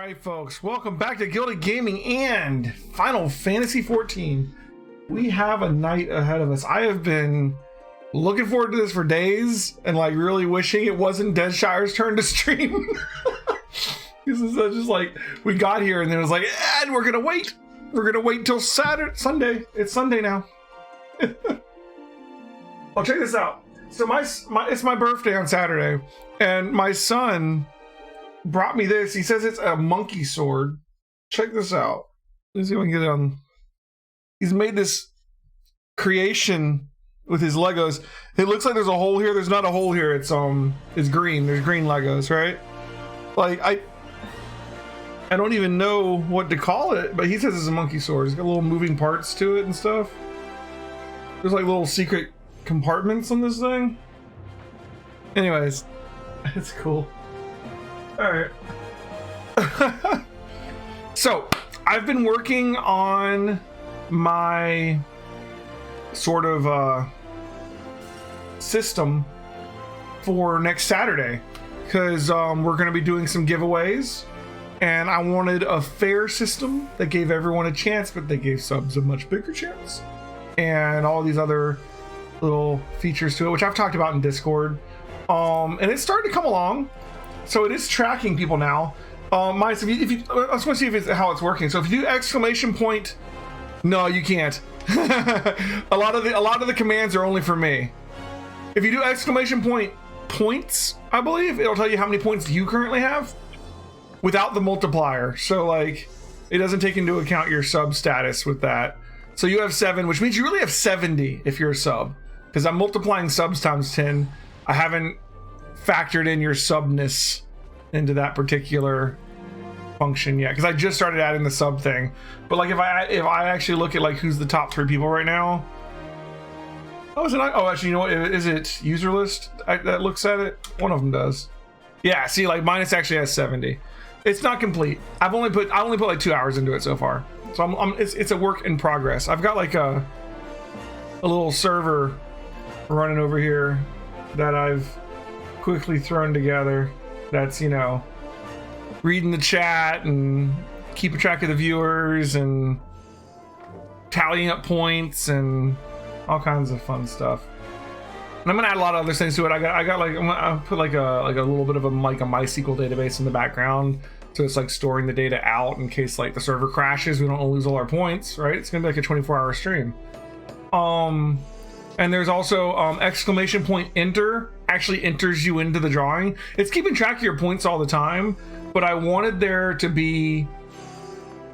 Alright folks, welcome back to Gilded Gaming and Final Fantasy XIV. We have a night ahead of us. I have been looking forward to this for days and like really wishing it wasn't Deadshire's turn to stream. This is just like, we got here and then it was like, and we're gonna wait. We're gonna wait till Sunday. It's Sunday now. Well, check this out. So it's my birthday on Saturday and my son brought me this. He says it's a monkey sword. Check this out. Let's see if I can get it on. He's made this creation with his Legos. It looks like there's a hole here. There's not a hole here. It's green. There's green Legos, right? Like I don't even know what to call it, but he says it's a monkey sword. It's got little moving parts to it and stuff. There's like little secret compartments on this thing. Anyways, it's cool. All right. So I've been working on my sort of system for next Saturday because we're going to be doing some giveaways, and I wanted a fair system that gave everyone a chance, but they gave subs a much bigger chance, and all these other little features to it, which I've talked about in Discord, and it's starting to come along. So it is tracking people now. Mice, if you, I just want to see if how it's working. So if you do exclamation point, no, you can't. a lot of the commands are only for me. If you do exclamation point points, I believe it'll tell you how many points you currently have without the multiplier. So like, it doesn't take into account your sub status with that. So you have 7, which means you really have 70 if you're a sub, because I'm multiplying subs times 10. I haven't factored in your subness into that particular function yet, because I just started adding the sub thing. But like if I actually look at like who's the top 3 people right now. Oh, is it not? Oh, actually, you know what? Is it user list that looks at it? One of them does. Yeah, see, like mine actually has 70. It's not complete. I only put like 2 hours into it so far. So it's a work in progress. I've got like a little server running over here that I've quickly thrown together, that's, you know, reading the chat and keeping track of the viewers and tallying up points and all kinds of fun stuff. And I'm gonna add a lot of other things to it. I got like, I'll put like a little bit of a MySQL database in the background, so it's like storing the data out in case like the server crashes, we don't lose all our points, right? It's gonna be like a 24-hour stream. And there's also exclamation point enter actually enters you into the drawing. It's keeping track of your points all the time, but I wanted there to be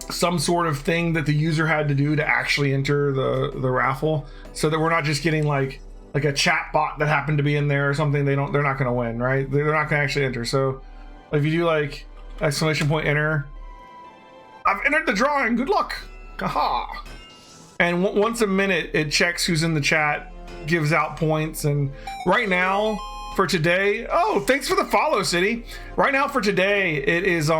some sort of thing that the user had to do to actually enter the raffle, so that we're not just getting like a chat bot that happened to be in there or something. They're not going to win, right? They're not going to actually enter. So if you do like exclamation point enter, I've entered the drawing, good luck, haha. And once a minute it checks who's in the chat, gives out points. And right now for today, oh, thanks for the follow, City. Right now for today it is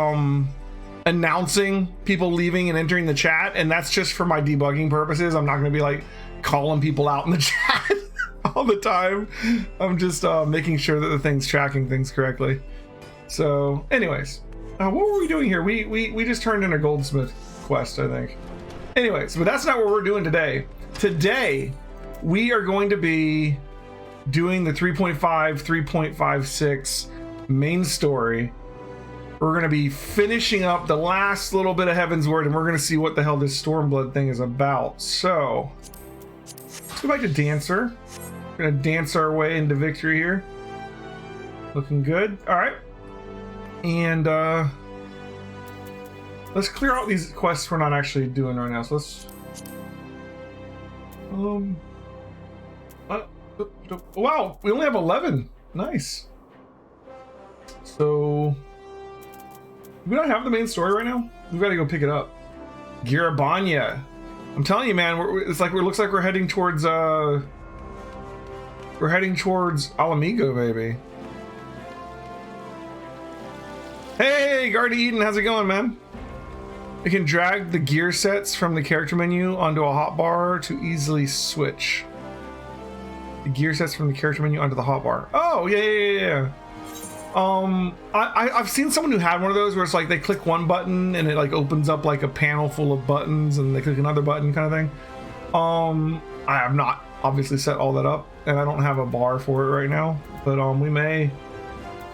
announcing people leaving and entering the chat, and that's just for my debugging purposes. I'm not going to be like calling people out in the chat all the time. I'm just making sure that the thing's tracking things correctly. So anyways, what were we doing here? We just turned in a goldsmith quest, I think. Anyways, but that's not what we're doing today. Today we are going to be doing the 3.56 main story. We're going to be finishing up the last little bit of Heavensward, and we're going to see what the hell this Stormblood thing is about. So let's go back to Dancer. We're going to dance our way into victory here. Looking good. All right. And let's clear out these quests we're not actually doing right now. So let's wow, we only have 11. Nice. So we don't have the main story right now. We've got to go pick it up. Girabanya. I'm telling you, man, it looks like we're heading towards Alamigo, baby. Hey, Guardy Eden, how's it going, man? You can drag the gear sets from the character menu onto a hotbar to easily switch. The gear sets from the character menu onto the hotbar. Oh, yeah. I've seen someone who had one of those where it's like they click one button and it like opens up like a panel full of buttons, and they click another button kind of thing. I have not obviously set all that up, and I don't have a bar for it right now, but we may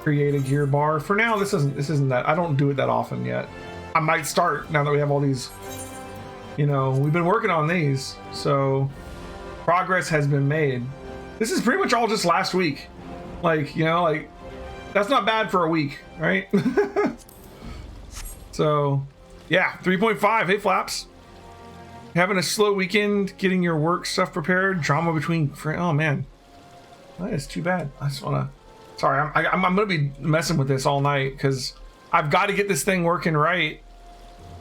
create a gear bar. For now, this isn't that. I don't do it that often yet. I might start now that we have all these, you know, we've been working on these, so progress has been made. This is pretty much all just last week. Like, you know, like that's not bad for a week, right? So yeah, 3.5. Hey Flaps, having a slow weekend getting your work stuff prepared, drama between oh man, that is too bad. I just want to, sorry, I'm gonna be messing with this all night because I've got to get this thing working right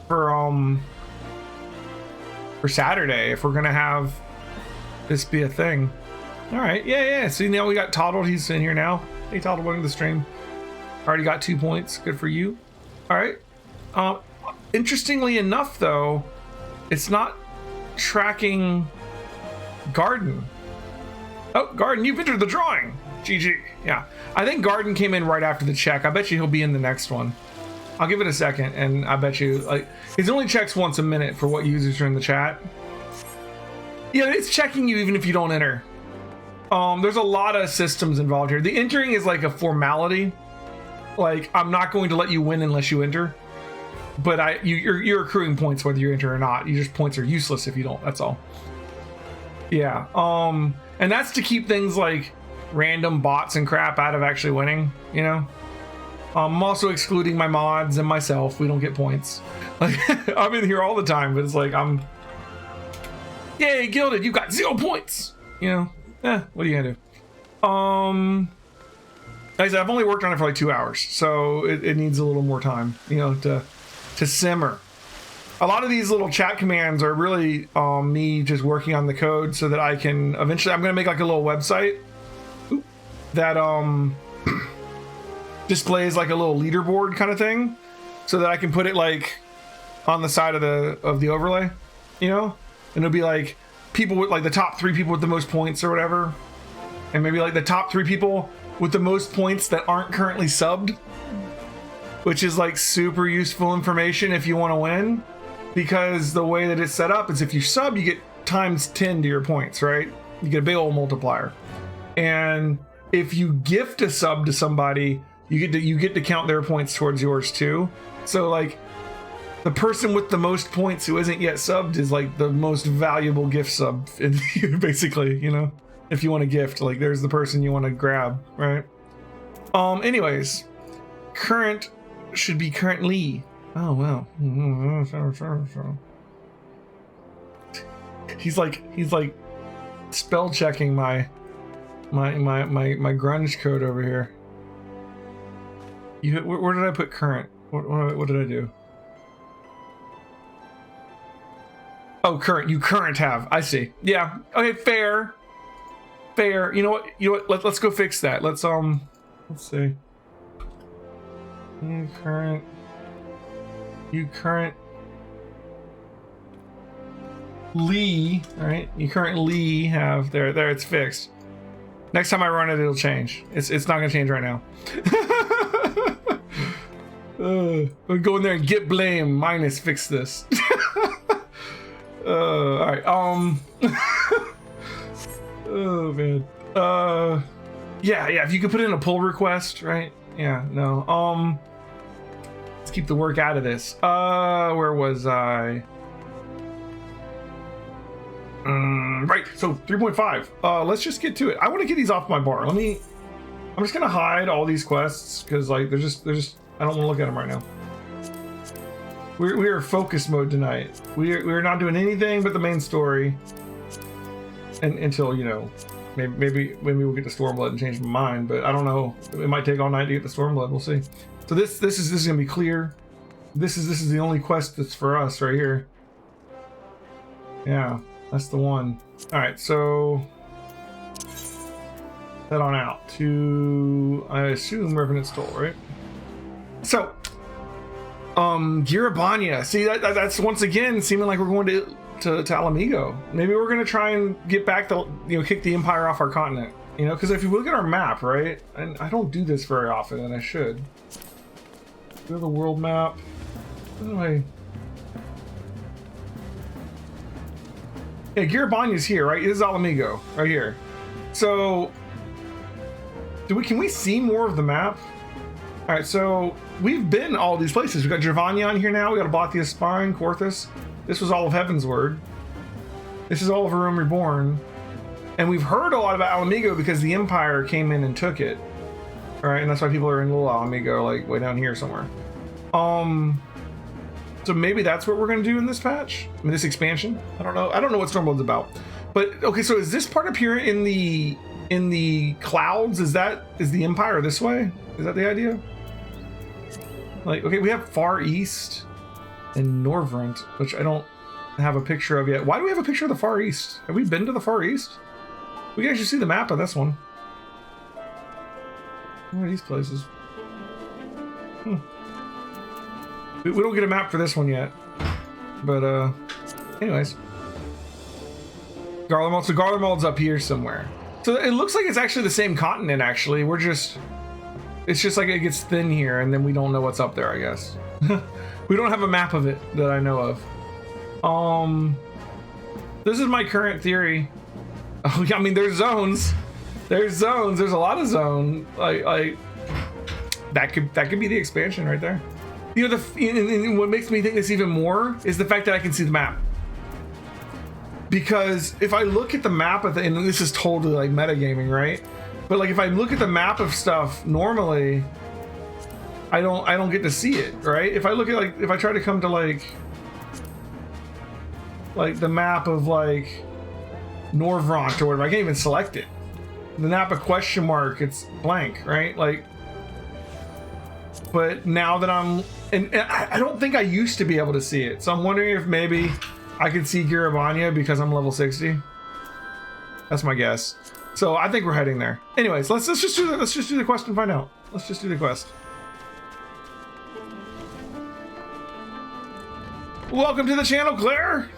for Saturday if we're gonna have this be a thing. All right, yeah. See, now we got Toddled. He's in here now. Hey, Toddled, welcome to the stream. Already got 2 points. Good for you. All right. Interestingly enough, though, it's not tracking Garden. Oh, Garden, you've entered the drawing. GG. Yeah, I think Garden came in right after the check. I bet you he'll be in the next one. I'll give it a second, and I bet you, like, he only checks once a minute for what users are in the chat. Yeah, it's checking you even if you don't enter. There's a lot of systems involved here. The entering is like a formality. Like, I'm not going to let you win unless you enter. But you're accruing points whether you enter or not. Points are useless if you don't. That's all. Yeah. And that's to keep things like random bots and crap out of actually winning. You know. I'm also excluding my mods and myself. We don't get points. Like, I'm in here all the time, but it's like yay, Gilded, you got 0 points. You know. What are you gonna do? Like I said, I've only worked on it for like 2 hours, so it needs a little more time, you know, to simmer. A lot of these little chat commands are really me just working on the code so that I can eventually, I'm gonna make like a little website that displays like a little leaderboard kind of thing, so that I can put it like on the side of the overlay, you know, and it'll be like people with like the top 3 people with the most points or whatever, and maybe like the top 3 people with the most points that aren't currently subbed, which is like super useful information if you want to win, because the way that it's set up is if you sub, you get times 10 to your points, right? You get a big old multiplier. And if you gift a sub to somebody, you get to count their points towards yours too. So like the person with the most points who isn't yet subbed is like the most valuable gift sub in basically, you know, if you want to gift, like there's the person you want to grab, right? Anyways, current should be currently. Oh wow. He's like spell checking my grunge code over here. Where did I put current? What did I do? Oh, current. You current have. I see. Yeah. Okay. Fair. You know what? Let's go fix that. Let's see. You current. Lee. All right. You currently have there. It's fixed. Next time I run it, it'll change. It's not gonna change right now. We'll go in there and get blame minus fix this. All right. Oh man. Yeah. If you could put in a pull request, right? Yeah. No. Let's keep the work out of this. Where was I? Right. So 3.5. Let's just get to it. I want to get these off my bar. I'm just gonna hide all these quests because like they're just. I don't want to look at them right now. We are focus mode tonight. We're not doing anything but the main story, and until you know, maybe we'll get to Stormblood and change my mind. But I don't know. It might take all night to get the Stormblood. We'll see. So this is gonna be clear. This is the only quest that's for us right here. Yeah, that's the one. All right, so head on out to, I assume, Revenant's Toll, right? So. Girabanya. See, that's once again seeming like we're going to Alamigo. Maybe we're gonna try and get back the, kick the Empire off our continent. You know, because if you look at our map, right, and I don't do this very often, and I should. Go to the world map. Anyway. Yeah, Girabanya's here, right? This is Alamigo, right here. So, can we see more of the map? All right, so we've been all these places. We got Giovanni on here now. We got Abathia Spine, Corthus. This was all of Heavensward. This is all of Rome Reborn. And we've heard a lot about Alamigo because the Empire came in and took it. All right, and that's why people are in Little Alamigo, like way down here somewhere. So maybe that's what we're gonna do in this patch, in this expansion. I don't know. I don't know what Stormwood's about. But okay, so is this part up here in the clouds? Is the Empire this way? Is that the idea? Like, okay, we have Far East and Norvrent, which I don't have a picture of yet. Why do we have a picture of the Far East? Have we been to the Far East? We can actually see the map of this one. Where are these places? We don't get a map for this one yet. But, anyways. Garlemald. So Garlemald's up here somewhere. So it looks like it's actually the same continent, actually. It's just like it gets thin here, and then we don't know what's up there, I guess. We don't have a map of it that I know of. This is my current theory. Oh, yeah, I mean, there's zones. There's zones. There's a lot of zone. Like that could be the expansion right there. You know, and what makes me think this even more is the fact that I can see the map. Because if I look at the map of and this is totally like metagaming, right? But like if I look at the map of stuff normally, I don't get to see it, right? If I look at like if I try to come to like the map of like Norvrant or whatever, I can't even select it. The map of question mark, it's blank, right? Like, but now that and I don't think I used to be able to see it, so I'm wondering if maybe I can see Girabanya because I'm level 60. That's my guess. So I think we're heading there. Anyways, let's just do the quest and find out. Let's just do the quest. Welcome to the channel, Claire.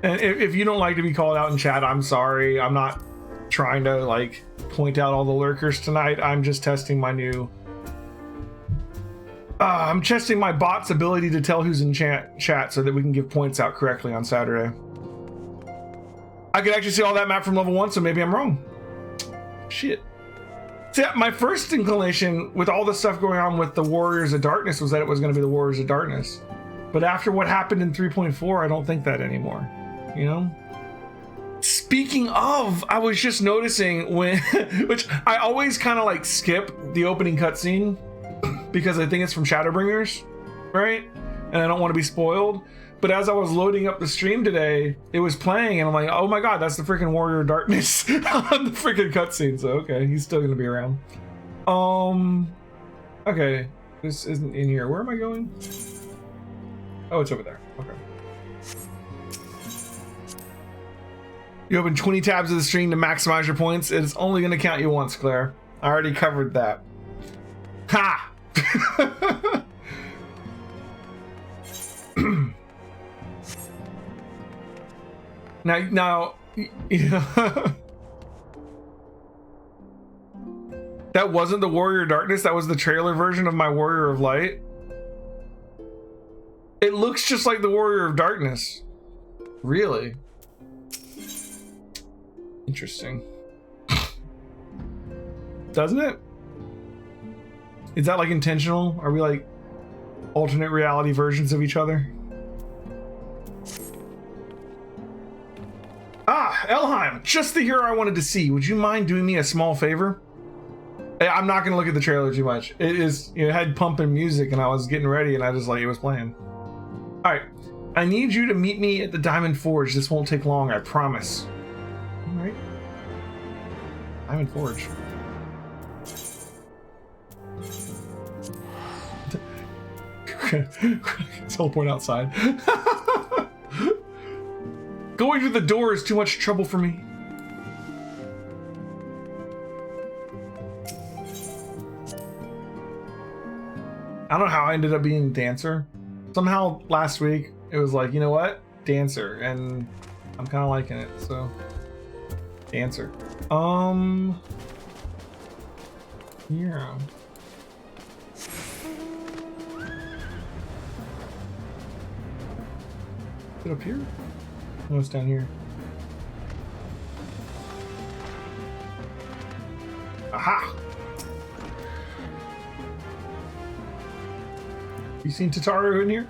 And if you don't like to be called out in chat, I'm sorry. I'm not trying to like point out all the lurkers tonight. I'm just testing my new. I'm testing my bot's ability to tell who's in chat so that we can give points out correctly on Saturday. I could actually see all that map from level 1, so maybe I'm wrong. Shit. See, my first inclination with all the stuff going on with the Warriors of Darkness was that it was going to be the Warriors of Darkness. But after what happened in 3.4, I don't think that anymore. You know? Speaking of, I was just noticing when, which I always kind of like skip the opening cutscene because I think it's from Shadowbringers, right? And I don't want to be spoiled. But as I was loading up the stream today, it was playing, and I'm like, oh my god, that's the freaking Warrior of Darkness on the freaking cutscene. So okay, he's still gonna be around. Okay, this isn't in here. Where am I going? Oh, it's over there. Okay. You open 20 tabs of the stream to maximize your points. It's only gonna count you once, Claire. I already covered that. Ha! Now, you know, that wasn't the Warrior of Darkness. That was the trailer version of my Warrior of Light. It looks just like the Warrior of Darkness. Really? Interesting. Doesn't it? Is that like intentional? Are we like alternate reality versions of each other? Ah, Elheim, just the hero I wanted to see. Would you mind doing me a small favor? I'm not gonna look at the trailer too much. It is, you know, it had pumping music and I was getting ready and I just like, it was playing. All right, I need you to meet me at the Diamond Forge. This won't take long, I promise. All right. Diamond Forge. Teleport outside. Going through the door is too much trouble for me. I don't know how I ended up being dancer. Somehow last week it was like, you know what? Dancer, and I'm kind of liking it, so. Answer. Yeah. Is it up here? No, it's down here. Aha! You seen Tataru in here?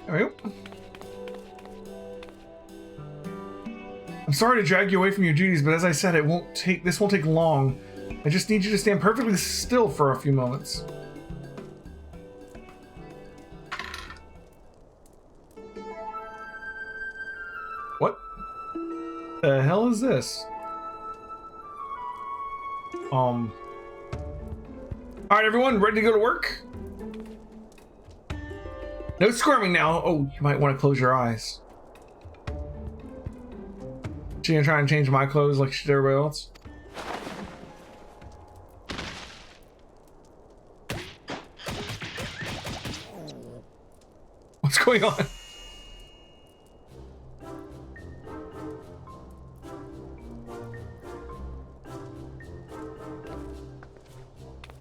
There we go. I'm sorry to drag you away from your duties, but as I said, this won't take long. I just need you to stand perfectly still for a few moments. What the hell is this? All right, everyone, ready to go to work? No squirming now. Oh, you might want to close your eyes. She gonna try and change my clothes like she did everybody else? What's going on?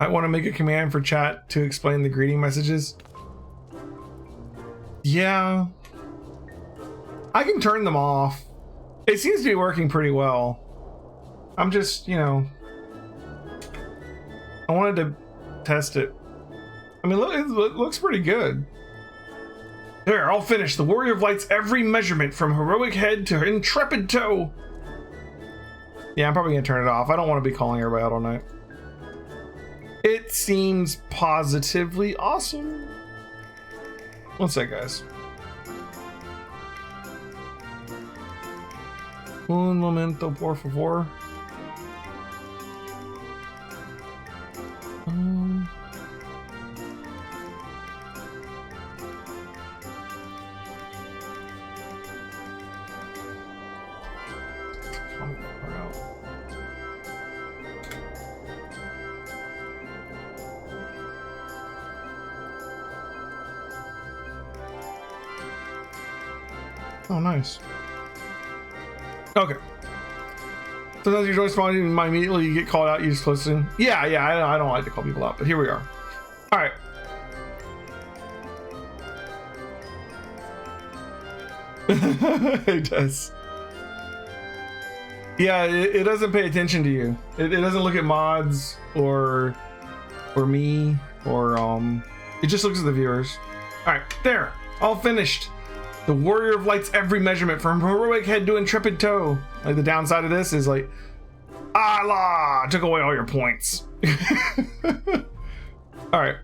I want to make a command for chat to explain the greeting messages. Yeah. I can turn them off. It seems to be working pretty well. I'm just, you know, I wanted to test it. I mean, look, it looks pretty good. There, all finished. The Warrior of Light's every measurement from heroic head to intrepid toe. Yeah, I'm probably gonna turn it off. I don't want to be calling everybody out all night. It seems positively awesome. One sec, guys. Un momento, por favor. Oh, nice. Okay. Sometimes you join spawning and immediately you get called out, you just close in. Yeah, I don't like to call people out, but here we are. Alright. It does. Yeah, it doesn't pay attention to you. It doesn't look at mods or me or it just looks at the viewers. Alright, there. All finished. The Warrior of Light's every measurement from heroic head to intrepid toe. Like, the downside of this is like, Allah took away all your points. All right.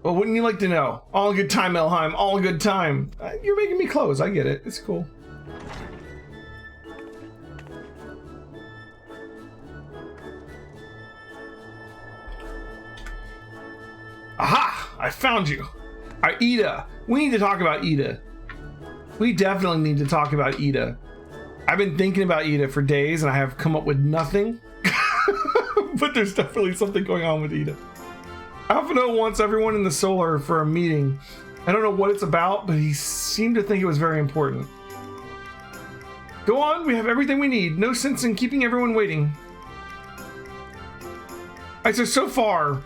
Well, wouldn't you like to know? All good time, Elheim. All good time. You're making me close. I get it. It's cool. Aha! I found you. All right, Ida. We need to talk about Ida. We definitely need to talk about Ida. I've been thinking about Ida for days and I have come up with nothing. But there's definitely something going on with Ida. Alphino wants everyone in the Solar for a meeting. I don't know what it's about, but he seemed to think it was very important. Go on, we have everything we need. No sense in keeping everyone waiting. All right, so far,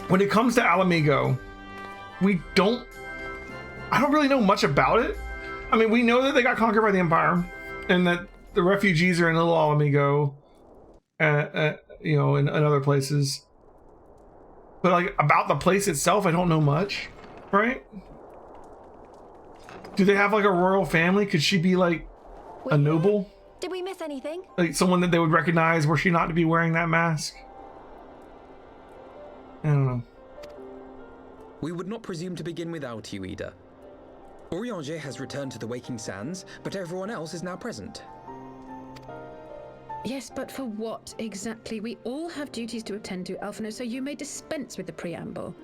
when it comes to Alamigo, I don't really know much about it. I mean, we know that they got conquered by the Empire and that the refugees are in Little Alamigo, you know, and other places. But like about the place itself, I don't know much, right? Do they have like a royal family? Could she be like a noble? Did we miss anything? Like someone that they would recognize were she not to be wearing that mask? I don't know. We would not presume to begin without you, Ida. Orianger has returned to the Waking Sands, but everyone else is now present. Yes, but for what exactly? We all have duties to attend to, Alphino, so you may dispense with the preamble.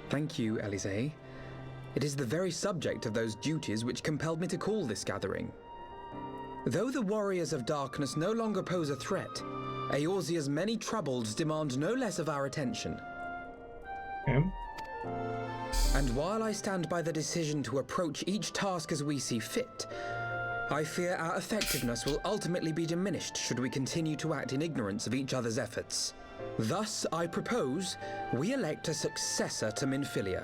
Thank you, Elise. It is the very subject of those duties which compelled me to call this gathering. Though the Warriors of Darkness no longer pose a threat, Eorzea's many troubles demand no less of our attention. Him? And while I stand by the decision to approach each task as we see fit, I fear our effectiveness will ultimately be diminished should we continue to act in ignorance of each other's efforts. Thus, I propose we elect a successor to Minfilia.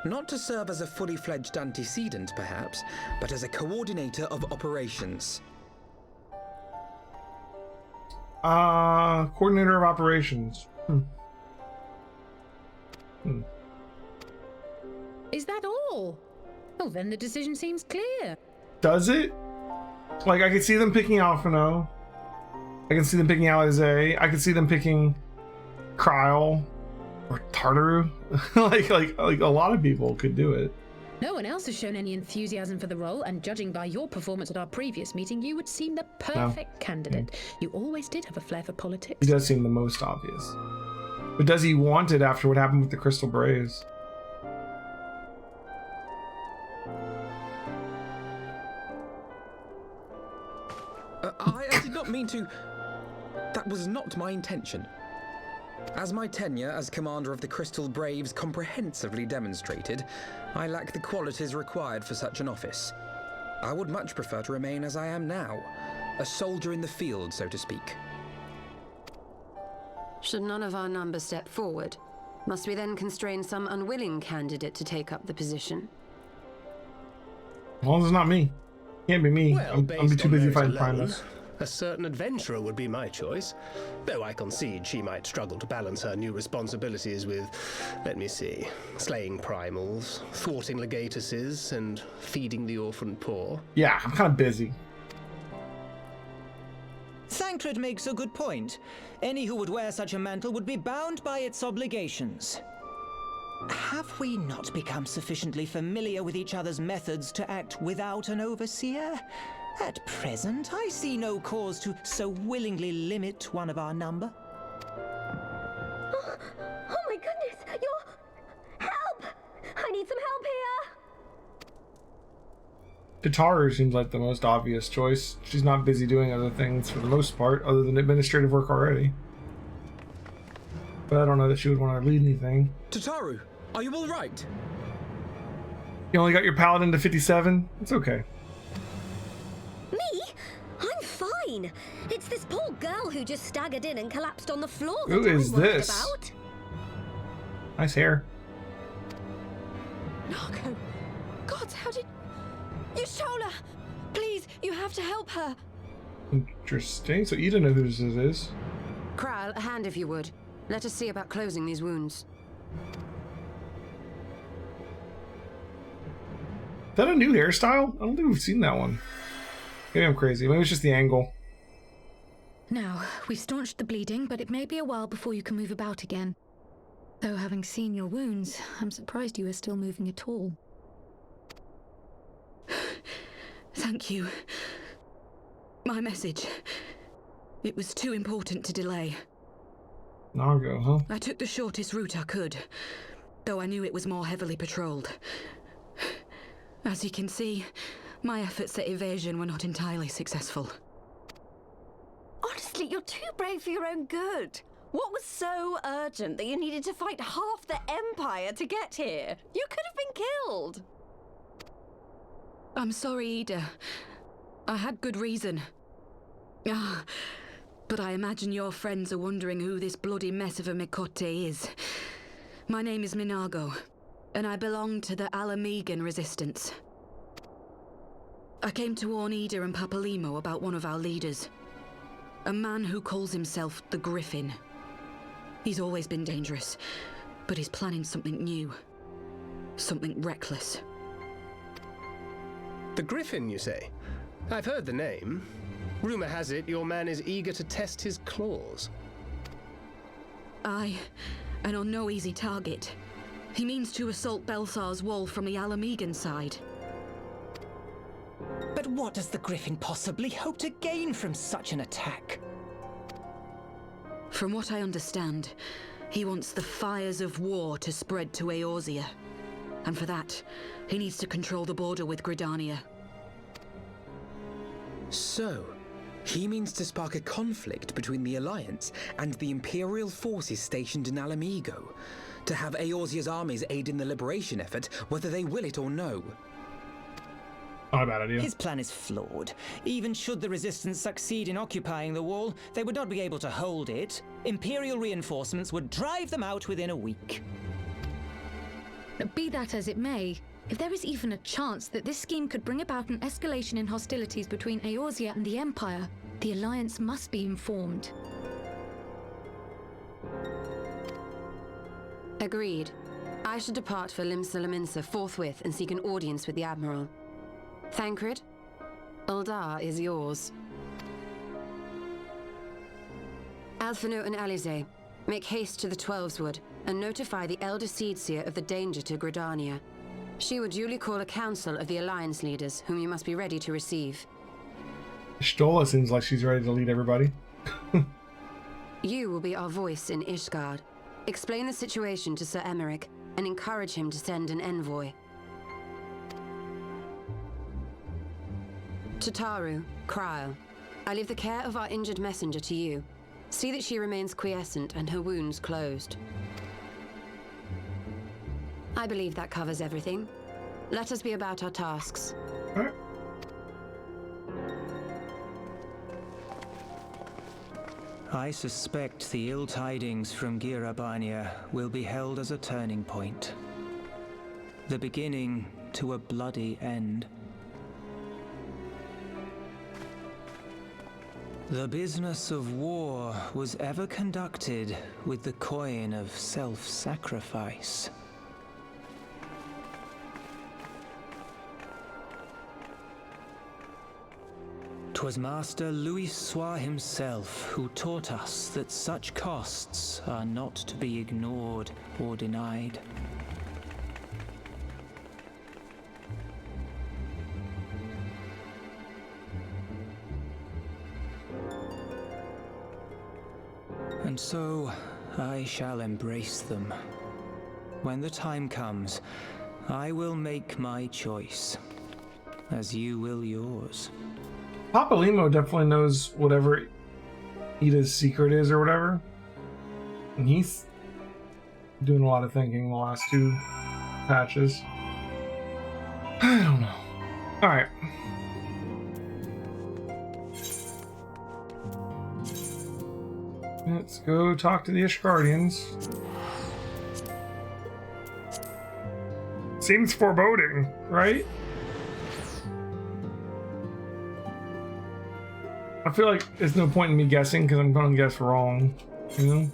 Not to serve as a fully fledged antecedent, perhaps, but as a coordinator of operations. Coordinator of operations. Is that all? Well, then the decision seems clear. Does it? Like, I can see them picking Alphino. I can see them picking Alize. I can see them picking Kryl or Tartaru. like a lot of people could do it. No one else has shown any enthusiasm for the role, and judging by your performance at our previous meeting, you would seem the perfect candidate. You always did have a flair for politics. He does seem the most obvious. But does he want it after what happened with the Crystal Braves? I did not mean to... That was not my intention. As my tenure as commander of the Crystal Braves comprehensively demonstrated, I lack the qualities required for such an office. I would much prefer to remain as I am now, a soldier in the field, so to speak. Should none of our number step forward, must we then constrain some unwilling candidate to take up the position? As long as it's not me. Can't be me. Well, I'm too busy fighting Primus. A certain adventurer would be my choice, though I concede she might struggle to balance her new responsibilities with, let me see, slaying primals, thwarting legatuses, and feeding the orphan poor. Yeah, I'm kind of busy. Thancred makes a good point. Any who would wear such a mantle would be bound by its obligations. Have we not become sufficiently familiar with each other's methods to act without an overseer? At present, I see no cause to so willingly limit one of our number. Oh my goodness! Help! I need some help here! Tataru seems like the most obvious choice. She's not busy doing other things for the most part, other than administrative work already. But I don't know that she would want to lead anything. Tataru, are you all right? You only got your paladin to 57? It's okay. Me? I'm fine. It's this poor girl who just staggered in and collapsed on the floor that Who is I'm worried this? about. Nice hair. Narco! God, how did... Yashola! Please, you have to help her! Interesting. So Ida knows who this is. Kryl, a hand if you would. Let us see about closing these wounds. Is that a new hairstyle? I don't think we've seen that one. Maybe I'm crazy. Maybe it's just the angle. Now, we've staunched the bleeding, but it may be a while before you can move about again. Though having seen your wounds, I'm surprised you are still moving at all. Thank you. My message. It was too important to delay. Nago, huh? I took the shortest route I could, though I knew it was more heavily patrolled. As you can see, my efforts at evasion were not entirely successful. Honestly, you're too brave for your own good. What was so urgent that you needed to fight half the Empire to get here? You could have been killed. I'm sorry, Ida. I had good reason. But I imagine your friends are wondering who this bloody mess of a Mikote is. My name is Minago, and I belong to the Alamegan Resistance. I came to warn Ida and Papalimo about one of our leaders. A man who calls himself the Griffin. He's always been dangerous, but he's planning something new. Something reckless. The Griffin, you say? I've heard the name. Rumor has it your man is eager to test his claws. Aye, and on no easy target. He means to assault Belsar's wall from the Alamegan side. But what does the Griffin possibly hope to gain from such an attack? From what I understand, he wants the fires of war to spread to Eorzea. And for that, he needs to control the border with Gridania. So, he means to spark a conflict between the Alliance and the Imperial forces stationed in Alamigo, to have Eorzea's armies aid in the liberation effort, whether they will it or no. Not a bad idea. His plan is flawed. Even should the Resistance succeed in occupying the wall, they would not be able to hold it. Imperial reinforcements would drive them out within a week. Be that as it may, if there is even a chance that this scheme could bring about an escalation in hostilities between Eorzea and the Empire, the Alliance must be informed. Agreed. I should depart for Limsa forthwith and seek an audience with the Admiral. Thancred, Uldar is yours. Alphino and Alize, make haste to the Twelveswood and notify the Elder Seedseer of the danger to Gridania. She will duly call a council of the Alliance leaders, whom you must be ready to receive. Stola seems like she's ready to lead everybody. You will be our voice in Ishgard. Explain the situation to Sir Emmerich and encourage him to send an envoy. To Taru, Kryl, I leave the care of our injured messenger to you. See that she remains quiescent and her wounds closed. I believe that covers everything. Let us be about our tasks. All right. I suspect the ill tidings from Girabania will be held as a turning point. The beginning to a bloody end. The business of war was ever conducted with the coin of self-sacrifice. 'Twas Master Louis Soir himself who taught us that such costs are not to be ignored or denied. And so, I shall embrace them. When the time comes, I will make my choice, as you will yours. Papa Limo definitely knows whatever Ida's secret is or whatever. And he's doing a lot of thinking the last two patches. I don't know. Alright. Let's go talk to the Ishgardians. Seems foreboding, right? I feel like there's no point in me guessing because I'm going to guess wrong, you know?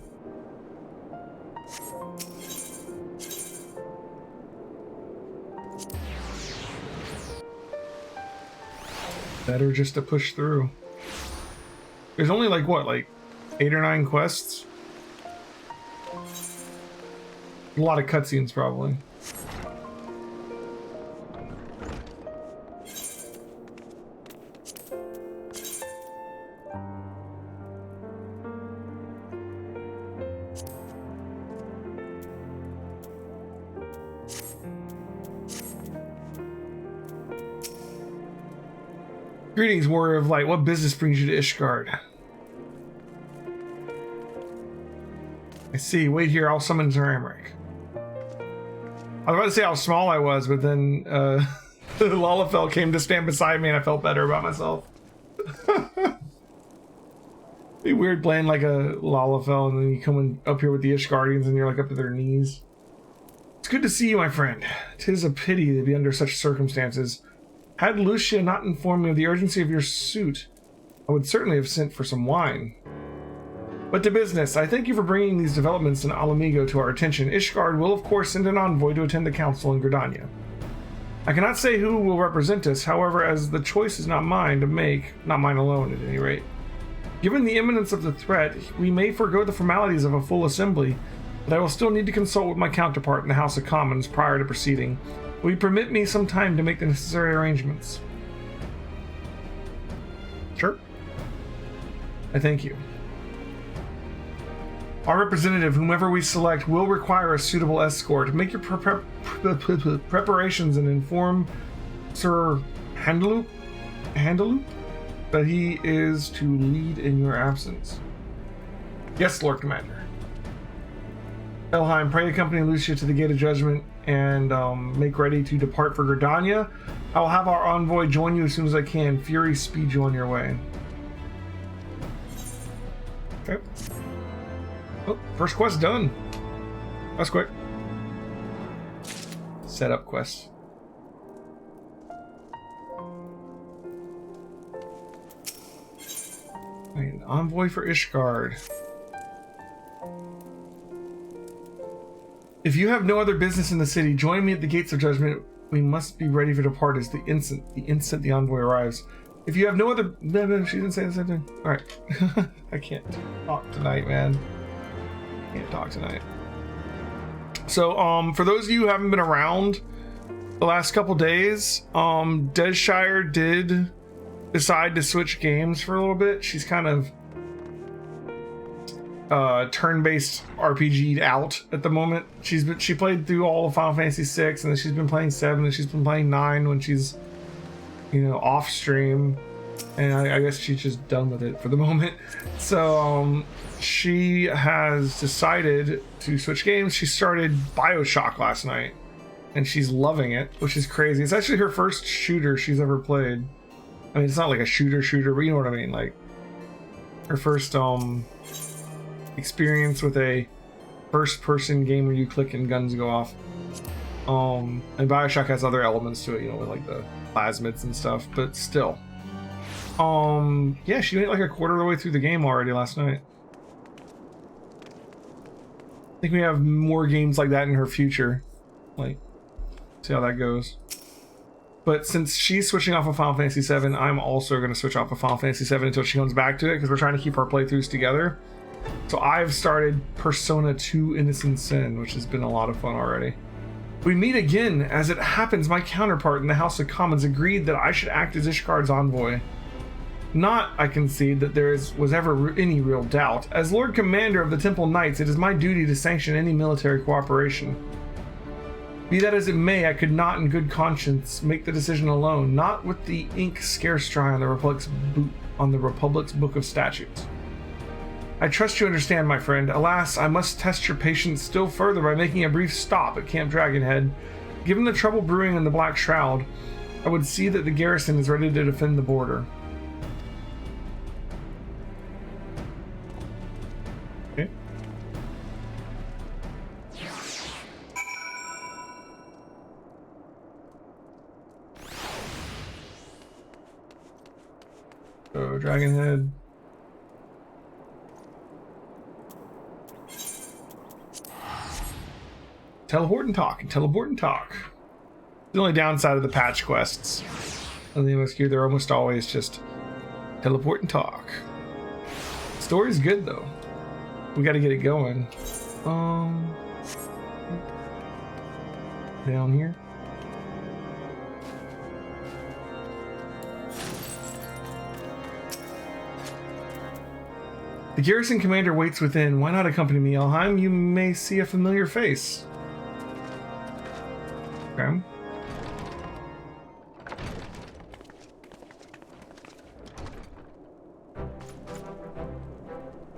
Better just to push through. There's only like what, like 8 or 9 quests? A lot of cutscenes probably. Greetings, Warrior of Light. What business brings you to Ishgard? I see. Wait here. I'll summon Sir Emmerich. I was about to say how small I was, but then Lalafell came to stand beside me and I felt better about myself. Be weird playing like a Lalafell and then you come up here with the Ishgardians and you're like up to their knees. It's good to see you, my friend. 'Tis a pity to be under such circumstances. Had Lucia not informed me of the urgency of your suit, I would certainly have sent for some wine. But to business, I thank you for bringing these developments in Alamigo to our attention. Ishgard will of course send an envoy to attend the council in Gridania. I cannot say who will represent us, however, as the choice is not mine to make, not mine alone at any rate. Given the imminence of the threat, we may forego the formalities of a full assembly, but I will still need to consult with my counterpart in the House of Commons prior to proceeding. Will you permit me some time to make the necessary arrangements? Sure. I thank you. Our representative, whomever we select, will require a suitable escort. Make your preparations and inform Sir Handelup that he is to lead in your absence. Yes, Lord Commander. Elheim, pray accompany Lucia to the Gate of Judgment and make ready to depart for Gridania. I will have our envoy join you as soon as I can. Fury, speed you on your way. Okay. Oh, first quest done. That's quick. Setup quest. An envoy for Ishgard. If you have no other business in the city, join me at the Gates of Judgment. We must be ready for depart as the instant the envoy arrives. If you have no other... No, she didn't say the same thing. Alright. I can't talk tonight, man. Can't talk tonight. So, for those of you who haven't been around the last couple days, Deadshire did decide to switch games for a little bit. She's kind of turn-based RPG'd out at the moment. She played through all of Final Fantasy VI, and then she's been playing 7, and she's been playing 9 when she's, you know, off stream, and I guess she's just done with it for the moment. So she has decided to switch games. She started BioShock last night, and she's loving it, which is crazy. It's actually her first shooter she's ever played. I mean, it's not like a shooter, but you know what I mean. Like her first experience with a first-person game where you click and guns go off. And BioShock has other elements to it, you know, with like the plasmids and stuff, but still. Yeah, she made like a quarter of the way through the game already last night. I think we have more games like that in her future. Like, see how that goes. But since she's switching off of Final Fantasy VII, I'm also going to switch off of Final Fantasy VII until she comes back to it, because we're trying to keep our playthroughs together. So I've started Persona 2 Innocent Sin, which has been a lot of fun already. We meet again. As it happens, my counterpart in the House of Commons agreed that I should act as Ishgard's envoy. Not, I concede, that there was ever any real doubt. As Lord Commander of the Temple Knights, it is my duty to sanction any military cooperation. Be that as it may, I could not in good conscience make the decision alone, not with the ink scarce dry on the Republic's Book of Statutes. I trust you understand, my friend. Alas, I must test your patience still further by making a brief stop at Camp Dragonhead. Given the trouble brewing in the Black Shroud, I would see that the garrison is ready to defend the border. Okay. So, Dragonhead. Teleport and talk, and teleport and talk. The only downside of the patch quests on the MSQ, they're almost always just teleport and talk. The story's good though. We got to get it going. Down here. The garrison commander waits within. Why not accompany me, Elheim? You may see a familiar face. Okay.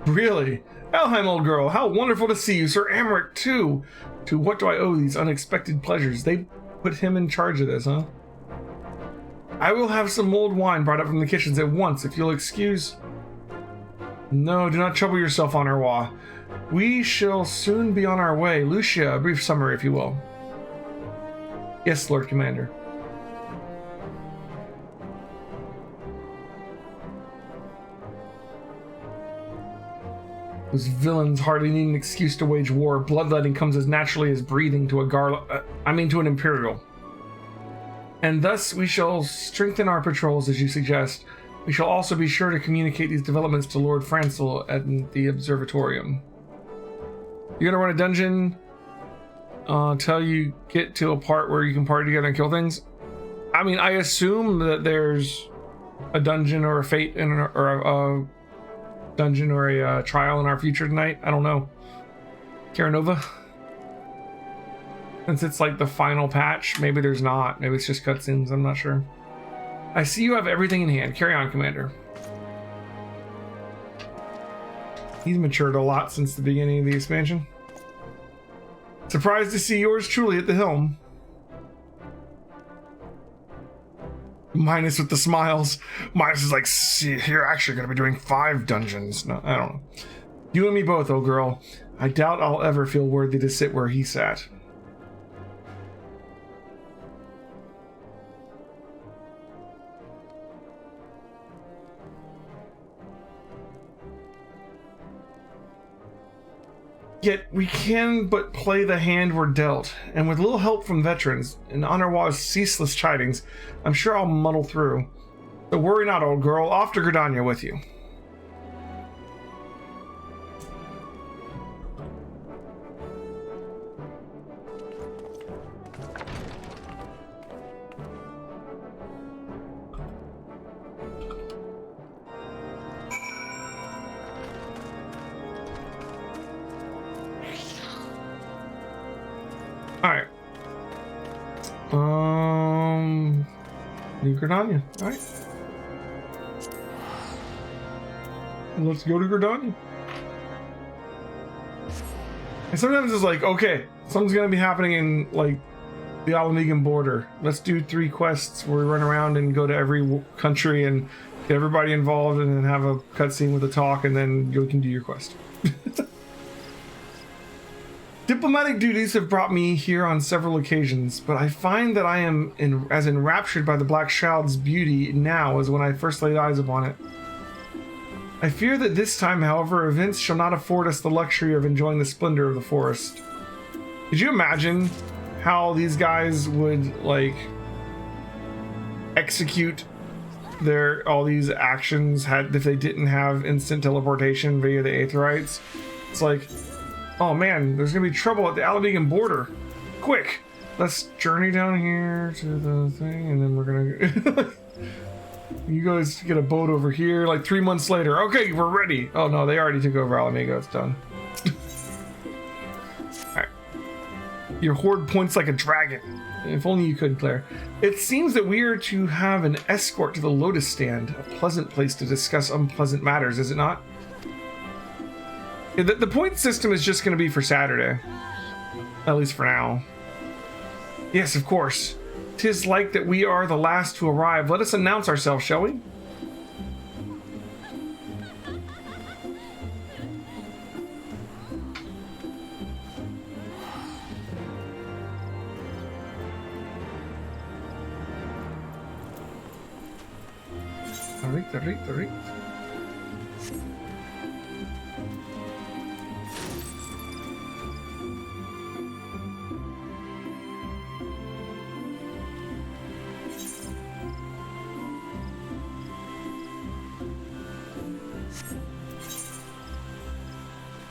Really? Elheim, old girl, how wonderful to see you. Sir Amric, too. To what do I owe these unexpected pleasures? They put him in charge of this, huh? I will have some mulled wine brought up from the kitchens at once, if you'll excuse. No, do not trouble yourself, Honorwa. We shall soon be on our way. Lucia, a brief summary, if you will. Yes, Lord Commander. Those villains hardly need an excuse to wage war. Bloodletting comes as naturally as breathing to to an Imperial. And thus we shall strengthen our patrols, as you suggest. We shall also be sure to communicate these developments to Lord Francel at the Observatorium. You're gonna run a dungeon until you get to a part where you can party together and kill things. I mean, I assume that there's a dungeon or a fate or a dungeon or a trial in our future tonight. I don't know. Caranova? Since it's like the final patch, maybe there's not. Maybe it's just cutscenes. I'm not sure. I see you have everything in hand. Carry on, Commander. He's matured a lot since the beginning of the expansion. Surprised to see yours truly at the helm. Minus with the smiles. Minus is like, see, you're actually going to be doing 5 dungeons. No, I don't know. You and me both, oh girl. I doubt I'll ever feel worthy to sit where he sat. Yet we can but play the hand we're dealt, and with little help from veterans and Honorwa's ceaseless chidings, I'm sure I'll muddle through. So worry not, old girl. Off to Gridania with you. Alright. New Gridania. Alright. Let's go to Gridania. And sometimes it's like, okay, something's gonna be happening in like the Alamegan border. Let's do 3 quests where we run around and go to every country and get everybody involved and then have a cutscene with a talk, and then you can do your quest. Diplomatic duties have brought me here on several occasions, but I find that I am as enraptured by the Black Shroud's beauty now as when I first laid eyes upon it. I fear that this time, however, events shall not afford us the luxury of enjoying the splendor of the forest. Could you imagine how these guys would, like, execute all these actions if they didn't have instant teleportation via the Aetherites? It's like, oh man, there's gonna be trouble at the Alamegan border. Quick, let's journey down here to the thing, and then we're gonna you guys get a boat over here. Like 3 months later, okay, we're ready. Oh no, they already took over Alamega. It's done. Alright. Your horde points like a dragon. If only you could, Claire. It seems that we are to have an escort to the Lotus Stand, a pleasant place to discuss unpleasant matters, is it not? The point system is just going to be for Saturday. At least for now. Yes, of course. 'Tis like that we are the last to arrive. Let us announce ourselves, shall we? Alright.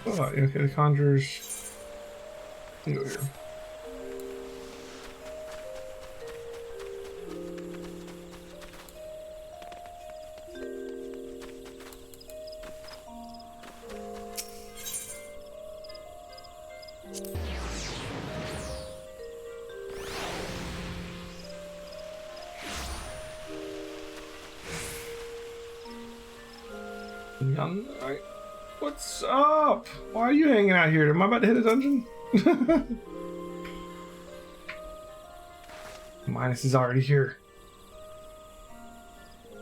Oh, okay, the conjurers. Go here. Alright. What's up? Why are you hanging out here? Am I about to hit a dungeon? Minus is already here.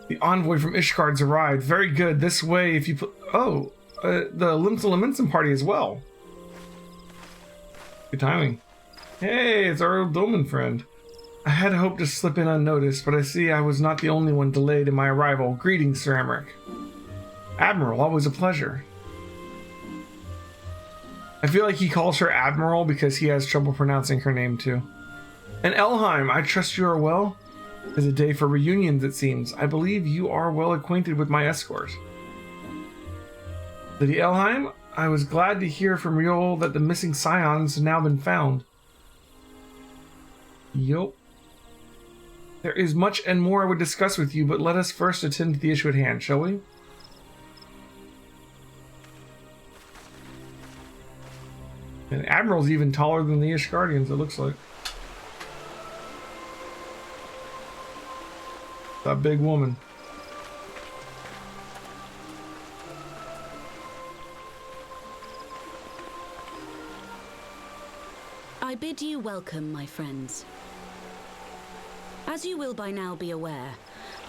The envoy from Ishgard's arrived. Very good. This way, if you put... Oh, the Limsa party as well. Good timing. Hey, it's our old Dolmen friend. I had hoped to slip in unnoticed, but I see I was not the only one delayed in my arrival. Greetings, Sir Emmerich. Admiral, always a pleasure. I feel like he calls her Admiral because he has trouble pronouncing her name too. And Elheim, I trust you are well? It is a day for reunions, it seems. I believe you are well acquainted with my escort. Lady Elheim, I was glad to hear from Riol that the missing scions have now been found. Yup. There is much and more I would discuss with you, but let us first attend to the issue at hand, shall we? And Admiral's even taller than the Ishgardians, it looks like. That big woman. I bid you welcome, my friends. As you will by now be aware,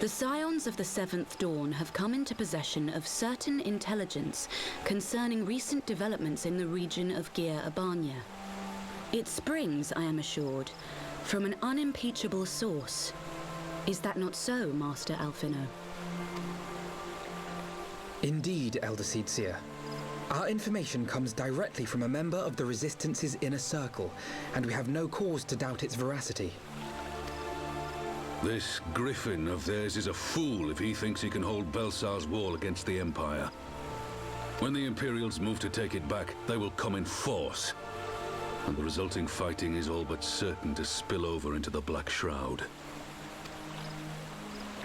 the Scions of the Seventh Dawn have come into possession of certain intelligence concerning recent developments in the region of Gyr Abania. It springs, I am assured, from an unimpeachable source. Is that not so, Master Alphino? Indeed, Elder Seedseer. Our information comes directly from a member of the Resistance's inner circle, and we have no cause to doubt its veracity. This griffin of theirs is a fool if he thinks he can hold Belsar's wall against the Empire. When the Imperials move to take it back, they will come in force. And the resulting fighting is all but certain to spill over into the Black Shroud.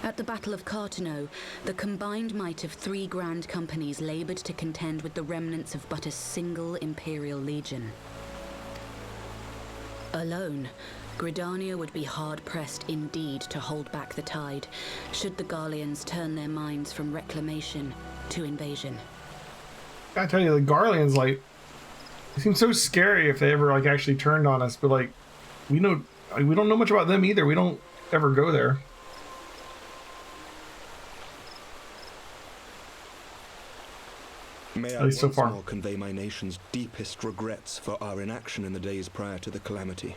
At the Battle of Cartano, the combined might of 3 grand companies labored to contend with the remnants of but a single Imperial legion. Alone, Gridania would be hard-pressed indeed to hold back the tide, should the Garleans turn their minds from reclamation to invasion. I tell you, the Garleans, like, they seem so scary if they ever, like, actually turned on us, but, like, we don't know much about them either. We don't ever go there. May I once more convey my nation's deepest regrets for our inaction in the days prior to the calamity.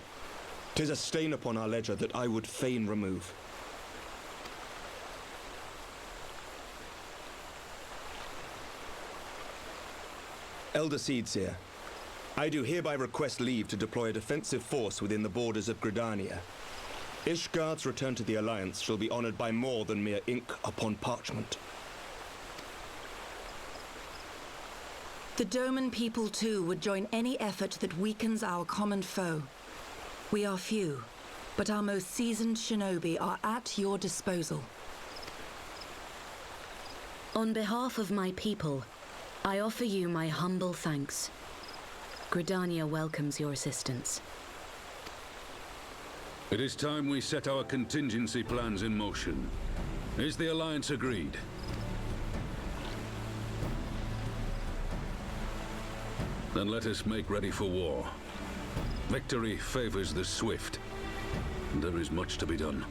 'Tis a stain upon our ledger that I would fain remove. Elder Seedseer, I do hereby request leave to deploy a defensive force within the borders of Gridania. Ishgard's return to the Alliance shall be honored by more than mere ink upon parchment. The Doman people, too, would join any effort that weakens our common foe. We are few, but our most seasoned shinobi are at your disposal. On behalf of my people, I offer you my humble thanks. Gridania welcomes your assistance. It is time we set our contingency plans in motion. Is the Alliance agreed? Then let us make ready for war. Victory favors the swift, and there is much to be done.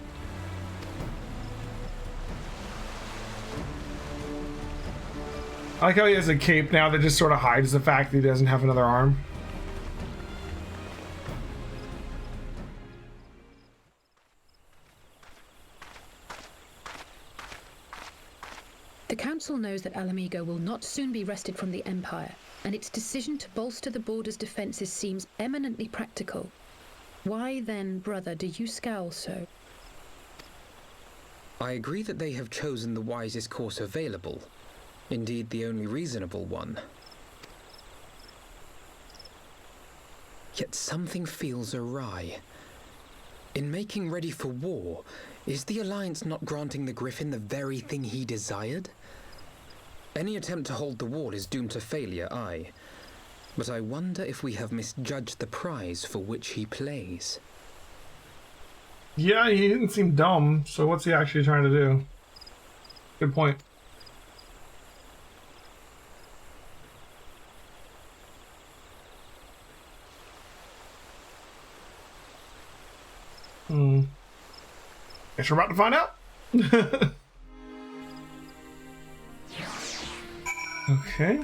I like how he has a cape now that just sort of hides the fact that he doesn't have another arm. The Council knows that Alamigo will not soon be wrested from the Empire, and its decision to bolster the border's defenses seems eminently practical. Why then, brother, do you scowl so? I agree that they have chosen the wisest course available. Indeed, the only reasonable one. Yet something feels awry. In making ready for war, is the Alliance not granting the Griffin the very thing he desired? Any attempt to hold the wall is doomed to failure, aye. But I wonder if we have misjudged the prize for which he plays. Yeah, he didn't seem dumb, so what's he actually trying to do? Good point. Guess we're about to find out. Okay.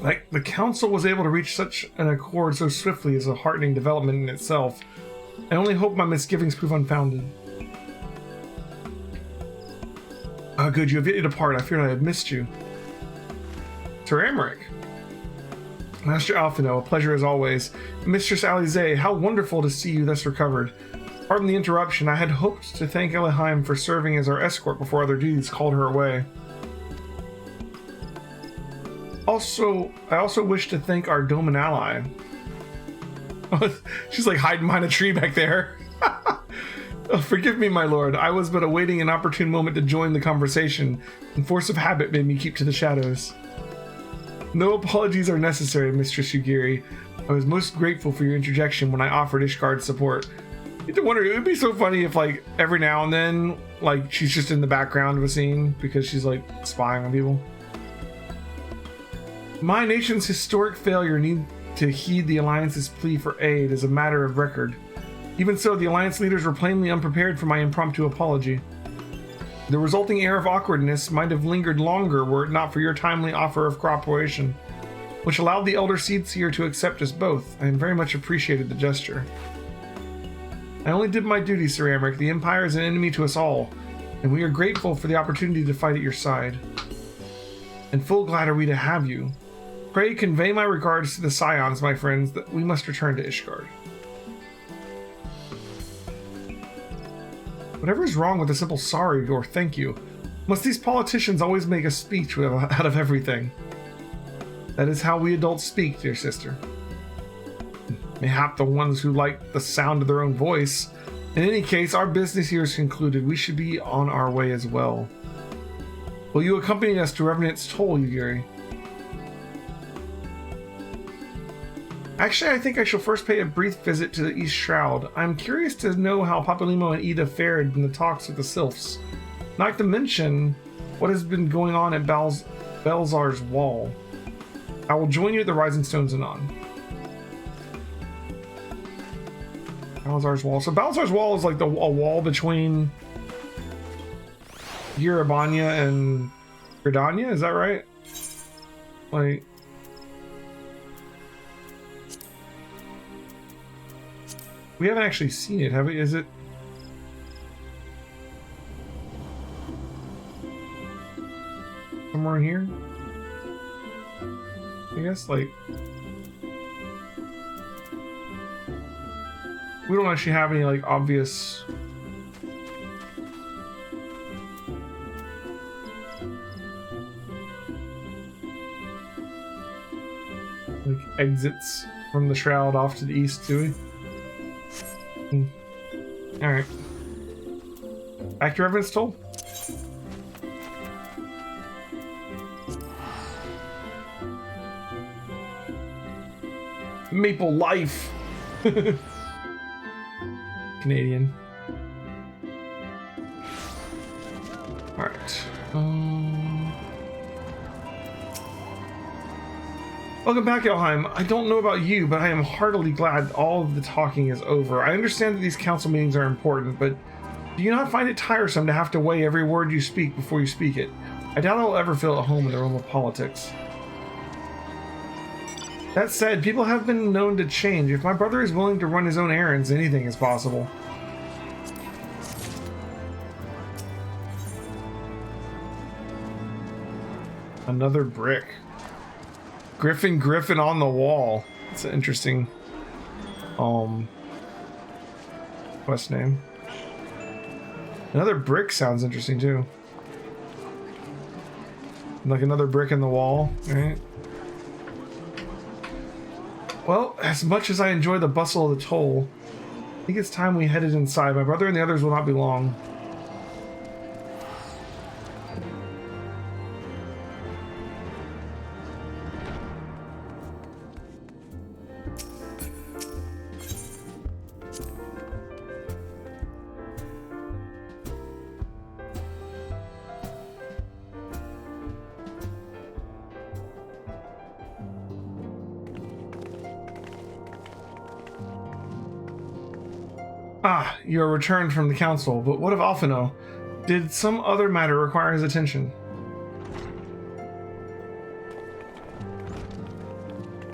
Like, the council was able to reach such an accord so swiftly is a heartening development in itself. I only hope my misgivings prove unfounded. Oh, good, you have yet to depart. I feared I had missed you. Sir Amric. Master Alphino, a pleasure as always. Mistress Alize, how wonderful to see you thus recovered. Pardon the interruption. I had hoped to thank Elihime for serving as our escort before other duties called her away. I also wish to thank our Doman ally. She's like hiding behind a tree back there. Oh, forgive me, my lord. I was but awaiting an opportune moment to join the conversation, and force of habit made me keep to the shadows. No apologies are necessary, Mistress Yugiri. I was most grateful for your interjection when I offered Ishgard support. You have to wonder, it would be so funny if, like, every now and then, like, she's just in the background of a scene because she's, like, spying on people. My nation's historic failure need to heed the Alliance's plea for aid as a matter of record. Even so, the Alliance leaders were plainly unprepared for my impromptu apology. The resulting air of awkwardness might have lingered longer were it not for your timely offer of cooperation, which allowed the Elder Seedseer to accept us both. I very much appreciated the gesture. I only did my duty, Sir Amric. The Empire is an enemy to us all, and we are grateful for the opportunity to fight at your side. And full glad are we to have you. Pray convey my regards to the Scions, my friends, that we must return to Ishgard. Whatever is wrong with a simple sorry or thank you? Must these politicians always make a speech out of everything? That is how we adults speak, dear sister. Mayhap the ones who like the sound of their own voice. In any case, our business here is concluded. We should be on our way as well. Will you accompany us to Revenant's Toll, Yugiri? Actually, I think I shall first pay a brief visit to the East Shroud. I'm curious to know how Papalymo and Ida fared in the talks with the Sylphs. Not to mention what has been going on at Balzar's Wall. I will join you at the Rising Stones anon. Balzar's Wall. So Balzar's Wall is like a wall between Yerebanya and Gridania, is that right? Like... We haven't actually seen it, have we? Is it... somewhere in here? I guess, like... We don't actually have any, like, obvious... like, exits from the Shroud off to the east, do we? Alright. Back to Revenant's Toll. Maple Life! Canadian. Alright. Welcome back, Elheim. I don't know about you, but I am heartily glad all of the talking is over. I understand that these council meetings are important, but do you not find it tiresome to have to weigh every word you speak before you speak it? I doubt I'll ever feel at home in the realm of politics. That said, people have been known to change. If my brother is willing to run his own errands, anything is possible. Another brick. Griffin on the wall. It's an interesting quest name. Another brick sounds interesting too. Like another brick in the wall, right? Well, as much as I enjoy the bustle of the toll, I think it's time we headed inside. My brother and the others will not be long. Ah, you are returned from the council, but what of Alphino? Did some other matter require his attention?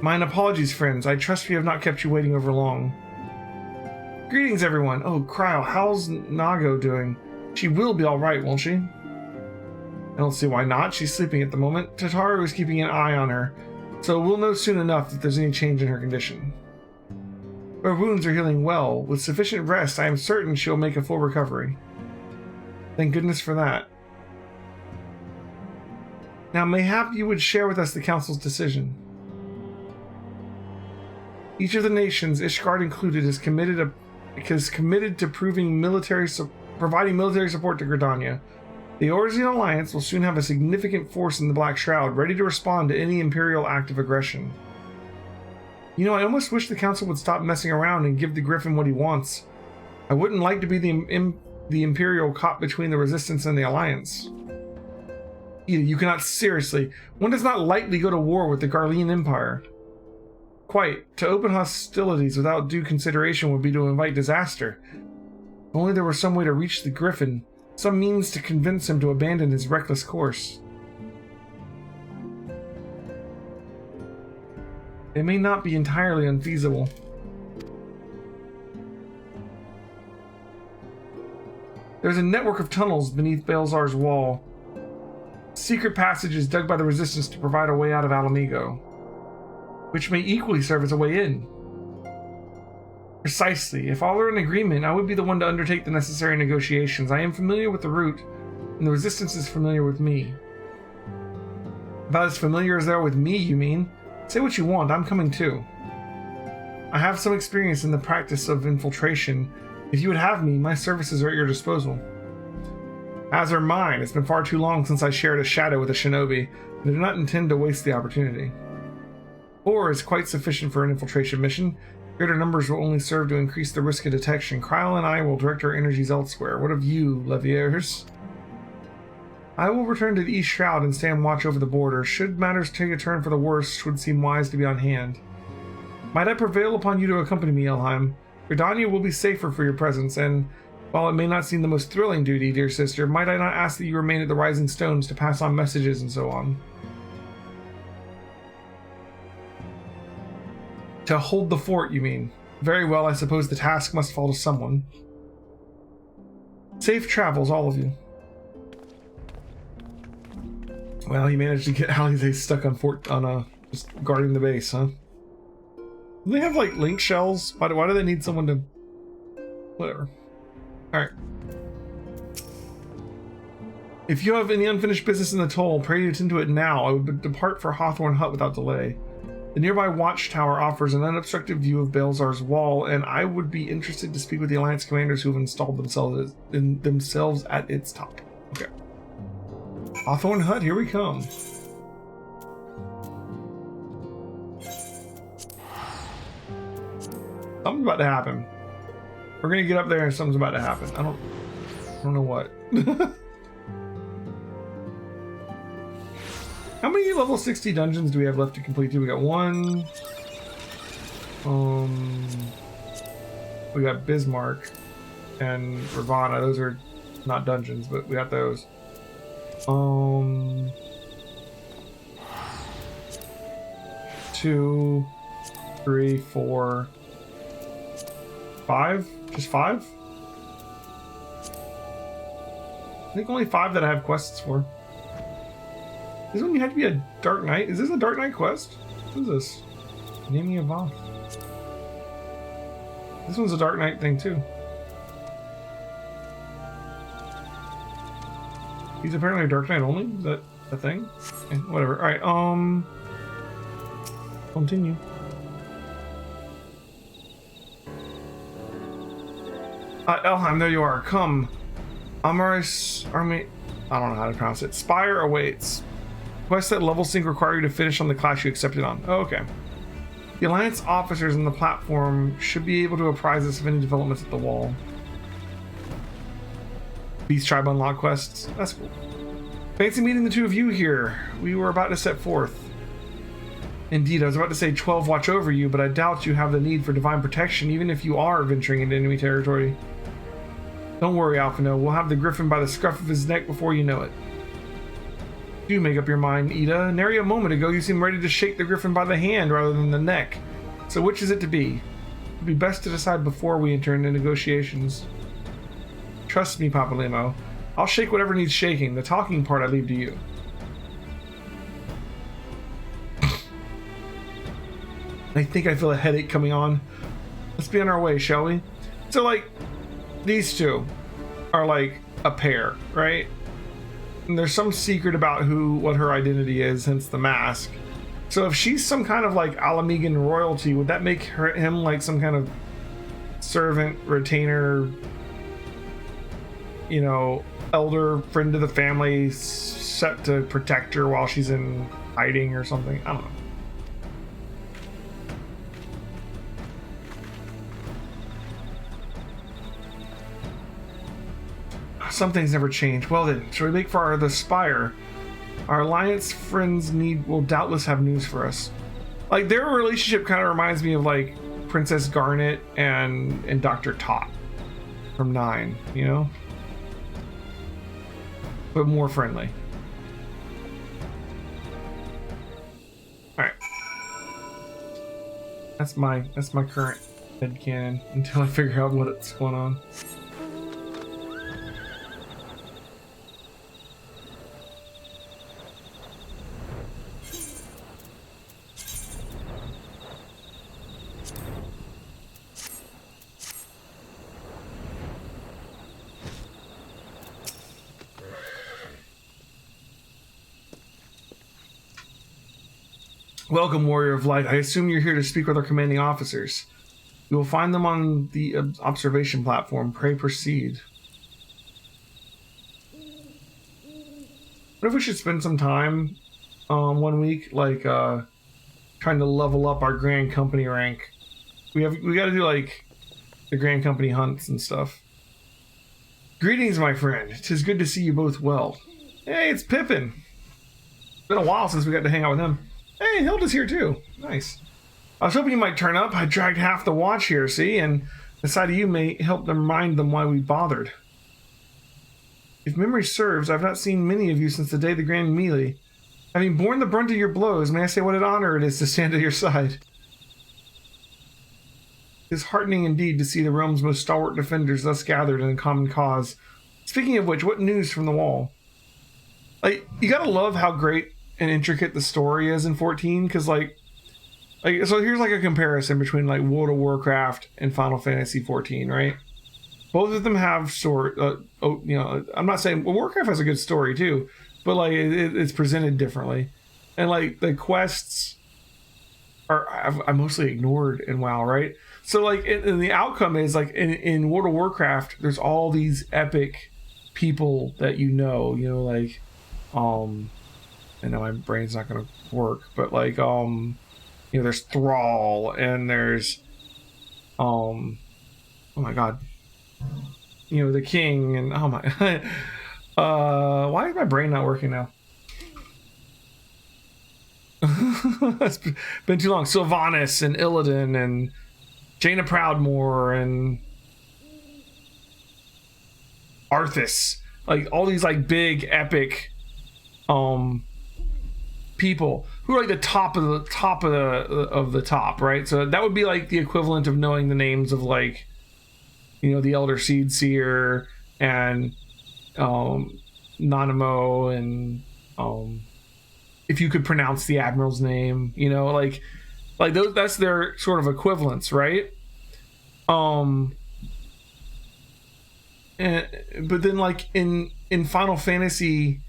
Mine apologies, friends. I trust we have not kept you waiting over long. Greetings, everyone. Oh, Cryo, how's Nago doing? She will be alright, won't she? I don't see why not. She's sleeping at the moment. Tataru is keeping an eye on her, so we'll know soon enough if there's any change in her condition. Her wounds are healing well. With sufficient rest, I am certain she'll make a full recovery. Thank goodness for that. Now, mayhap you would share with us the Council's decision. Each of the nations, Ishgard included, is committed to providing military support to Gridania. The Orzian Alliance will soon have a significant force in the Black Shroud, ready to respond to any Imperial act of aggression. You know, I almost wish the Council would stop messing around and give the Griffin what he wants. I wouldn't like to be the Imperial caught between the Resistance and the Alliance. You cannot seriously. One does not lightly go to war with the Garlean Empire. Quite. To open hostilities without due consideration would be to invite disaster. If only there were some way to reach the Griffin, some means to convince him to abandon his reckless course. It may not be entirely unfeasible. There's a network of tunnels beneath Belzar's wall. Secret passages dug by the Resistance to provide a way out of Alamigo, which may equally serve as a way in. Precisely. If all are in agreement, I would be the one to undertake the necessary negotiations. I am familiar with the route, and the Resistance is familiar with me. About as familiar as they are with me, you mean? Say what you want, I'm coming too. I have some experience in the practice of infiltration. If you would have me, my services are at your disposal. As are mine. It's been far too long since I shared a shadow with a shinobi, and I do not intend to waste the opportunity. 4 is quite sufficient for an infiltration mission. Greater numbers will only serve to increase the risk of detection. Kryle and I will direct our energies elsewhere. What of you, Leviers? I will return to the East Shroud and stand watch over the border. Should matters take a turn for the worse, it would seem wise to be on hand. Might I prevail upon you to accompany me, Elheim? Gridania will be safer for your presence, and while it may not seem the most thrilling duty, dear sister, might I not ask that you remain at the Rising Stones to pass on messages and so on? To hold the fort, you mean? Very well, I suppose the task must fall to someone. Safe travels, all of you. Well, he managed to get Alize stuck on just guarding the base, huh? Do they have, like, link shells? Why do they need someone to... Whatever. Alright. If you have any unfinished business in the toll, pray you attend to it now. I would depart for Hawthorne Hut without delay. The nearby watchtower offers an unobstructed view of Belzar's wall, and I would be interested to speak with the Alliance commanders who have installed themselves at its top. Okay. Hawthorne Hut, here we come. Something's about to happen. We're gonna get up there and something's about to happen. I don't know what. How many level 60 dungeons do we have left to complete? We got 1. We got Bismarck and Ravana. Those are not dungeons, but we got those. 2, 3, 4, 5? Just 5? I think only 5 that I have quests for. This one you had to be a Dark Knight. Is this a Dark Knight quest? What is this? Naming a Voth. This one's a Dark Knight thing too. He's apparently a Dark Knight only? Is that a thing? Okay, whatever. Alright, continue. Elheim, there you are. Come. Amaris Army. I don't know how to pronounce it. Spire awaits. Quests that level sync require you to finish on the class you accepted on. Oh, okay. The Alliance officers on the platform should be able to apprise us of any developments at the wall. Beast Tribe unlock quests. That's cool. Fancy meeting the two of you here. We were about to set forth. Indeed, I was about to say 12 watch over you, but I doubt you have the need for divine protection, even if you are venturing into enemy territory. Don't worry, Alphino. We'll have the Griffin by the scruff of his neck before you know it. Do make up your mind, Ida. Nary a moment ago you seemed ready to shake the Griffin by the hand rather than the neck. So which is it to be? It'd be best to decide before we enter into negotiations. Trust me, Papalimo. I'll shake whatever needs shaking. The talking part I leave to you. I think I feel a headache coming on. Let's be on our way, shall we? So, like, these two are like a pair, right? And there's some secret about what her identity is, hence the mask. So if she's some kind of like Alamigan royalty, would that make him like some kind of servant, retainer, you know, elder, friend of the family, set to protect her while she's in hiding or something? I don't know. some things never change. Well then, shall we make for the Spire? Our Alliance friends will doubtless have news for us. Like, their relationship kind of reminds me of, like, Princess Garnet and Dr. Tot from 9, you know? But more friendly. Alright. That's my current headcanon until I figure out what's going on. Welcome, Warrior of Light. I assume you're here to speak with our commanding officers. You will find them on the observation platform. Pray proceed. What if we should spend some time 1 week, like, trying to level up our Grand Company rank? We got to do, like, the Grand Company hunts and stuff. Greetings, my friend. 'Tis good to see you both well. Hey, it's Pippin. It's been a while since we got to hang out with him. Hey, Hilda's here too. Nice. I was hoping you might turn up. I dragged half the watch here, see? And the sight of you may help them remind them why we bothered. If memory serves, I've not seen many of you since the day of the Grand Melee. Having borne the brunt of your blows, may I say what an honor it is to stand at your side. It is heartening indeed to see the realm's most stalwart defenders thus gathered in a common cause. Speaking of which, what news from the wall? Like, you gotta love how great and intricate the story is in 14, because like so here's like a comparison between like World of Warcraft and Final Fantasy 14, right? Both of them have I'm not saying Warcraft has a good story too, but like it's presented differently, and like the quests are I mostly ignored in WoW, right? So like and the outcome is like in World of Warcraft, there's all these epic people that like I know my brain's not gonna work, but like there's Thrall, and there's oh my god, the king, and oh my why is my brain not working now? It's been too long. Sylvanas and Illidan and Jaina Proudmoore and Arthas, like all these like big epic people who are like the top of the top, right? So that would be like the equivalent of knowing the names of like the Elder Seed Seer and Nanamo, and if you could pronounce the admiral's name, like those, that's their sort of equivalents, right? But then like in Final Fantasy,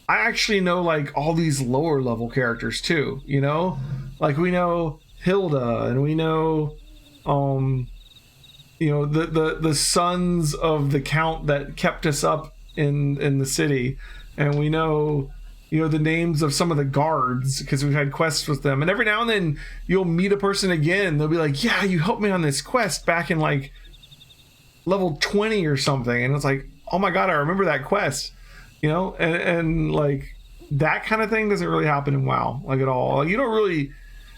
I actually know like all these lower level characters too, like we know Hilda, and we know the sons of the count that kept us up in the city, and we know the names of some of the guards because we've had quests with them, and every now and then you'll meet a person again, they'll be like, yeah, you helped me on this quest back in like level 20 or something, and it's like, oh my god, I remember that quest. And like that kind of thing doesn't really happen in WoW, like at all. Like, you don't really,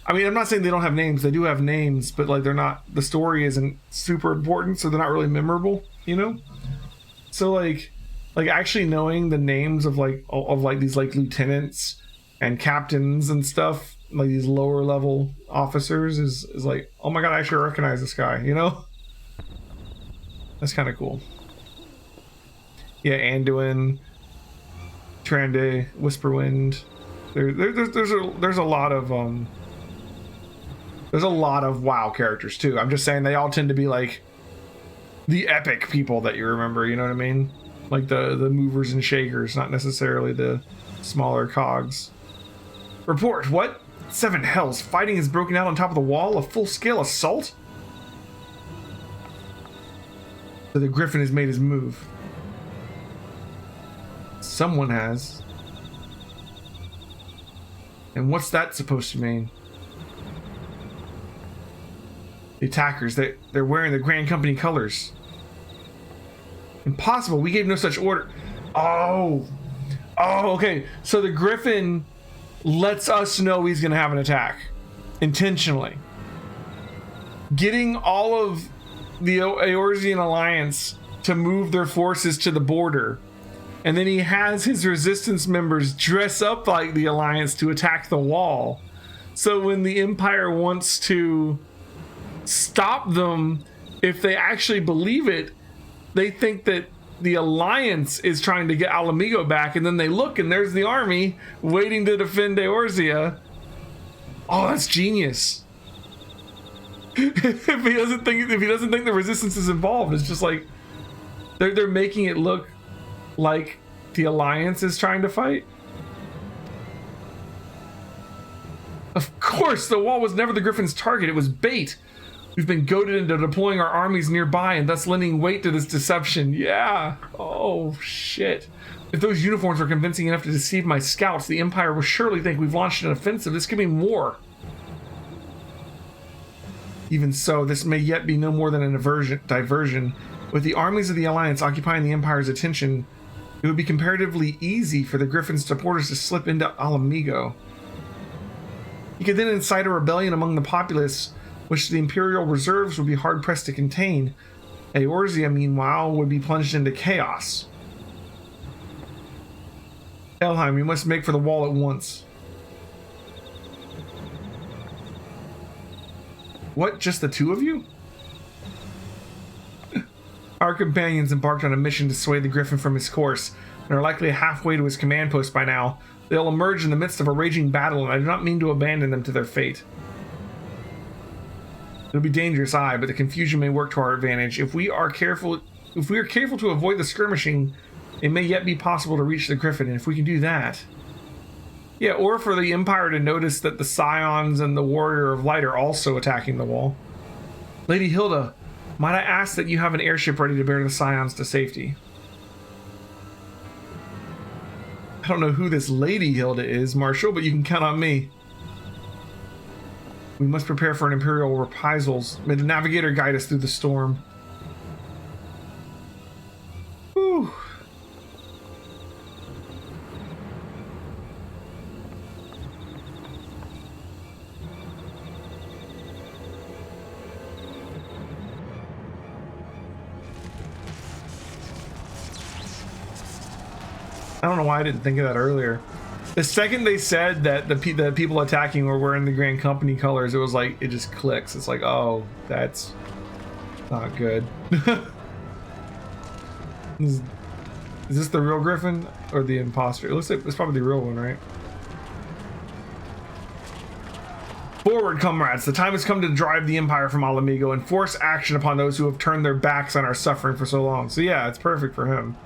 I mean, I'm not saying they don't have names, they do have names, but like they're not, the story isn't super important, so they're not really memorable, so like actually knowing the names of these like lieutenants and captains and stuff, like these lower level officers is like, oh my god, I actually recognize this guy, that's kind of cool. Yeah, Anduin, Trande, Whisperwind. There's a lot of WoW characters too. I'm just saying they all tend to be like the epic people that you remember. You know what I mean? Like the movers and shakers, not necessarily the smaller cogs. Report. What? 7 hells! Fighting has broken out on top of the wall. A full-scale assault. So the Griffin has made his move. Someone has. And what's that supposed to mean? The attackers, they're wearing the Grand Company colors. Impossible. We gave no such order. Oh, okay. So the Griffin lets us know he's going to have an attack intentionally. Getting all of the Eorzean Alliance to move their forces to the border. And then he has his resistance members dress up like the Alliance to attack the wall. So when the Empire wants to stop them, if they actually believe it, they think that the Alliance is trying to get Alamigo back, and then they look and there's the army waiting to defend Eorzea. Oh, that's genius. if he doesn't think the resistance is involved, it's just like they're making it look like the Alliance is trying to fight. Of course, the wall was never the Griffin's target. It was bait. We've been goaded into deploying our armies nearby and thus lending weight to this deception. Yeah. Oh, shit. If those uniforms are convincing enough to deceive my scouts, the Empire will surely think we've launched an offensive. This could mean war. Even so, this may yet be no more than a diversion. With the armies of the Alliance occupying the Empire's attention, it would be comparatively easy for the Griffin's supporters to slip into Alamigo. He could then incite a rebellion among the populace, which the Imperial reserves would be hard-pressed to contain. Eorzea, meanwhile, would be plunged into chaos. Elheim, you must make for the wall at once. What, just the two of you? Our companions embarked on a mission to sway the Griffin from his course, and are likely halfway to his command post by now. They'll emerge in the midst of a raging battle, and I do not mean to abandon them to their fate. It'll be dangerous, aye, but the confusion may work to our advantage. If we are careful to avoid the skirmishing, it may yet be possible to reach the Griffin, and if we can do that... Yeah, or for the Empire to notice that the Scions and the Warrior of Light are also attacking the wall. Lady Hilda, might I ask that you have an airship ready to bear the Scions to safety? I don't know who this Lady Hilda is, Marshal, but you can count on me. We must prepare for an Imperial reprisals. May the Navigator guide us through the storm. Whew. I don't know why I didn't think of that earlier. The second they said that the people attacking were wearing the Grand Company colors, it was like, it just clicks. It's like, oh, that's not good. Is this the real Griffin or the imposter? It looks like it's probably the real one, right? Forward, comrades. The time has come to drive the Empire from Alamigo and force action upon those who have turned their backs on our suffering for so long. So yeah, it's perfect for him.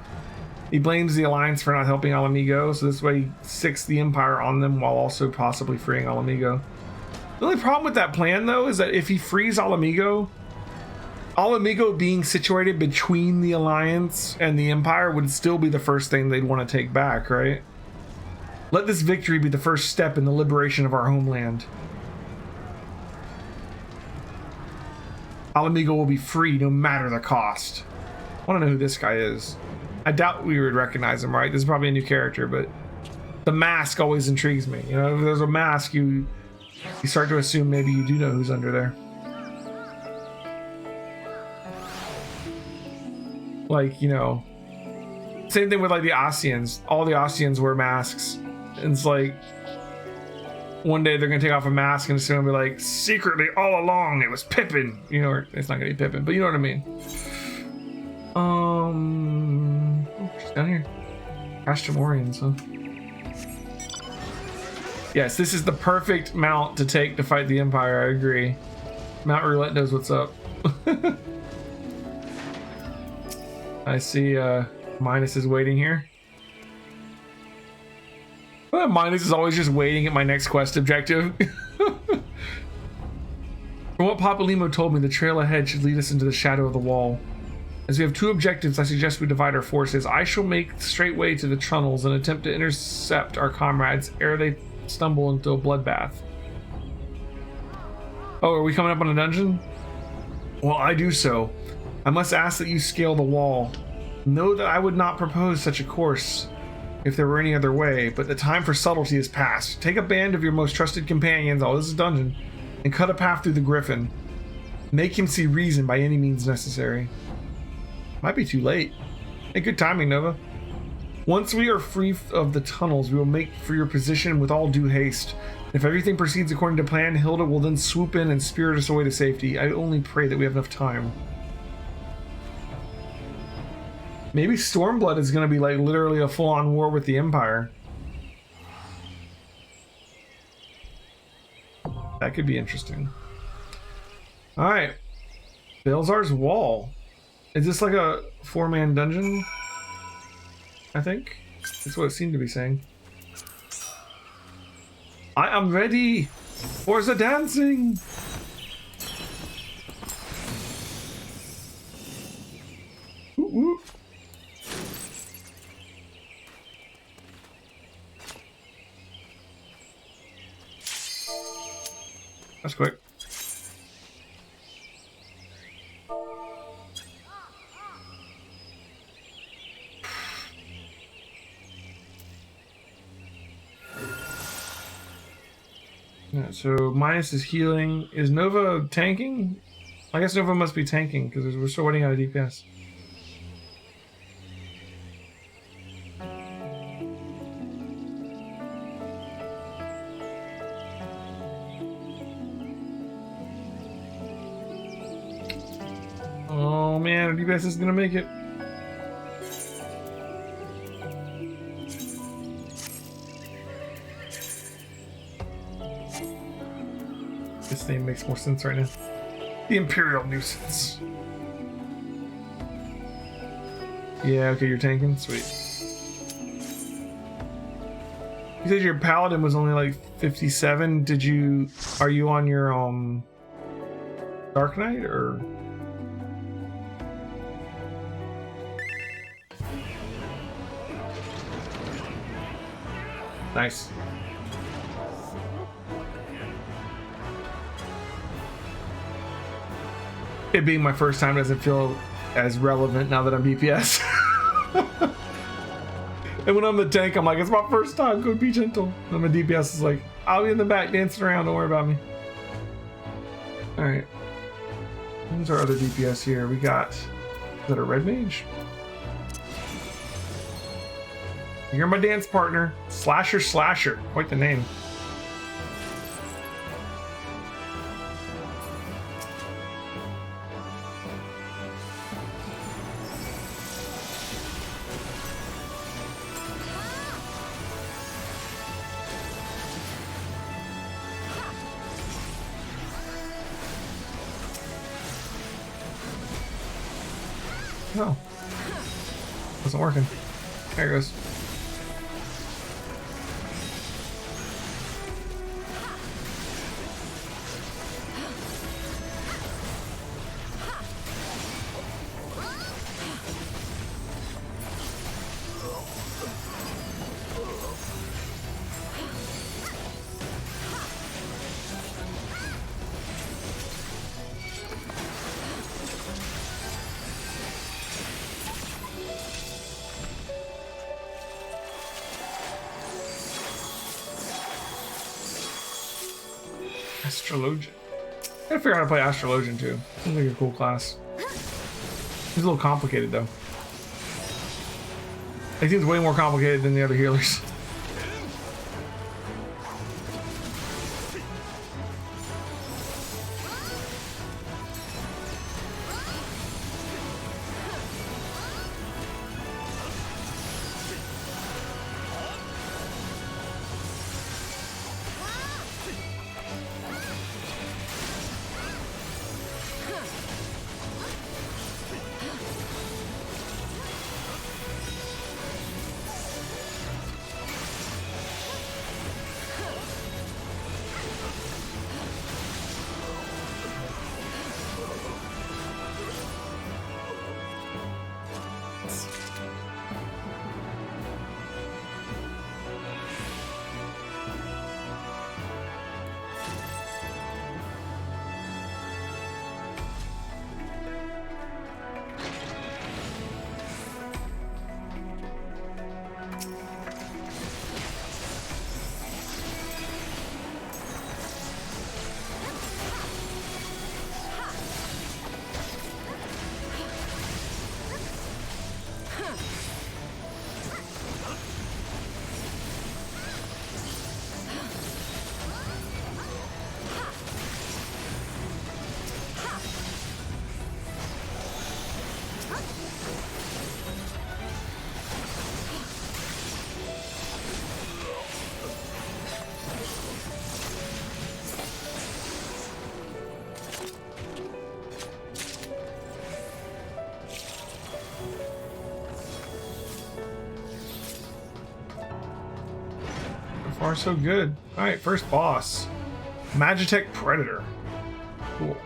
He blames the Alliance for not helping Alamigo, so this way he sicks the Empire on them while also possibly freeing Alamigo. The only problem with that plan, though, is that if he frees Alamigo, Alamigo being situated between the Alliance and the Empire would still be the first thing they'd want to take back, right? Let this victory be the first step in the liberation of our homeland. Alamigo will be free no matter the cost. I want to know who this guy is. I doubt we would recognize him, right? This is probably a new character, but the mask always intrigues me. You know, if there's a mask, you start to assume maybe you do know who's under there. Like, you know, same thing with like the Ossians. All the Ossians wear masks. And it's like, one day they're gonna take off a mask and it's gonna be like, secretly all along it was Pippin. You know, or it's not gonna be Pippin, but you know what I mean. She's down here. Astramorians, huh? Yes, this is the perfect mount to take to fight the Empire, I agree. Mount Roulette knows what's up. I see Minus is waiting here. Well, Minus is always just waiting at my next quest objective. From what Papalimo told me, the trail ahead should lead us into the shadow of the wall. As we have two objectives, I suggest we divide our forces. I shall make straight way to the tunnels and attempt to intercept our comrades ere they stumble into a bloodbath. Oh, are we coming up on a dungeon? Well, I do so. I must ask that you scale the wall. Know that I would not propose such a course if there were any other way, but the time for subtlety is past. Take a band of your most trusted companions, this is dungeon, and cut a path through the griffin. Make him see reason by any means necessary. Might be too late. Hey, good timing, Nova. Once we are free of the tunnels, we will make for your position with all due haste. If everything proceeds according to plan, Hilda will then swoop in and spirit us away to safety. I only pray that we have enough time. Maybe Stormblood is going to be like literally a full-on war with the Empire. That could be interesting. Alright. Balzar's Wall. Is this like a 4-man dungeon? I think. That's what it seemed to be saying. I am ready for the dancing! Ooh, ooh. That's quick. Yeah, so minus is healing. Is Nova tanking? I guess Nova must be tanking because we're still waiting on a DPS. Oh man, DPS is gonna make it. This name makes more sense right now. The Imperial Nuisance. Yeah, okay, you're tanking? Sweet. You said your paladin was only like 57. Are you on your Dark Knight or? Nice. It being my first time doesn't feel as relevant now that I'm DPS. And when I'm the tank, I'm like, it's my first time, go be gentle. And my DPS is like, I'll be in the back dancing around, don't worry about me. Alright. Who's our other DPS here? We got, is that a red mage? You're my dance partner. Slasher. Quite the name. Oh. Wasn't working. There it goes. Astrologian. I gotta figure out how to play Astrologian too. Seems like a cool class. He's a little complicated though. He seems way more complicated than the other healers. far so good. All right, first boss, Magitech Predator. Cool.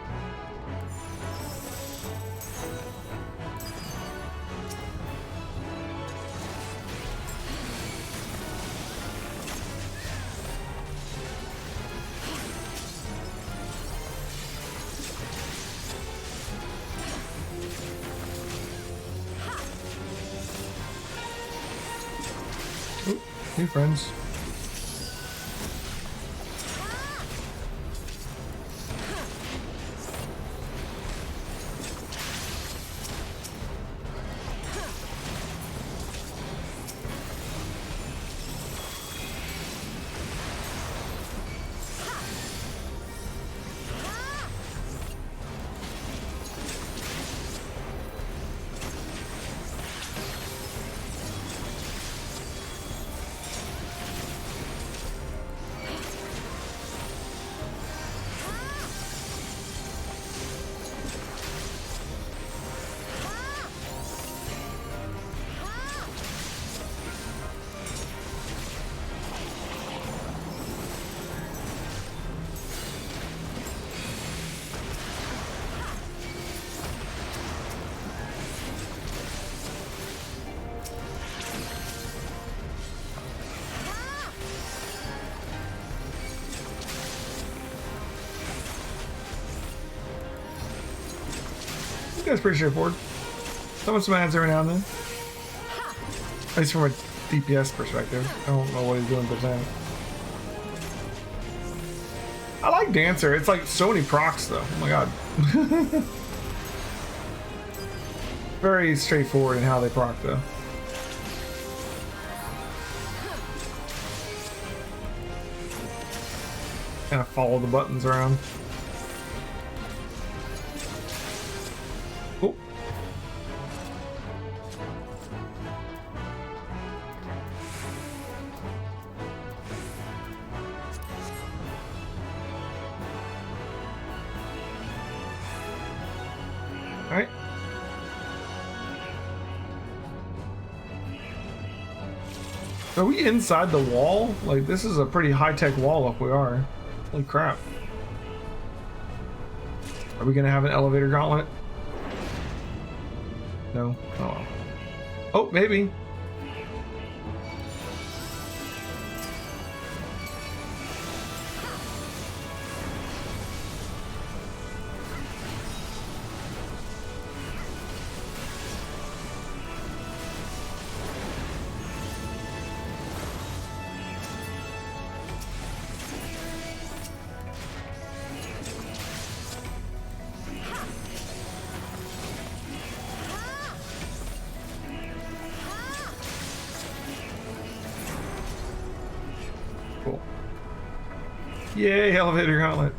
Ooh, new friends. That's pretty straightforward. Throwing some ads every now and then. At least from a DPS perspective. I don't know what he's doing percent. I like Dancer. It's like so many procs though. Oh my god. Very straightforward in how they proc though. Kind of follow the buttons around. Cool. All right. Are we inside the wall? Like, this is a pretty high-tech wall if we are. Holy crap. Are we gonna have an elevator gauntlet? No. Oh. Oh, maybe. Cool. Yay, elevator gauntlet.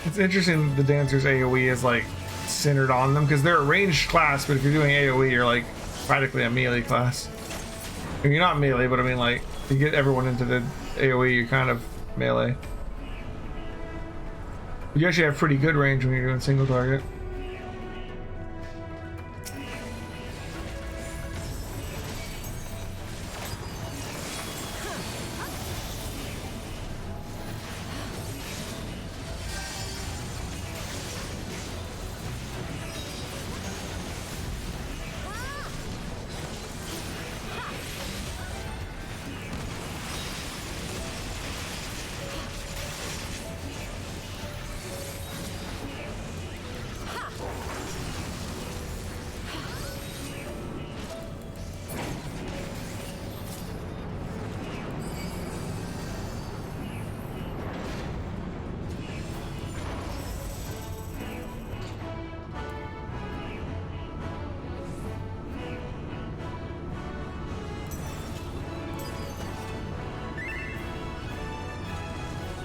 It's interesting that the Dancer's AoE is like centered on them because they're a ranged class, but if you're doing AoE, you're like practically a melee class. I mean, you're not melee, but I mean, like, you get everyone into the AoE, you're kind of melee. You actually have pretty good range when you're doing single target.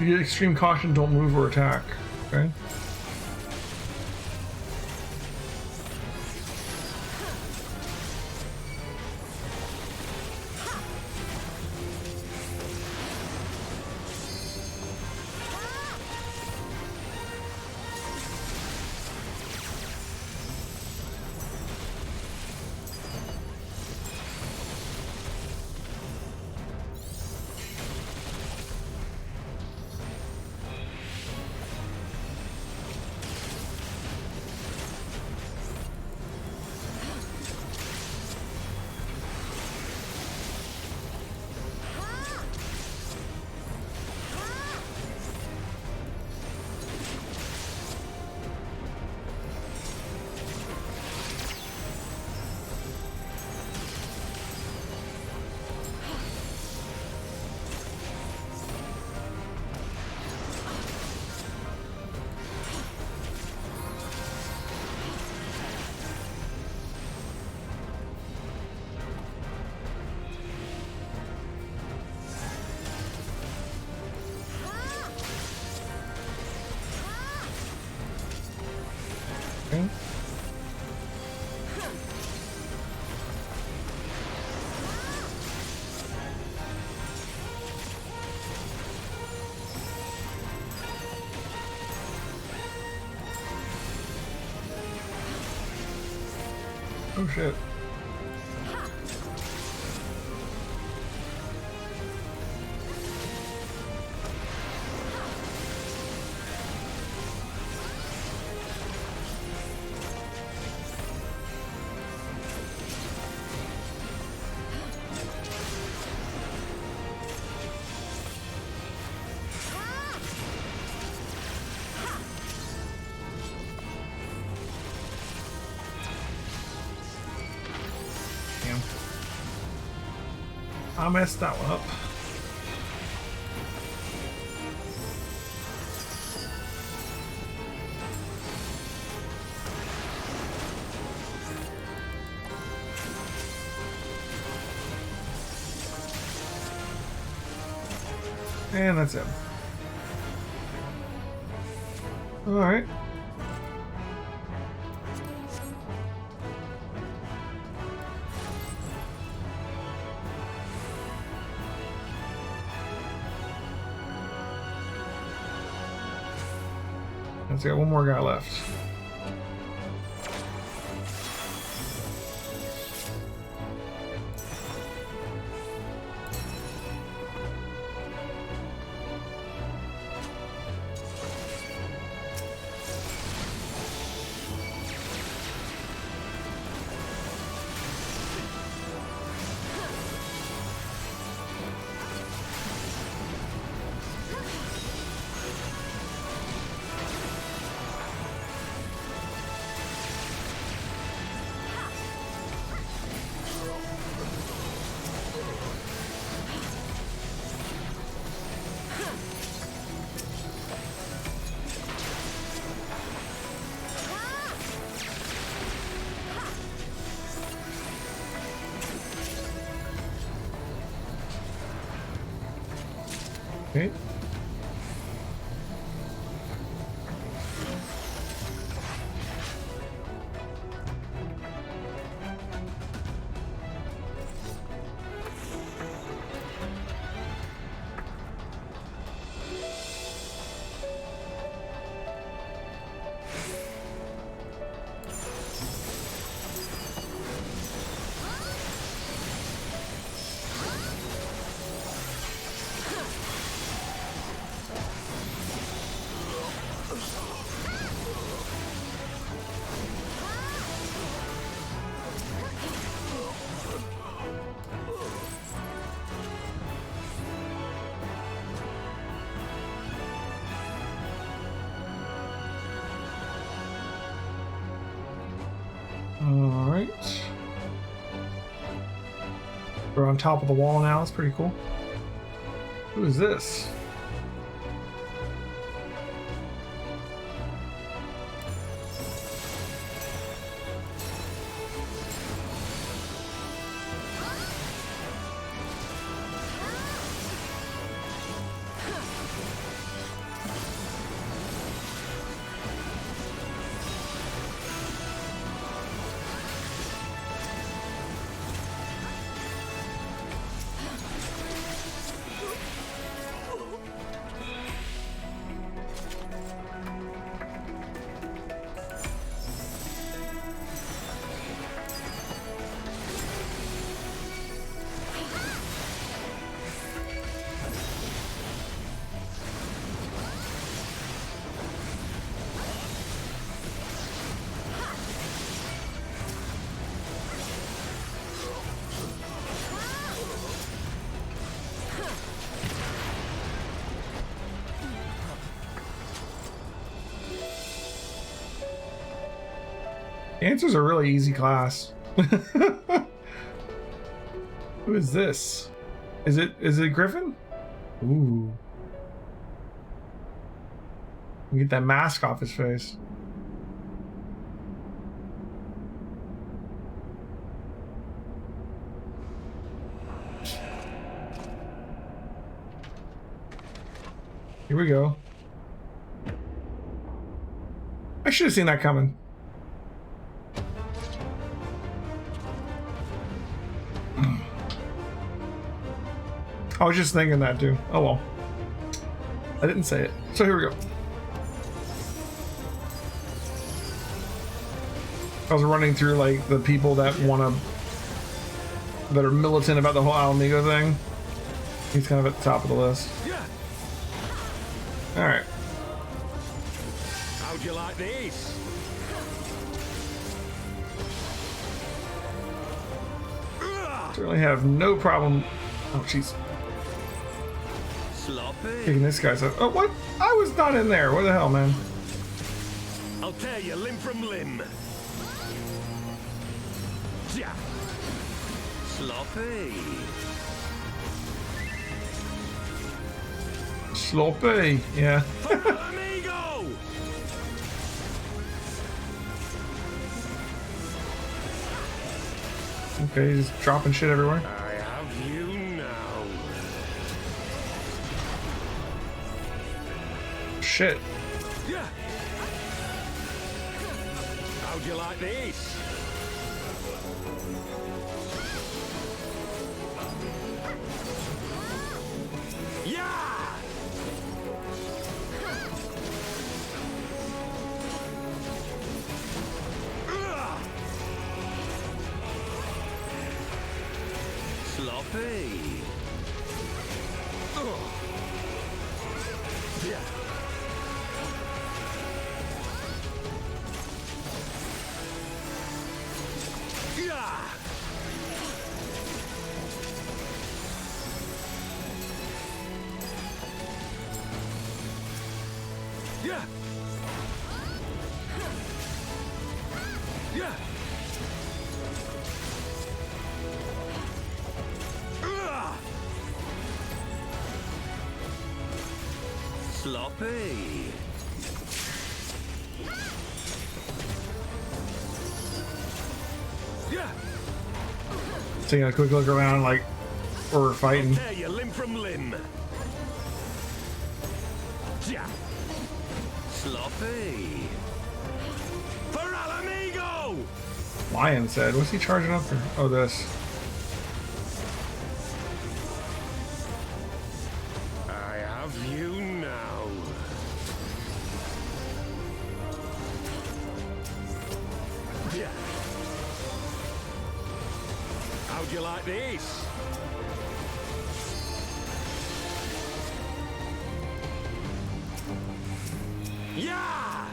You get extreme caution, don't move or attack. Okay. Okay. Oh shit. I messed that one up. And that's it. All right. Let's got one more guy left. Okay. right. We're on top of the wall now. It's pretty cool. Who is this? Answer's a really easy class. Who is this? Is it Griffin? Ooh. Get that mask off his face. Here we go. I should have seen that coming. I was just thinking that too. Oh well. I didn't say it. So here we go. I was running through like the people that that are militant about the whole Alamigo thing. He's kind of at the top of the list. Alright. How'd you like these? Certainly have no problem. Oh jeez. Sloppy. Kicking this guy's up. Oh what? I was not in there. What the hell, man? I'll tear you limb from limb. Yeah. Sloppy. Sloppy, yeah. Amigo. Okay, he's just dropping shit everywhere. I have you now. Shit. Yeah. How'd you like these? Yeah. Sloppy. Yeah. Yeah. Yeah. Yeah. Sloppy. Yeah. Taking a quick look around, like we're fighting. Tear you limb from limb. Yeah. Sloppy. For Alamigo. Lion said, what's he charging up for? Oh, this. I have you now. Yeah. How'd you like these? Yeah!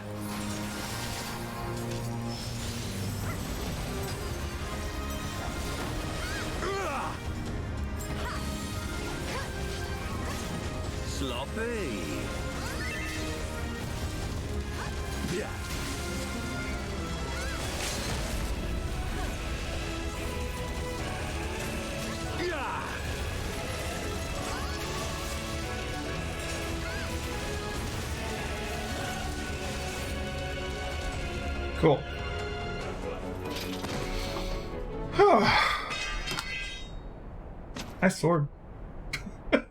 Sloppy. Yeah. Cool. Nice sword. I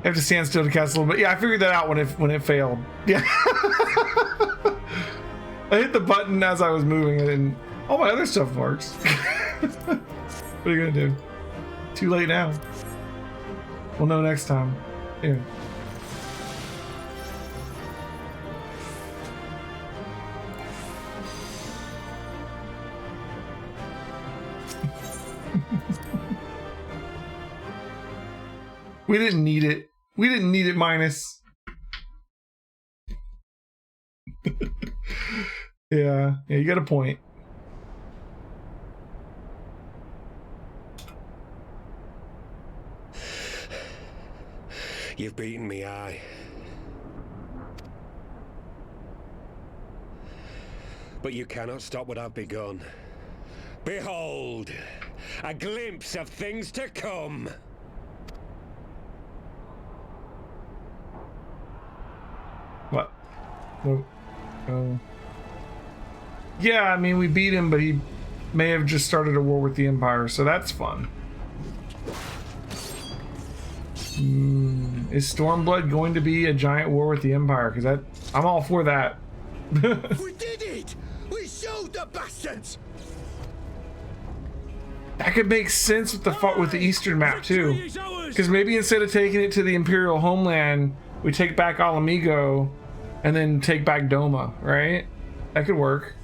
have to stand still to cast a little bit. Yeah, I figured that out when it failed. Yeah. I hit the button as I was moving it, and all my other stuff works. What are you gonna do? Too late now. We'll know next time. Yeah. We didn't need it. We didn't need it, minus. Yeah, you got a point. You've beaten me, aye. But you cannot stop what I've begun. Behold, a glimpse of things to come. What? No. Oh. Yeah, I mean, we beat him, but he may have just started a war with the Empire, so that's fun. Is Stormblood going to be a giant war with the Empire? Because I'm all for that. We did it! We showed the bastards! That could make sense with the Eastern map too. Because maybe instead of taking it to the Imperial homeland, we take back Alamigo and then take back Doma, right? That could work.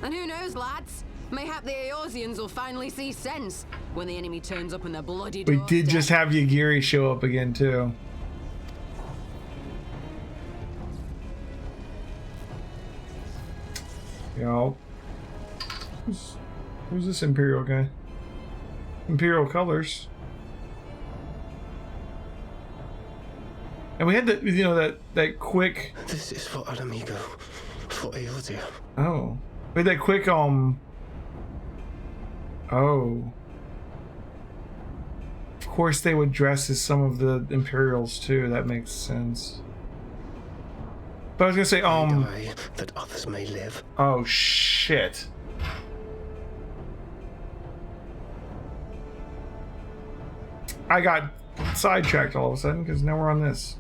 And who knows, lads? Mayhap the Eorzeans will finally see sense when the enemy turns up in their bloody We doorstep. did just have Yagiri show up again too. Yo. Who's this Imperial guy? Imperial colors. And we had that, you know, that quick. This is for Alamigo, for Eorzea. Oh, we had that quick Oh. Of course, they would dress as some of the Imperials too. That makes sense. But I was gonna say Die, that others may live. Oh shit. I got sidetracked all of a sudden because now we're on this.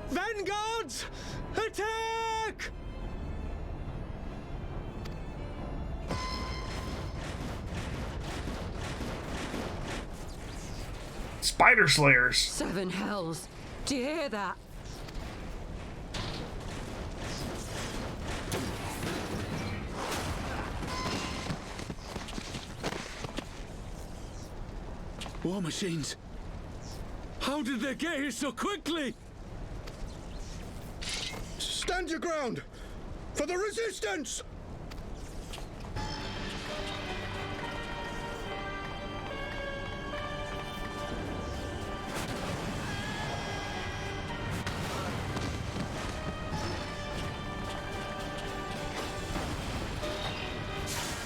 Vanguards! Attack! Spider Slayers. 7 hells. Do you hear that? War machines. How did they get here so quickly? Stand your ground! For the resistance!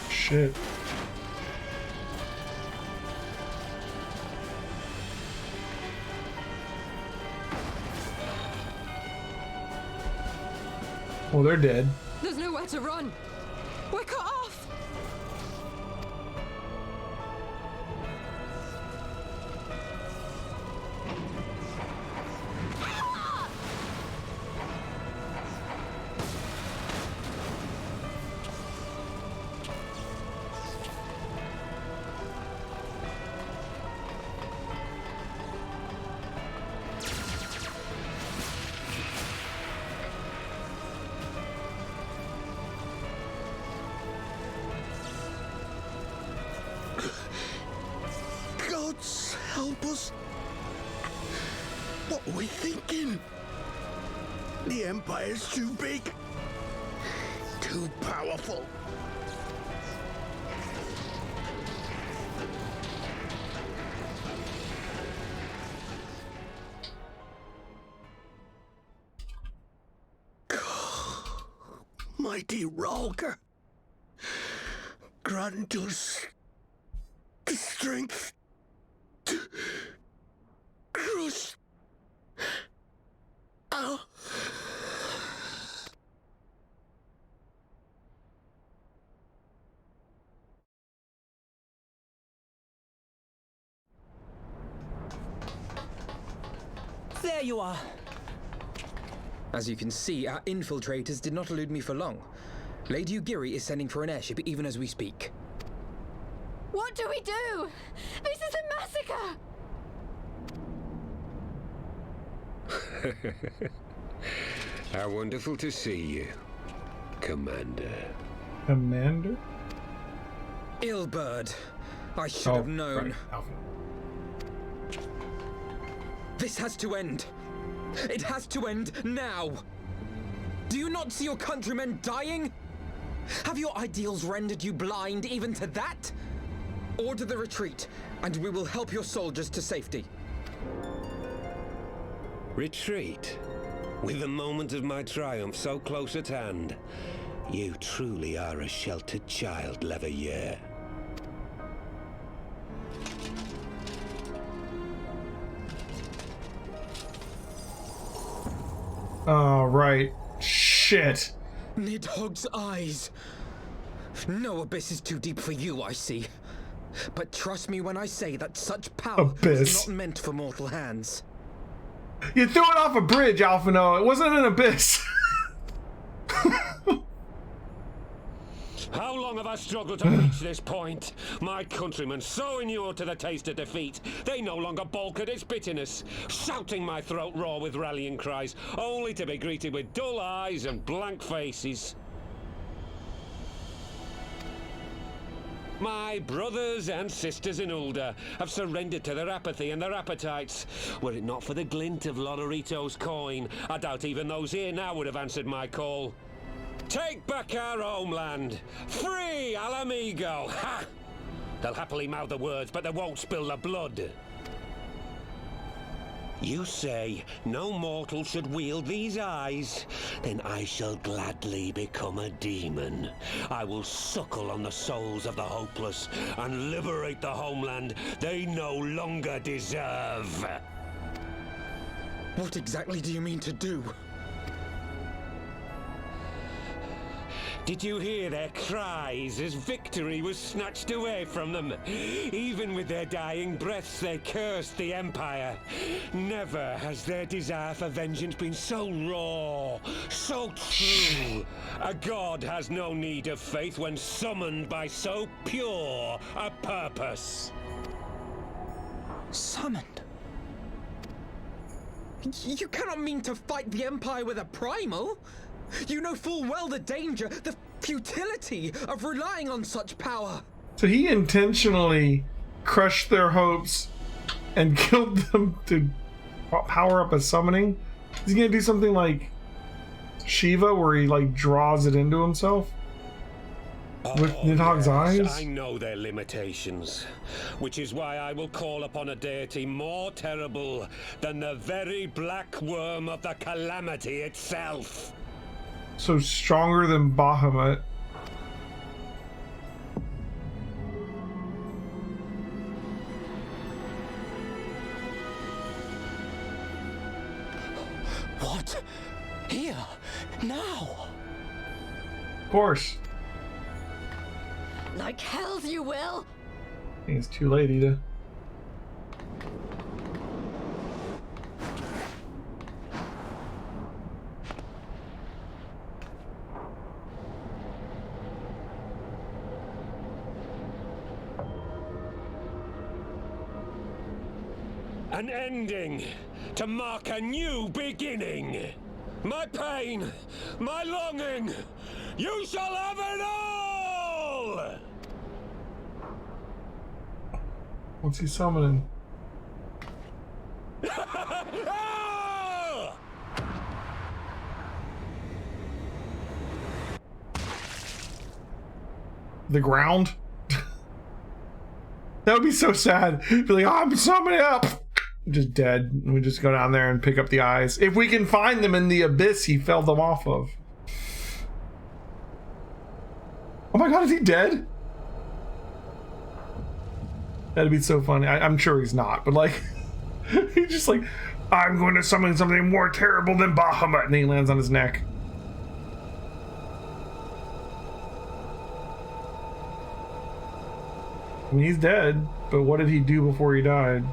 Shit. Well, they're dead. There's nowhere to run. We're cut off. Gods help us! What are we thinking? The Empire's too big, too powerful. mighty rogue. Grant us the strength to crush our... There you are. As you can see, our infiltrators did not elude me for long. Lady Ugiri is sending for an airship even as we speak. What do we do? This is a massacre! How wonderful to see you, Commander. Commander? Illbird. I should have known. Right. This has to end. It has to end now. Do you not see your countrymen dying? Have your ideals rendered you blind even to that? Order the retreat, and we will help your soldiers to safety. Retreat? With the moment of my triumph so close at hand? You truly are a sheltered child, Leveilleur. Oh, right. Shit. Nidhogg's eyes. No abyss is too deep for you, I see. But trust me when I say that such power is not meant for mortal hands. You threw it off a bridge, Alphino. It wasn't an abyss. How long have I struggled to reach this point? My countrymen, so inured to the taste of defeat, they no longer balk at its bitterness, shouting my throat raw with rallying cries, only to be greeted with dull eyes and blank faces. My brothers and sisters in Ulda have surrendered to their apathy and their appetites. Were it not for the glint of Lodorito's coin, I doubt even those here now would have answered my call. Take back our homeland! Free Alamigo! Ha! They'll happily mouth the words, but they won't spill the blood. You say no mortal should wield these eyes? Then I shall gladly become a demon. I will suckle on the souls of the hopeless and liberate the homeland they no longer deserve. What exactly do you mean to do? Did you hear their cries as victory was snatched away from them? Even with their dying breaths, they cursed the Empire. Never has their desire for vengeance been so raw, so true. A god has no need of faith when summoned by so pure a purpose. Summoned? You cannot mean to fight the Empire with a primal! You know full well the danger, the futility of relying on such power. So he intentionally crushed their hopes and killed them to power up a summoning? Is he gonna do something like Shiva where he like draws it into himself? With Nidhogg's eyes? I know their limitations, which is why I will call upon a deity more terrible than the very black worm of the calamity itself. So stronger than Bahamut. What? Here? Now? Of course. Like hells you will! I think it's too late, Ida. An ending to mark a new beginning. My pain, my longing, you shall have it all! What's he summoning? The ground? That would be so sad. Be like, oh, I'm summoning up. Just dead. We just go down there and pick up the eyes. If we can find them in the abyss he fell them off of. Oh my god, is he dead? That'd be so funny. I'm sure he's not, but like, he's just like, I'm going to summon something more terrible than Bahamut, and he lands on his neck. I mean, he's dead, but what did he do before he died?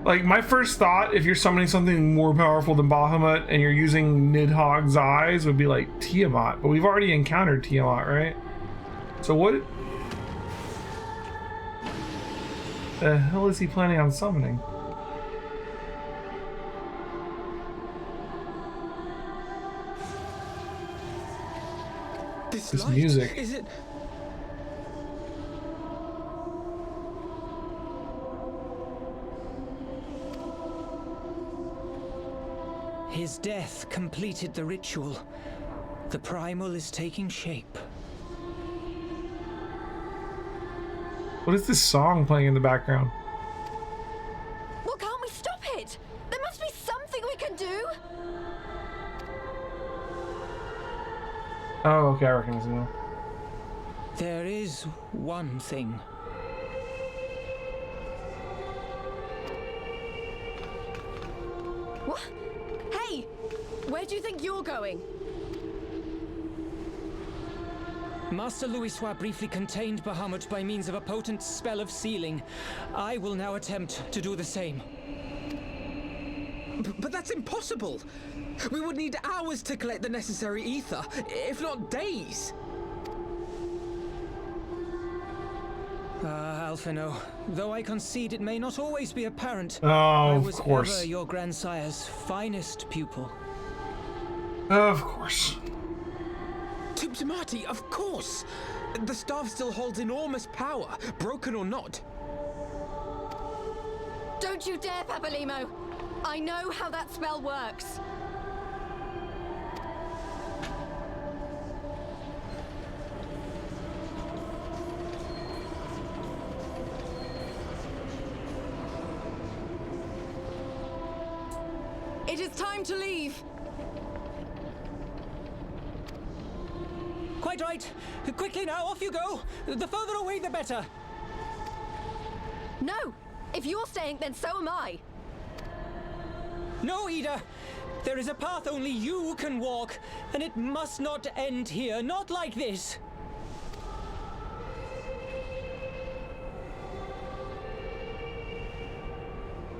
Like, my first thought, if you're summoning something more powerful than Bahamut and you're using Nidhogg's eyes, would be like Tiamat. But we've already encountered Tiamat, right? So what the hell is he planning on summoning? This music. Is it? His death completed the ritual. The primal is taking shape. What is this song playing in the background? Well, can't we stop it? There must be something we can do. Oh, okay, I recognize it now. There is one thing. What? Hey! Where do you think you're going? Master Louisoix briefly contained Bahamut by means of a potent spell of sealing. I will now attempt to do the same. But that's impossible! We would need hours to collect the necessary ether, if not days! Alphino, though I concede it may not always be apparent, Oh, I of was course. ever your grandsire's finest pupil. Of course. Tuptimati, of course! The staff still holds enormous power, broken or not. Don't you dare, Papalimo! I know how that spell works. It is time to leave. Quite right. Quickly now, off you go. The further away, the better. No! If you're staying, then so am I. No, Ida. There is a path only you can walk, and it must not end here. Not like this.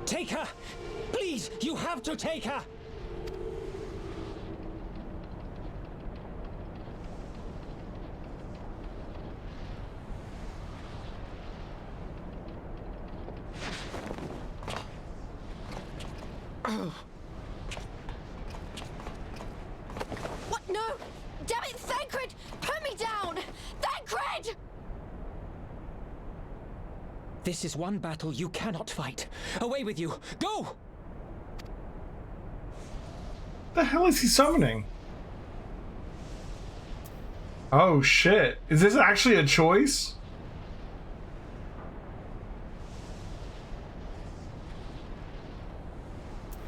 Take her! Please, you have to take her! What? No! Damn it, Thancred! Put me down! Thancred! This is one battle you cannot fight. Away with you! Go! The hell is he summoning? Oh shit. Is this actually a choice?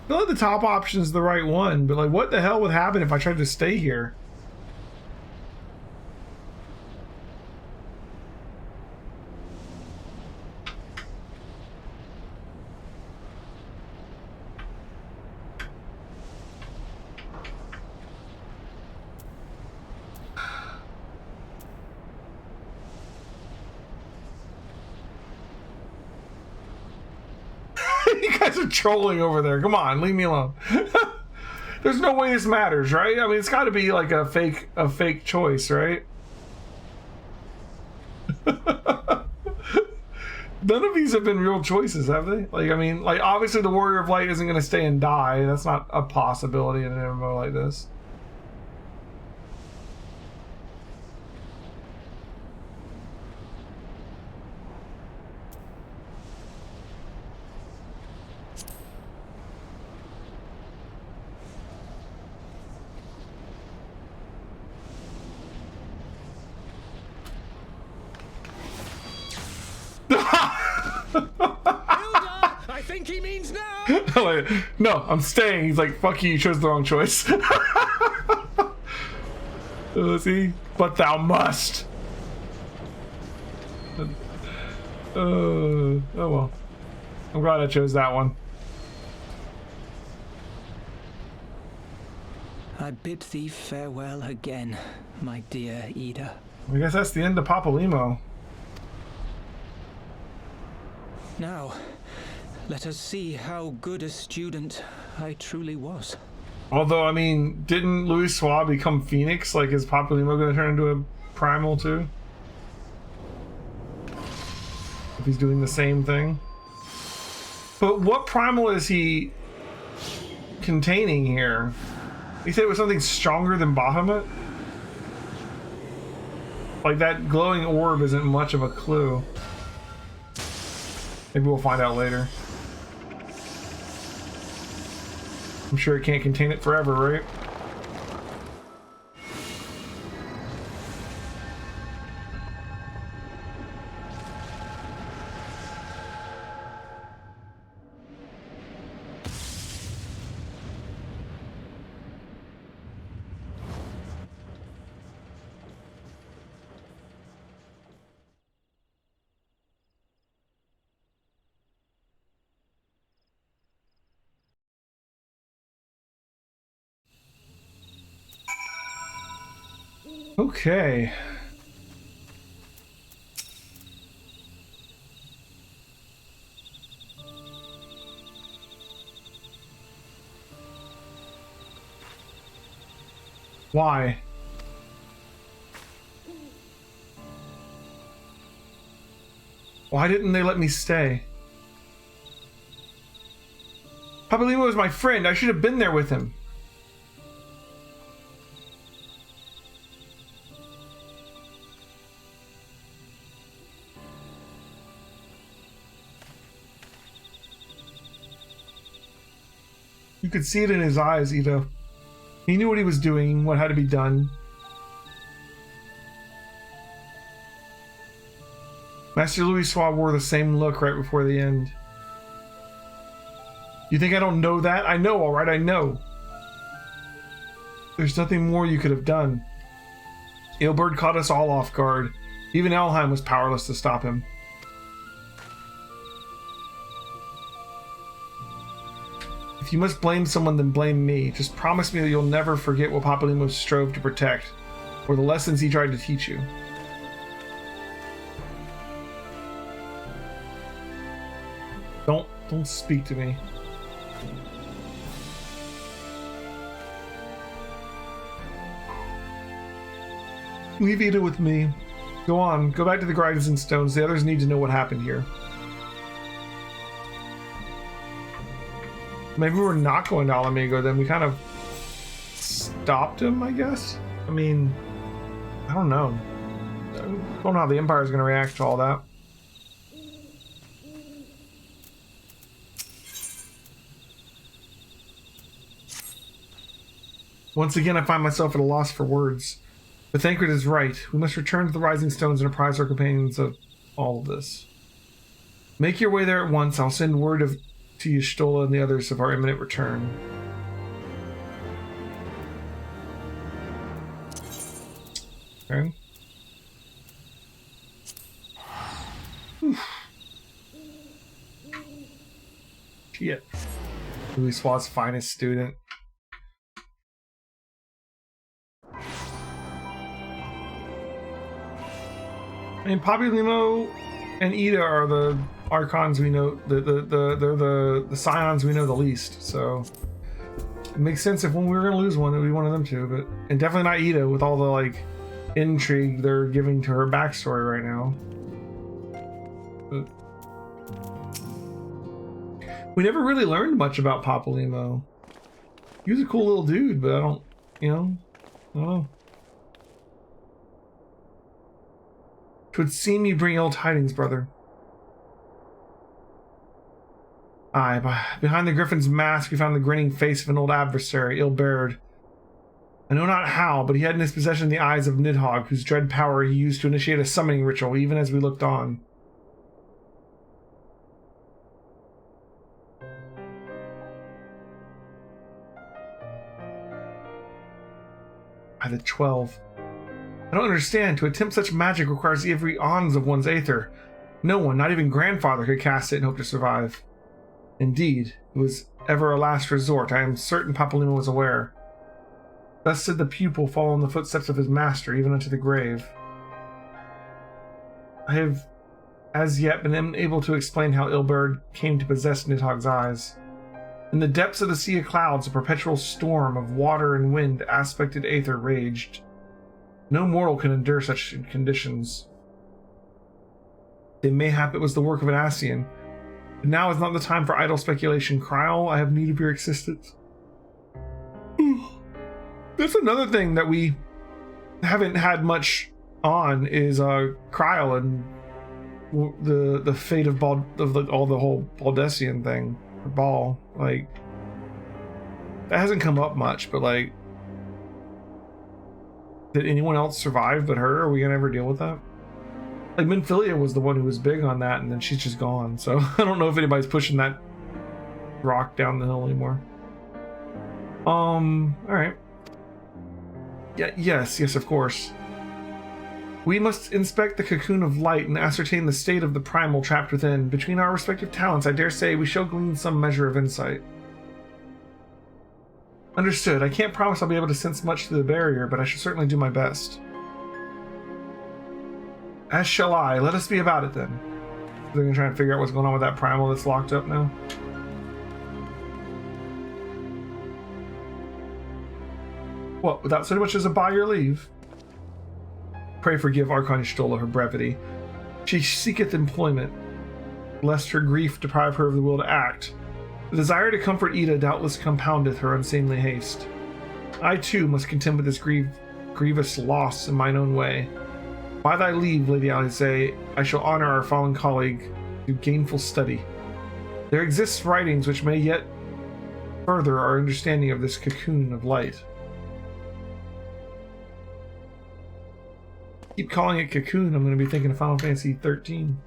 I feel like the top option is the right one, but like what the hell would happen if I tried to stay here? You guys are trolling over there. Come on, leave me alone. There's no way this matters, right? I mean, it's got to be like a fake choice, right? None of these have been real choices, have they? Like, I mean, like obviously the Warrior of Light isn't going to stay and die. That's not a possibility in an MMO like this. I think he means now. Like, no, I'm staying. He's like, fuck you, you chose the wrong choice. See? But thou must. Oh well. I'm glad I chose that one. I bid thee farewell again, my dear Ida. I guess that's the end of Papalymo. Now, let us see how good a student I truly was. Although, I mean, didn't Louis Suave become Phoenix? Like, is Papalymo going to turn into a primal too? If he's doing the same thing? But what primal is he containing here? He said it was something stronger than Bahamut? Like, that glowing orb isn't much of a clue. Maybe we'll find out later. I'm sure it can't contain it forever, right? Okay. Why? Why didn't they let me stay? Papalymo was my friend. I should have been there with him. You could see it in his eyes, Ito. He knew what he was doing, what had to be done. Master Louis Suave wore the same look right before the end. You think I don't know that? I know, alright, I know. There's nothing more you could have done. Ilberd caught us all off guard. Even Elheim was powerless to stop him. If you must blame someone, then blame me. Just promise me that you'll never forget what Papalymo strove to protect, or the lessons he tried to teach you. Don't speak to me. Leave Ida with me. Go on, go back to the Gridens Stones. The others need to know what happened here. Maybe we're not going to Alamigo, then we kind of stopped him, I guess? I mean, I don't know. I don't know how the Empire is going to react to all that. Once again, I find myself at a loss for words. But Thancred is right. We must return to the Rising Stones and apprise our companions of all of this. Make your way there at once. I'll send word to Y'shtola and the others of our imminent return. Okay. Shit. Louis Suave's finest student. I mean, Papalymo and Ida are the Archons we know. They're the Scions we know the least. So it makes sense if when we were gonna lose one, it would be one of them two. But and definitely not Ida with all the like intrigue they're giving to her backstory right now. But we never really learned much about Papalymo. He was a cool little dude, but I don't know. 'Twould seem you bring ill tidings, brother. Aye, behind the griffin's mask we found the grinning face of an old adversary, Ilberd. I know not how, but he had in his possession the eyes of Nidhogg, whose dread power he used to initiate a summoning ritual, even as we looked on. by the 12. I don't understand. To attempt such magic requires every ounce of one's aether. No one, not even grandfather, could cast it and hope to survive. Indeed, it was ever a last resort. I am certain Papalymo was aware. Thus did the pupil follow in the footsteps of his master, even unto the grave. I have as yet been unable to explain how Ilberd came to possess Nidhogg's eyes. In the depths of the sea of clouds, a perpetual storm of water and wind aspected aether raged. No mortal can endure such conditions. Mayhap it was the work of an Ascian. But now is not the time for idle speculation. Kryl, I have need of your assistance. That's another thing that we haven't had much on is Kryl and the fate of all the whole Baldessian thing. Ball, like, that hasn't come up much, but like, did anyone else survive but her? Are we gonna ever deal with that? Like, Minfilia was the one who was big on that, and then she's just gone, so I don't know if anybody's pushing that rock down the hill anymore. Alright. Yeah, yes, of course. We must inspect the cocoon of light and ascertain the state of the primal trapped within. Between our respective talents, I dare say we shall glean some measure of insight. Understood. I can't promise I'll be able to sense much through the barrier, but I shall certainly do my best. As shall I. Let us be about it, then. They're going to try and figure out what's going on with that primal that's locked up now. What, without so much as a by your leave? Pray forgive Archon Y'shtola her brevity. She seeketh employment, lest her grief deprive her of the will to act. The desire to comfort Ida doubtless compoundeth her unseemly haste. I too must contend with this grievous loss in mine own way. By thy leave, Lady Alisaie, I shall honor our fallen colleague through gainful study. There exists writings which may yet further our understanding of this cocoon of light. Keep calling it cocoon, I'm going to be thinking of Final Fantasy 13.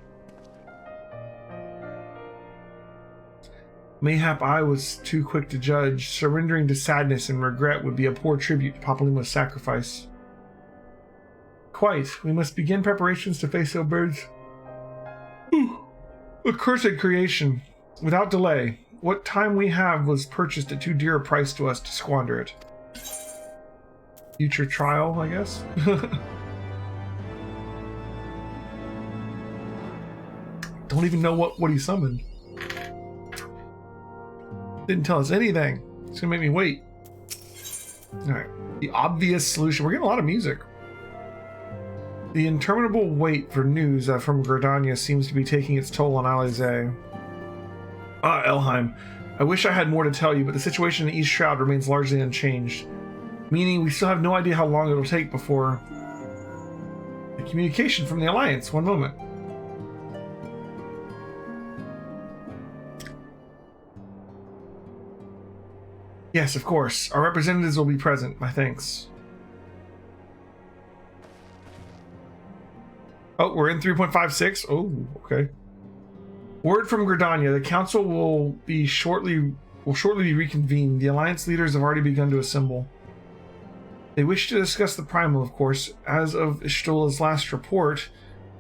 Mayhap I was too quick to judge. Surrendering to sadness and regret would be a poor tribute to Papalymo's sacrifice. Quite. We must begin preparations to face Ilberd's accursed creation. Without delay. What time we have was purchased at too dear a price to us to squander it. Future trial, I guess? Don't even know what he summoned. Didn't tell us anything. It's gonna make me wait. Alright. The obvious solution. We're getting a lot of music. The interminable wait for news from Gridania seems to be taking its toll on Alisaie. Elheim. I wish I had more to tell you, but the situation in East Shroud remains largely unchanged. Meaning we still have no idea how long it'll take before... The communication from the Alliance. One moment. Yes, of course. Our representatives will be present. My thanks. Oh, we're in 3.56. Oh, okay. Word from Gridania. The council will shortly be reconvened. The Alliance leaders have already begun to assemble. They wish to discuss the primal, of course. As of Y'shtola's last report,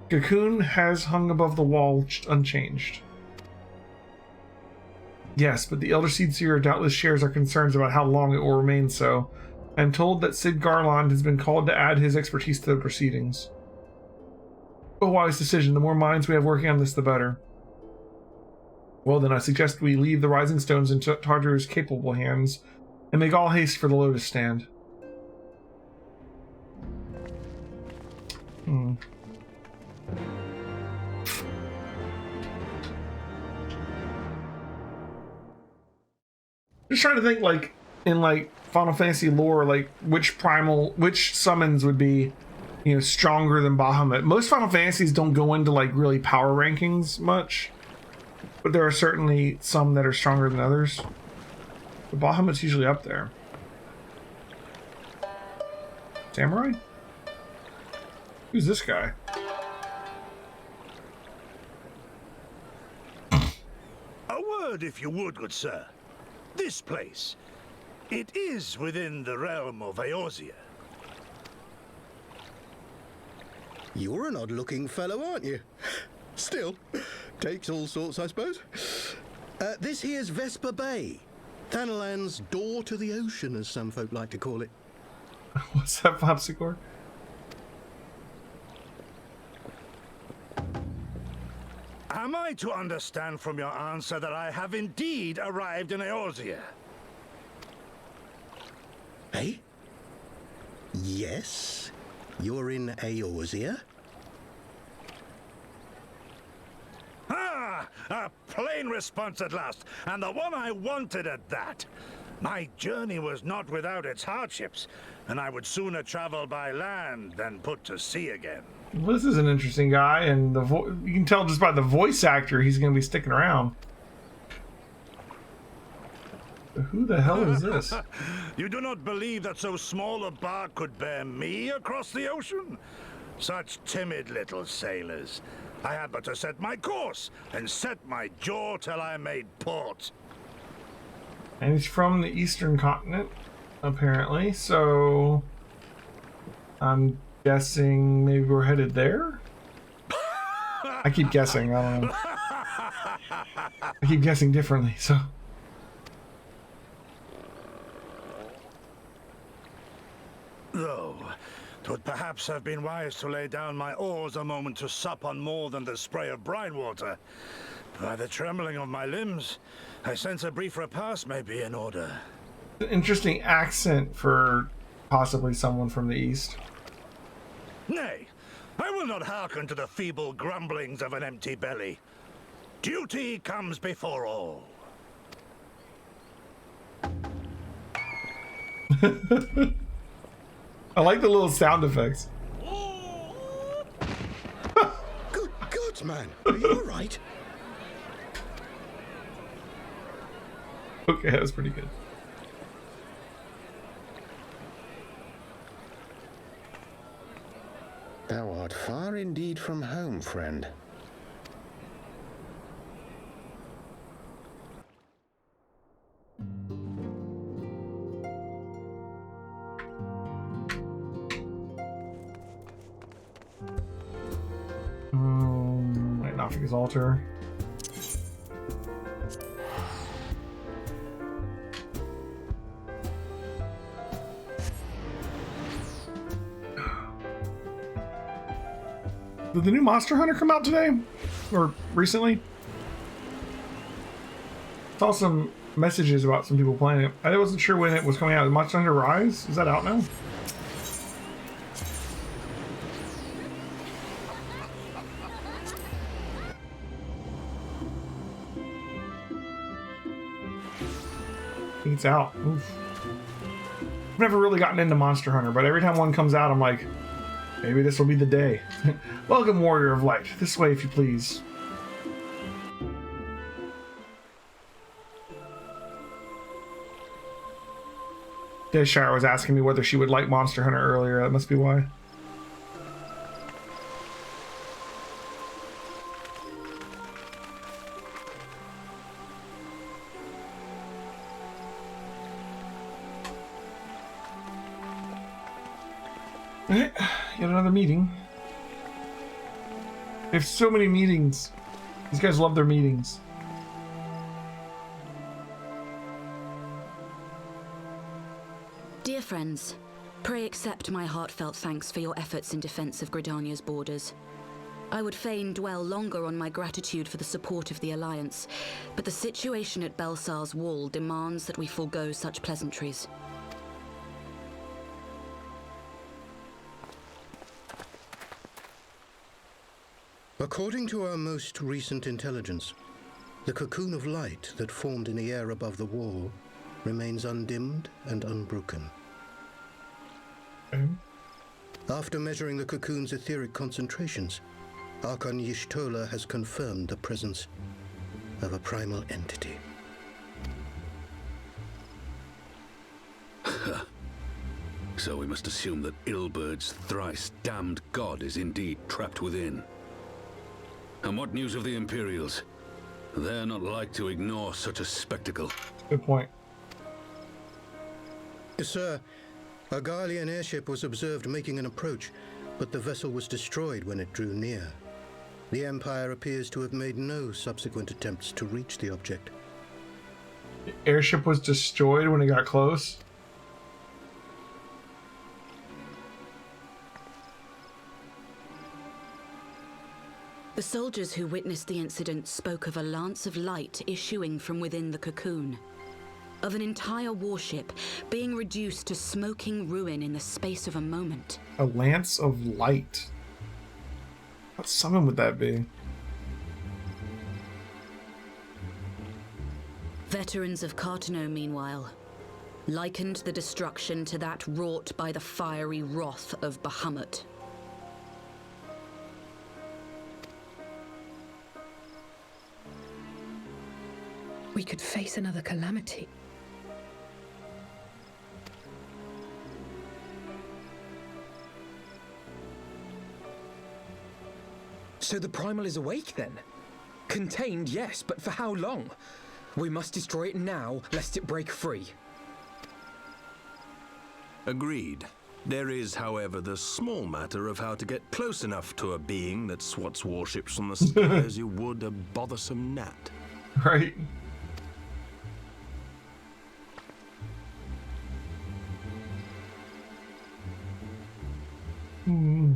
cocoon has hung above the wall unchanged. Yes, but the Elder Seedseer doubtless shares our concerns about how long it will remain so. I am told that Sid Garland has been called to add his expertise to the proceedings. A wise decision. The more minds we have working on this, the better. Well then, I suggest we leave the Rising Stones in Tartaru's capable hands, and make all haste for the Lotus Stand. Just trying to think, like, in, like, Final Fantasy lore, like, which summons would be, you know, stronger than Bahamut. Most Final Fantasies don't go into, like, really power rankings much, but there are certainly some that are stronger than others. But Bahamut's usually up there. Samurai? Who's this guy? A word, if you would, good sir. This place, it is within the realm of Eorzea. You're an odd-looking fellow, aren't you? Still, takes all sorts, I suppose. This here's Vesper Bay. Thanalan's door to the ocean, as some folk like to call it. What's that, Popsicle? Am I to understand from your answer that I have indeed arrived in Eorzea? Hey? Yes, you're in Eorzea. Ah! A plain response at last, and the one I wanted at that. My journey was not without its hardships, and I would sooner travel by land than put to sea again. Well, this is an interesting guy, and you can tell just by the voice actor he's going to be sticking around. Who the hell is this? You do not believe that so small a bark could bear me across the ocean? Such timid little sailors. I had but to set my course and set my jaw till I made port. And he's from the eastern continent, apparently, so I'm guessing maybe we're headed there? I keep guessing, I don't know. I keep guessing differently, so... Though, 'twould perhaps have been wise to lay down my oars a moment to sup on more than the spray of brine water. By the trembling of my limbs, I sense a brief repast may be in order. Interesting accent for possibly someone from the east. Nay, I will not hearken to the feeble grumblings of an empty belly. Duty comes before all. I like the little sound effects. Good God, man. Are you all right? Okay, that was pretty good. Thou art far indeed from home, friend. Nafika's altar. Did the new Monster Hunter come out today? Or recently? Saw some messages about some people playing it. I wasn't sure when it was coming out. Monster Hunter Rise? Is that out now? I think it's out. Oof. I've never really gotten into Monster Hunter, but every time one comes out, I'm like, maybe this will be the day. Welcome, Warrior of Light. This way, if you please. Deshire was asking me whether she would like Monster Hunter earlier. That must be why. Alright, yet another meeting. They have so many meetings. These guys love their meetings. Dear friends, pray accept my heartfelt thanks for your efforts in defense of Gridania's borders. I would fain dwell longer on my gratitude for the support of the Alliance, but the situation at Belsar's Wall demands that we forego such pleasantries. According to our most recent intelligence, the cocoon of light that formed in the air above the wall remains undimmed and unbroken. After measuring the cocoon's etheric concentrations, Archon Y'shtola has confirmed the presence of a primal entity. So we must assume that Ilbert's thrice damned god is indeed trapped within. And what news of the Imperials? They're not like to ignore such a spectacle. Good point. Sir, a Garlean airship was observed making an approach. but the vessel was destroyed when it drew near. The Empire appears to have made no subsequent attempts to reach the object. The airship was destroyed when it got close? The soldiers who witnessed the incident spoke of a lance of light issuing from within the cocoon, of an entire warship being reduced to smoking ruin in the space of a moment. A lance of light. What summon would that be? Veterans of Cartano, meanwhile, likened the destruction to that wrought by the fiery wrath of Bahamut. We could face another calamity. So the Primal is awake then? Contained, yes, but for how long? We must destroy it now, lest it break free. Agreed. There is, however, the small matter of how to get close enough to a being that swats warships from the sky as you would a bothersome gnat. Right. Hmm.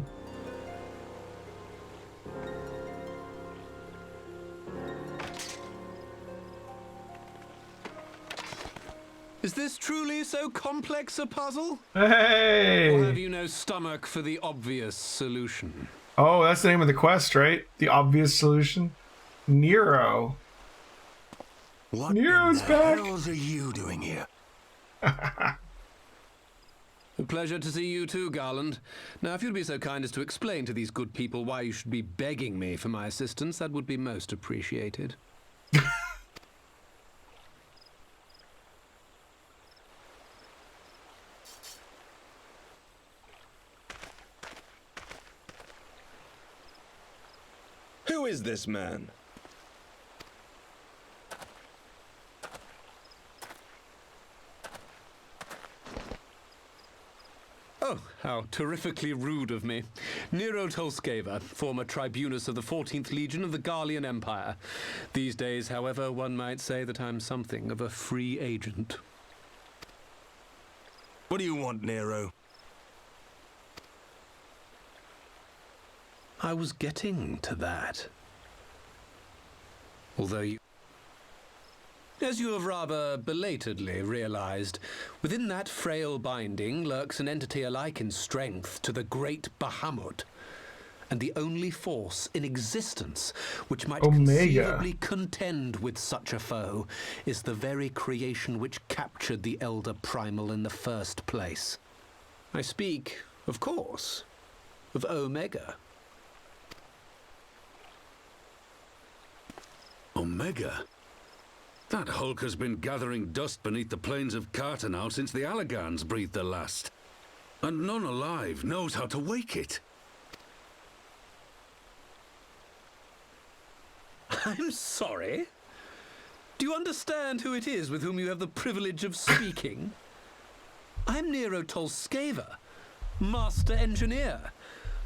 Is this truly so complex a puzzle? Hey! Or have you no stomach for the obvious solution? Oh, that's the name of the quest, right? The obvious solution? Nero. What Nero's in the back! hells are you doing here? A pleasure to see you too, Garland. Now, if you'd be so kind as to explain to these good people why you should be begging me for my assistance, that would be most appreciated. Who is this man? Oh, how terrifically rude of me. Nero Tolskeva, former tribunus of the 14th Legion of the Garlean Empire. These days, however, one might say that I'm something of a free agent. What do you want, Nero? I was getting to that. Although as you have rather belatedly realized, within that frail binding lurks an entity alike in strength to the great Bahamut, and the only force in existence which might conceivably contend with such a foe is the very creation which captured the Elder Primal in the first place. I speak, of course, of Omega. Omega? That hulk has been gathering dust beneath the plains of Cartano since the Allagans breathed their last. And none alive knows how to wake it. I'm sorry? Do you understand who it is with whom you have the privilege of speaking? I'm Nero Tolskeva, Master Engineer,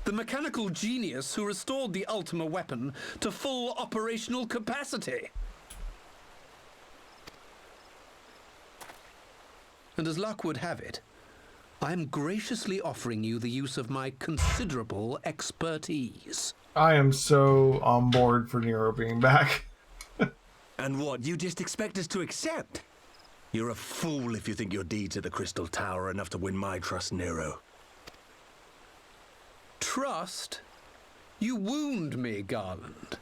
the mechanical genius who restored the Ultima weapon to full operational capacity. And as luck would have it, I am graciously offering you the use of my considerable expertise. I am so on board for Nero being back. And what, you just expect us to accept? You're a fool if you think your deeds at the Crystal Tower are enough to win my trust, Nero. Trust? You wound me, Garland.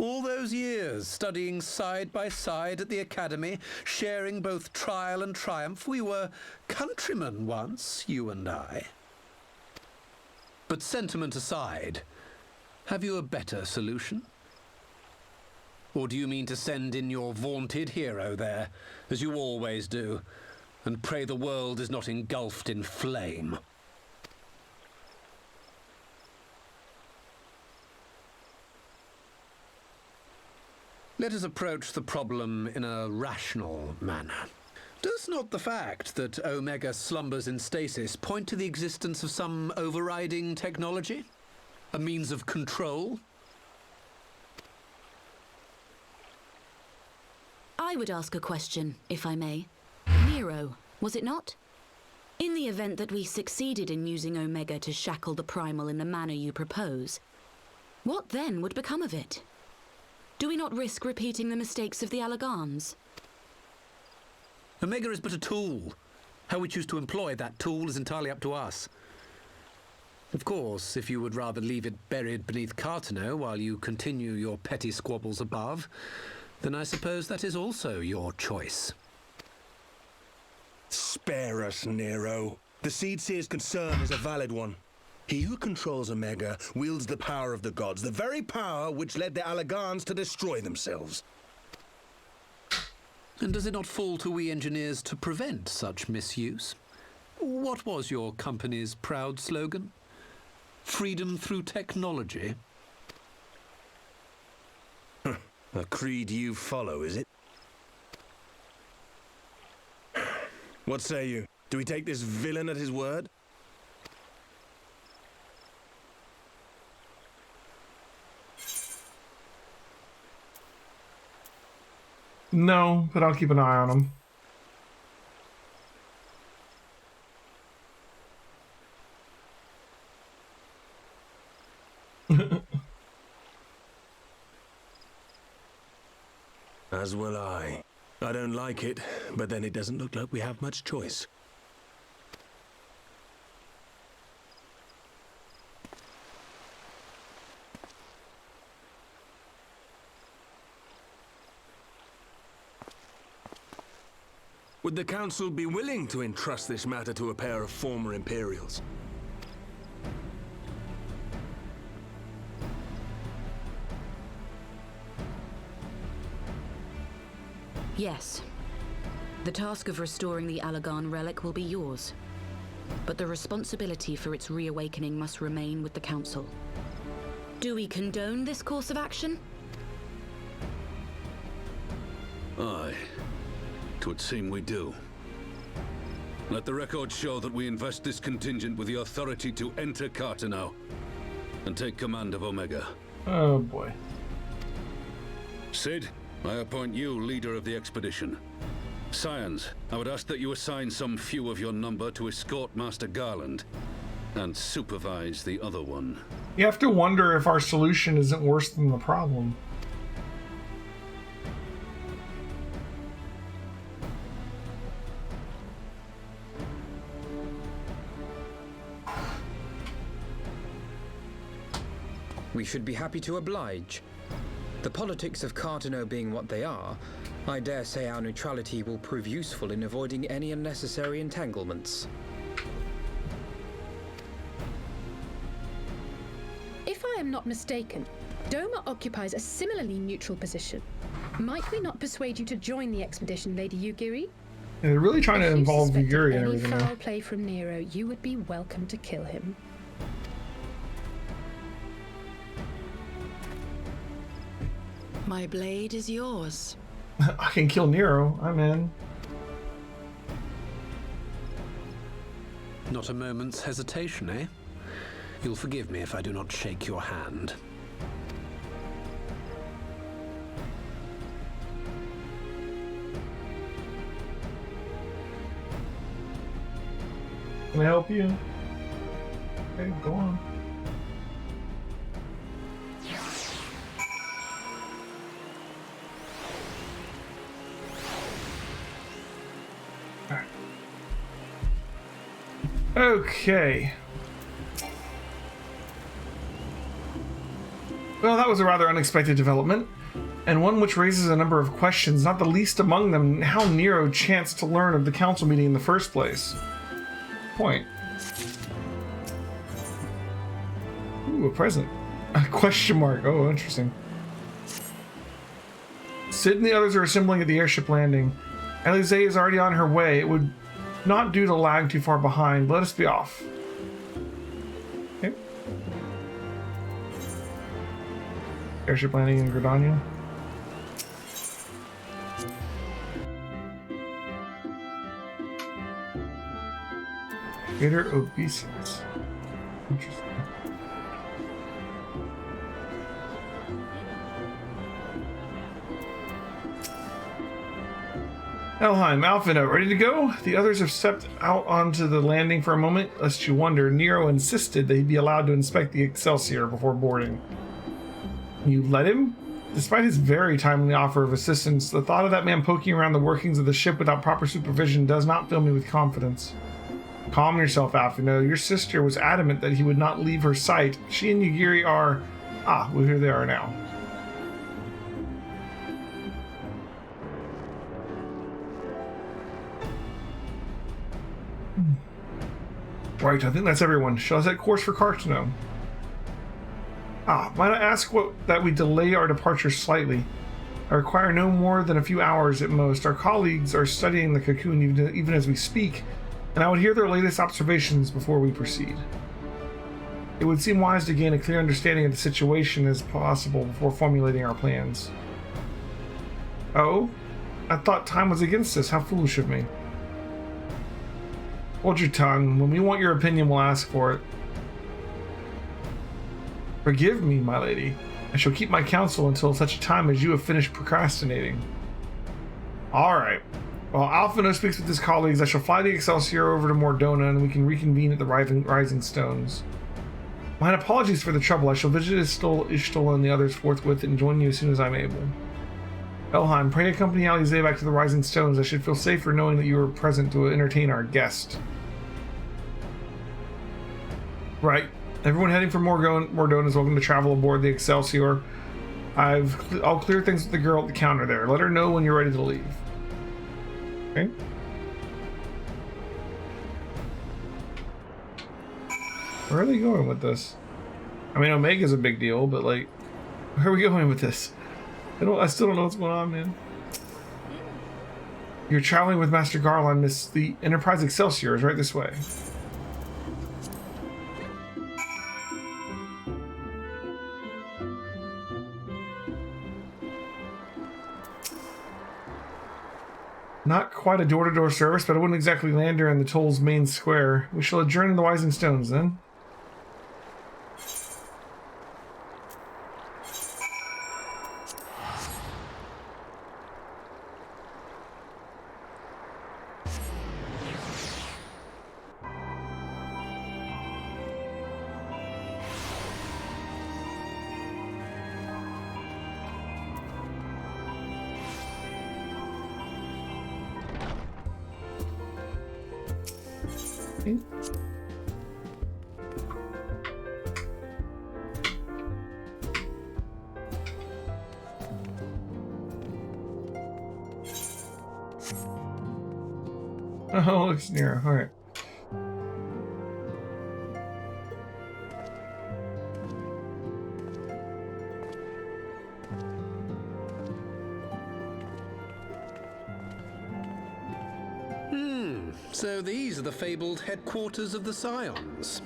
All those years studying side by side at the Academy, sharing both trial and triumph, we were countrymen once, you and I. But sentiment aside, have you a better solution? Or do you mean to send in your vaunted hero there, as you always do, and pray the world is not engulfed in flame? Let us approach the problem in a rational manner. Does not the fact that Omega slumbers in stasis point to the existence of some overriding technology? A means of control? I would ask a question, if I may. Nero, was it not? In the event that we succeeded in using Omega to shackle the Primal in the manner you propose, what then would become of it? Do we not risk repeating the mistakes of the Allagans? Omega is but a tool. How we choose to employ that tool is entirely up to us. Of course, if you would rather leave it buried beneath Cartano while you continue your petty squabbles above, then I suppose that is also your choice. Spare us, Nero. The Seedseer's concern is a valid one. He who controls Omega wields the power of the gods, the very power which led the Allagans to destroy themselves. And does it not fall to we engineers to prevent such misuse? What was your company's proud slogan? Freedom through technology? A creed you follow, is it? What say you? Do we take this villain at his word? No, but I'll keep an eye on him. As will I. I don't like it, but then it doesn't look like we have much choice. Would the Council be willing to entrust this matter to a pair of former Imperials? Yes. The task of restoring the Allagan relic will be yours. But the responsibility for its reawakening must remain with the Council. Do we condone this course of action? Aye. 'Twould seem we do. Let the record show that we invest this contingent with the authority to enter Cartano and take command of Omega. Oh boy. Sid, I appoint you leader of the expedition. Scions, I would ask that you assign some few of your number to escort Master Garland and supervise the other one. You have to wonder if our solution isn't worse than the problem. We should be happy to oblige. The politics of Cartano being what they are, I dare say our neutrality will prove useful in avoiding any unnecessary entanglements. If I am not mistaken, Doma occupies a similarly neutral position. Might we not persuade you to join the expedition, Lady Yugiri? Yeah, they're really trying to involve Yugiri and any everything. foul play from Nero, you would be welcome to kill him. My blade is yours. I can kill Nero. I'm in. Not a moment's hesitation, eh? You'll forgive me if I do not shake your hand. Can I help you? Okay, go on. Okay. Well, that was a rather unexpected development, and one which raises a number of questions, not the least among them how Nero chanced to learn of the council meeting in the first place. Point. Ooh, a present. A question mark. Oh, interesting. Sid and the others are assembling at the airship landing. Alize is already on her way. It would not do to lag too far behind. Let us be off. Okay. Airship landing in Gridania. Greater obeisance. Interesting. Elheim, Alphina, ready to go? The others have stepped out onto the landing for a moment, lest you wonder. Nero insisted that he be allowed to inspect the Excelsior before boarding. You let him? Despite his very timely offer of assistance, the thought of that man poking around the workings of the ship without proper supervision does not fill me with confidence. Calm yourself, Alphina. Your sister was adamant that he would not leave her sight. She and Yugiri are... Ah, well, here they are now. Right, I think that's everyone. Shall I set course for Cartano? Ah, might I ask that we delay our departure slightly? I require no more than a few hours at most. Our colleagues are studying the cocoon even as we speak, and I would hear their latest observations before we proceed. It would seem wise to gain a clear understanding of the situation as possible before formulating our plans. Oh? I thought time was against us. How foolish of me. Hold your tongue. When we want your opinion, we'll ask for it. Forgive me, my lady. I shall keep my counsel until such a time as you have finished procrastinating. Alright. While Alphino speaks with his colleagues, I shall fly the Excelsior over to Mordona and we can reconvene at the Rising Stones. My apologies for the trouble. I shall visit Ishtal and the others forthwith and join you as soon as I'm able. Elheim, pray accompany Alize back to the Rising Stones. I should feel safer knowing that you are present to entertain our guest. Right. Everyone heading for Mordona is welcome to travel aboard the Excelsior. I'll clear things with the girl at the counter there. Let her know when you're ready to leave. Okay. Where are they going with this? I mean, Omega's a big deal, but like, where are we going with this? I still don't know what's going on, man. You're traveling with Master Garland, Miss. The Enterprise Excelsior is right this way. Not quite a door-to-door service, but I wouldn't exactly land her in the Toll's main square. We shall adjourn in the Rising Stones, then. Oh, looks near. All right. So these are the fabled headquarters of the Scions.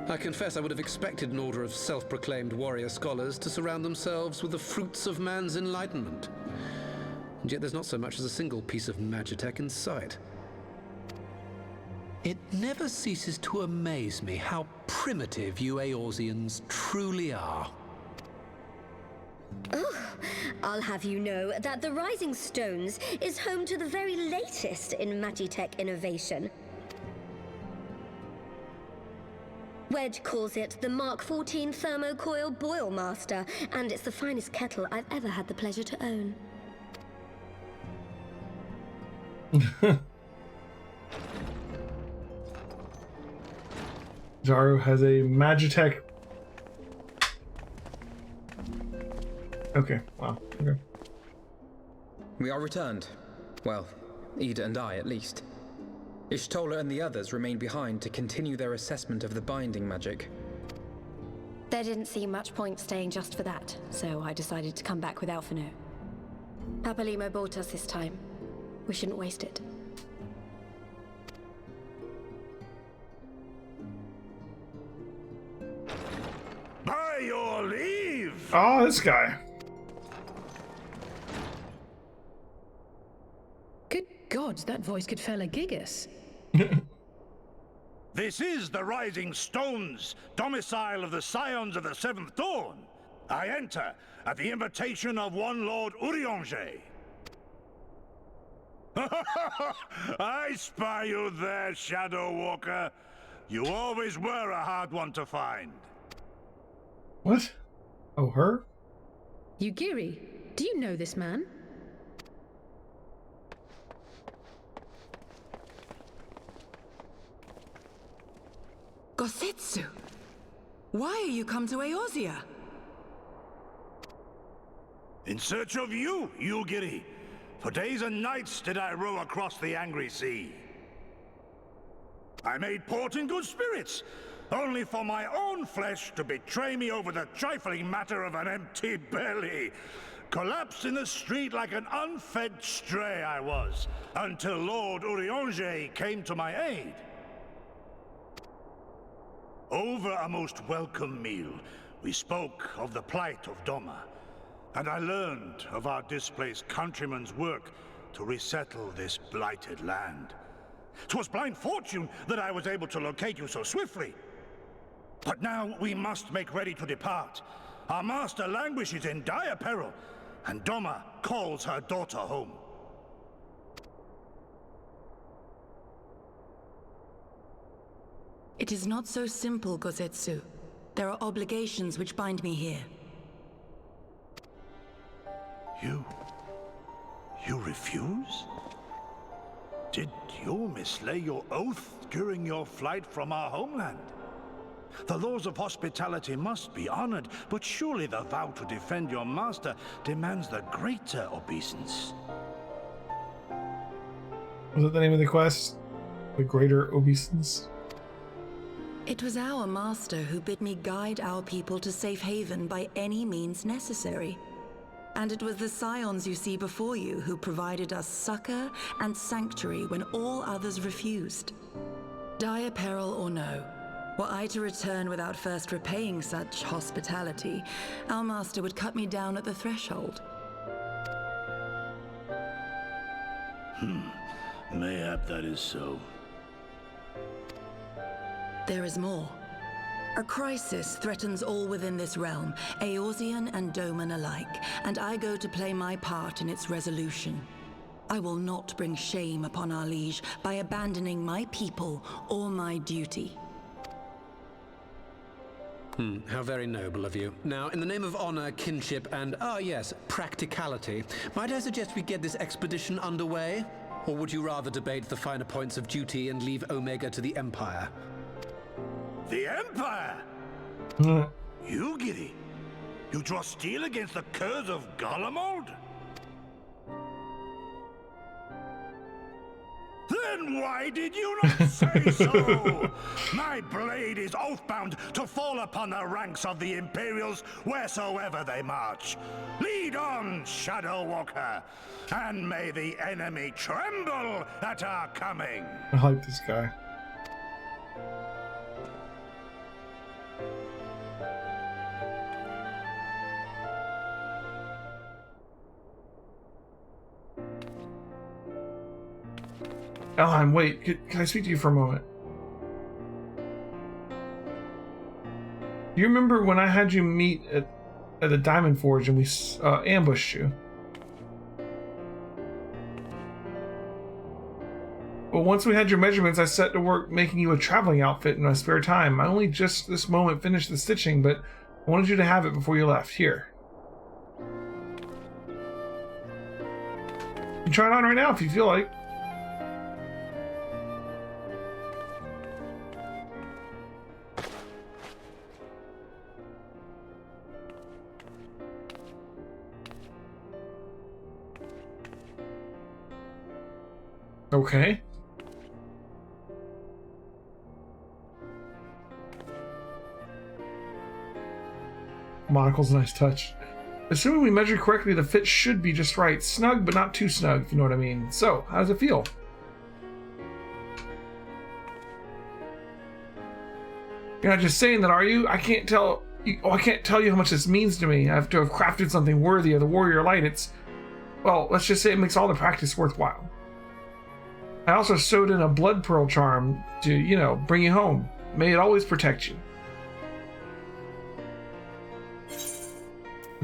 I confess I would have expected an order of self-proclaimed warrior scholars to surround themselves with the fruits of man's enlightenment. And yet there's not so much as a single piece of magitech in sight. It never ceases to amaze me how primitive you Eorzeans truly are. Oh, I'll have you know that the Rising Stones is home to the very latest in magitech innovation. Wedge calls it the Mark 14 Thermocoil Boil Master, and it's the finest kettle I've ever had the pleasure to own. Jaru has a magitech. Okay, wow, okay. We are returned. Well, Ida and I, at least. Ishtola and the others remain behind to continue their assessment of the binding magic. There didn't seem much point staying just for that, so I decided to come back with Alphino. Papalimo bought us this time. We shouldn't waste it. By your leave! Oh, this guy. Good God, that voice could fell a gigas. This is the Rising Stones, domicile of the Scions of the Seventh Dawn. I enter at the invitation of one Lord Urianger. I spy you there, Shadow Walker. You always were a hard one to find. What? Oh, her? Yugiri, do you know this man? Gosetsu! Why are you come to Eorzea? In search of you, Yugiri. For days and nights did I row across the angry sea. I made port in good spirits, only for my own flesh to betray me over the trifling matter of an empty belly. Collapsed in the street like an unfed stray I was, until Lord Urianger came to my aid. Over a most welcome meal, we spoke of the plight of Doma, and I learned of our displaced countrymen's work to resettle this blighted land. 'Twas blind fortune that I was able to locate you so swiftly. But now we must make ready to depart. Our master languishes in dire peril, and Doma calls her daughter home. It is not so simple, Gosetsu. There are obligations which bind me here. You refuse? Did you mislay your oath during your flight from our homeland? The laws of hospitality must be honored, but surely the vow to defend your master demands the greater obeisance. Was that the name of the quest? The greater obeisance? It was our master who bid me guide our people to safe haven by any means necessary. And it was the Scions you see before you who provided us succor and sanctuary when all others refused. Dire peril or no, were I to return without first repaying such hospitality, our master would cut me down at the threshold. Mayhap that is so. There is more. A crisis threatens all within this realm, Eorzean and Doman alike, and I go to play my part in its resolution. I will not bring shame upon our liege by abandoning my people or my duty. How very noble of you. Now, in the name of honor, kinship, and, yes, practicality, might I suggest we get this expedition underway? Or would you rather debate the finer points of duty and leave Omega to the Empire? The Empire? Yugiri? You draw steel against the curse of Garlemald? Then why did you not say so? My blade is oath-bound to fall upon the ranks of the Imperials wheresoever they march. Lead on, Shadow Walker, and may the enemy tremble at our coming. I like this guy. Elheim, wait, can I speak to you for a moment? Do you remember when I had you meet at the Diamond Forge and we ambushed you? Well, once we had your measurements, I set to work making you a traveling outfit in my spare time. I only just this moment finished the stitching, but I wanted you to have it before you left. Here. You can try it on right now if you feel like. Okay. Monocle's a nice touch. Assuming we measured correctly, the fit should be just right. Snug, but not too snug, if you know what I mean. So, how does it feel? You're not just saying that, are you? I can't tell you how much this means to me. I have to have crafted something worthy of the Warrior Light. Well, let's just say it makes all the practice worthwhile. I also sewed in a blood pearl charm to, you know, bring you home. May it always protect you.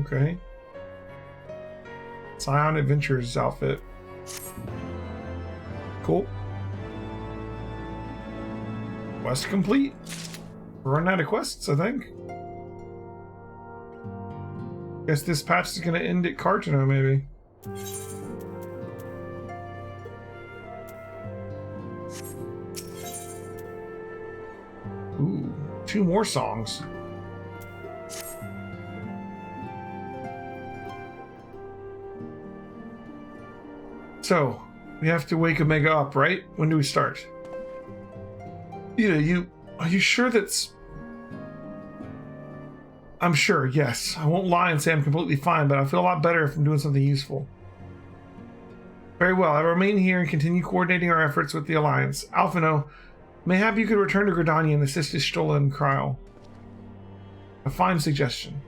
Okay. Scion Adventures outfit. Cool. Quest complete. We're running out of quests, I think. Guess this patch is gonna end at Cartano, maybe. Ooh, 2 more songs. So, we have to wake Omega up, right? When do we start? Are you sure that's... I'm sure, yes. I won't lie and say I'm completely fine, but I feel a lot better if I'm doing something useful. Very well, I remain here and continue coordinating our efforts with the Alliance. Alphino, mayhap you could return to Gridania and assist Istola and Cryle. A fine suggestion.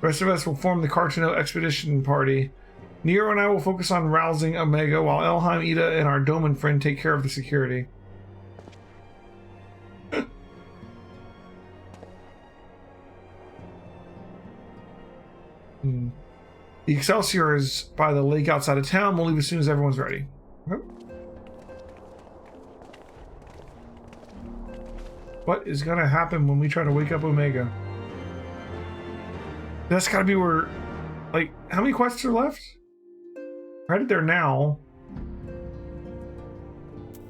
The rest of us will form the Cartano expedition party. Nero and I will focus on rousing Omega, while Elheim, Ida, and our Doman friend take care of the security. The Excelsior is by the lake outside of town. We'll leave as soon as everyone's ready. Okay. What is gonna happen when we try to wake up Omega? That's gotta be where... Like, how many quests are left? Right there now.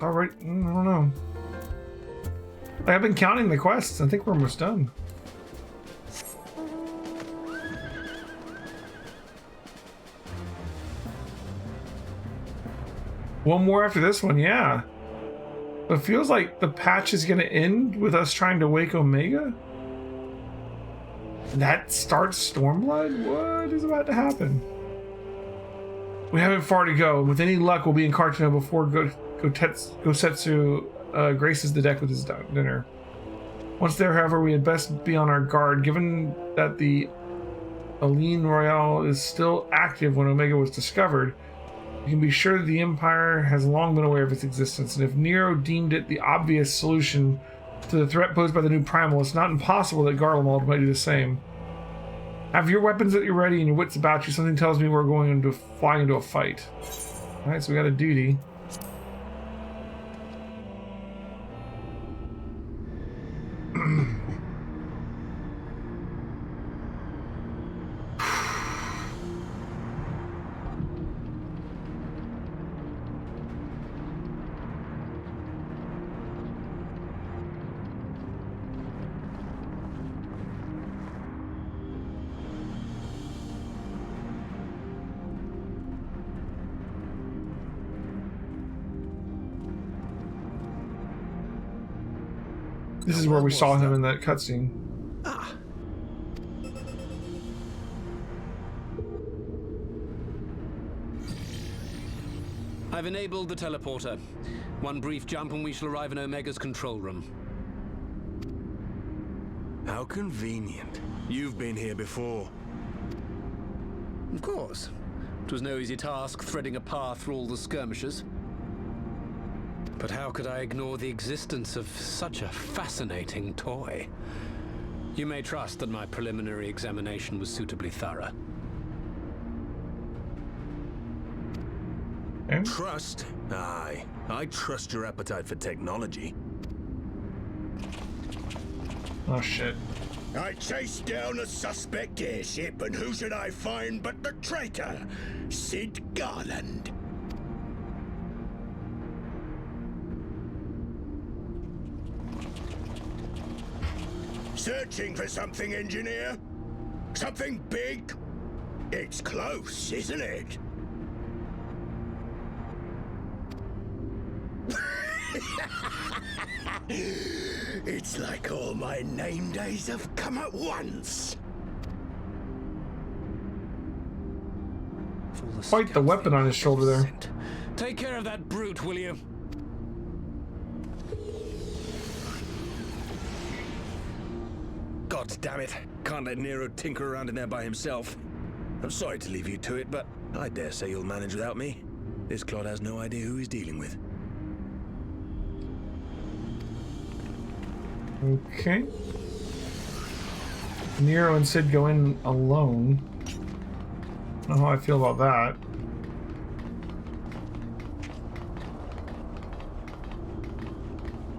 Alright, I don't know. Like, I've been counting the quests. I think we're almost done. One more after this one, yeah. It feels like the patch is gonna end with us trying to wake Omega. That starts Stormblood? What is about to happen? We haven't far to go. With any luck, we'll be in Cartano before Gosetsu graces the deck with his dinner. Once there, however, we had best be on our guard, given that the Aline Royale is still active when Omega was discovered. You can be sure that the Empire has long been aware of its existence, and if Nero deemed it the obvious solution to the threat posed by the new Primal, it's not impossible that Garlemald might do the same. Have your weapons at your ready and your wits about you. Something tells me we're going to fly into a fight. Alright, so we got a duty. This is where we saw him in that cutscene. Ah. I've enabled the teleporter. One brief jump and we shall arrive in Omega's control room. How convenient. You've been here before. Of course. It was no easy task threading a path through all the skirmishes. But how could I ignore the existence of such a fascinating toy? You may trust that my preliminary examination was suitably thorough. Trust? Aye. I trust your appetite for technology. Oh shit. I chased down a suspect airship, and who should I find but the traitor, Sid Garland. Searching for something, engineer? Something big? It's close, isn't it? It's like all my name days have come at once. Fight the weapon on his shoulder there. Take care of that brute, will you? God damn it. Can't let Nero tinker around in there by himself. I'm sorry to leave you to it, but I dare say you'll manage without me. This clod has no idea who he's dealing with. Okay. Nero and Sid go in alone. I don't know how I feel about that.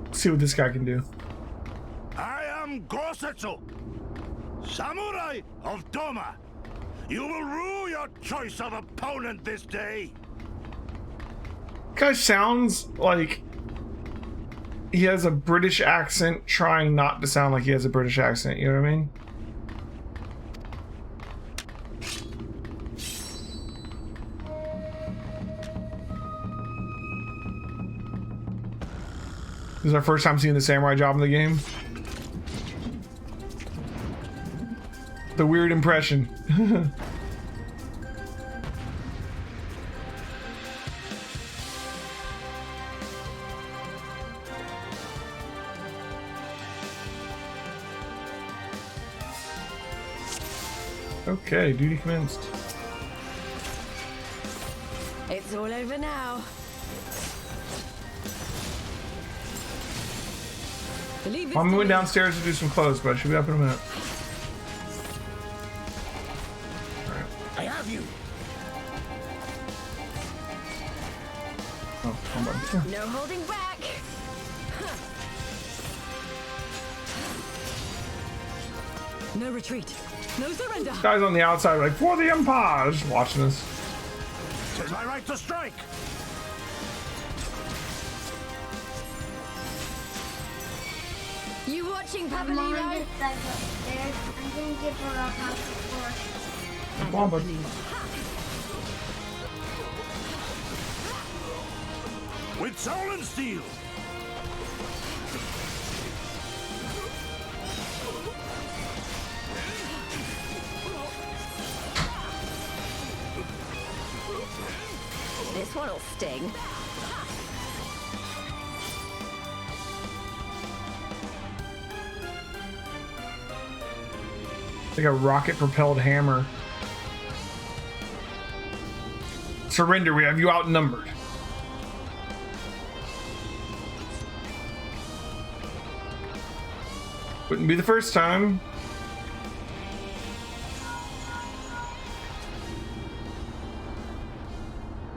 Let's see what this guy can do. I am Gosetsu, Samurai of Doma. You will rue your choice of opponent this day. Guy sounds like he has a British accent trying not to sound like he has a British accent, you know what I mean? This is our first time seeing the samurai job in the game. The weird impression. Okay, duty commenced. It's all over now. I'm going downstairs to do some clothes, but I should be up in a minute. I have you. Oh, hold on. No holding back. No retreat. No surrender. Guys on the outside are like, for the Empire! Just watching this. 'Tis my right to strike. You watching, Papa Mom Lilo? just said upstairs. I'm gonna give her a house before. Come on, bud. With soul and steel. This one'll sting. Like a rocket-propelled hammer. Surrender, we have you outnumbered. Wouldn't be the first time.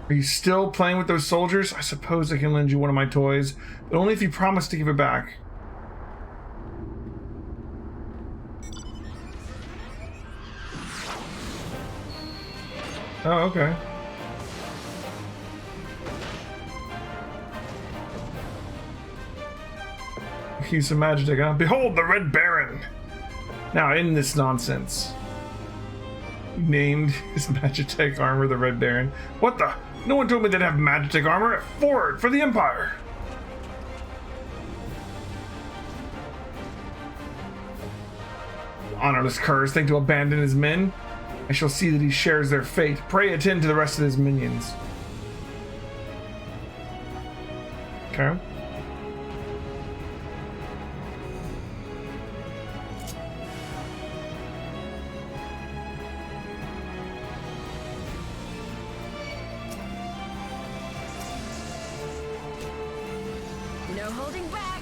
Are you still playing with those soldiers? I suppose I can lend you one of my toys, but only if you promise to give it back. Oh, okay. Use some magic, huh? Behold the Red Baron! Now, in this nonsense. Named his Magitech armor the Red Baron. What the? No one told me they'd have Magitech armor. Forward for the Empire! Honorless curs think to abandon his men. I shall see that he shares their fate. Pray attend to the rest of his minions. Okay. No holding back.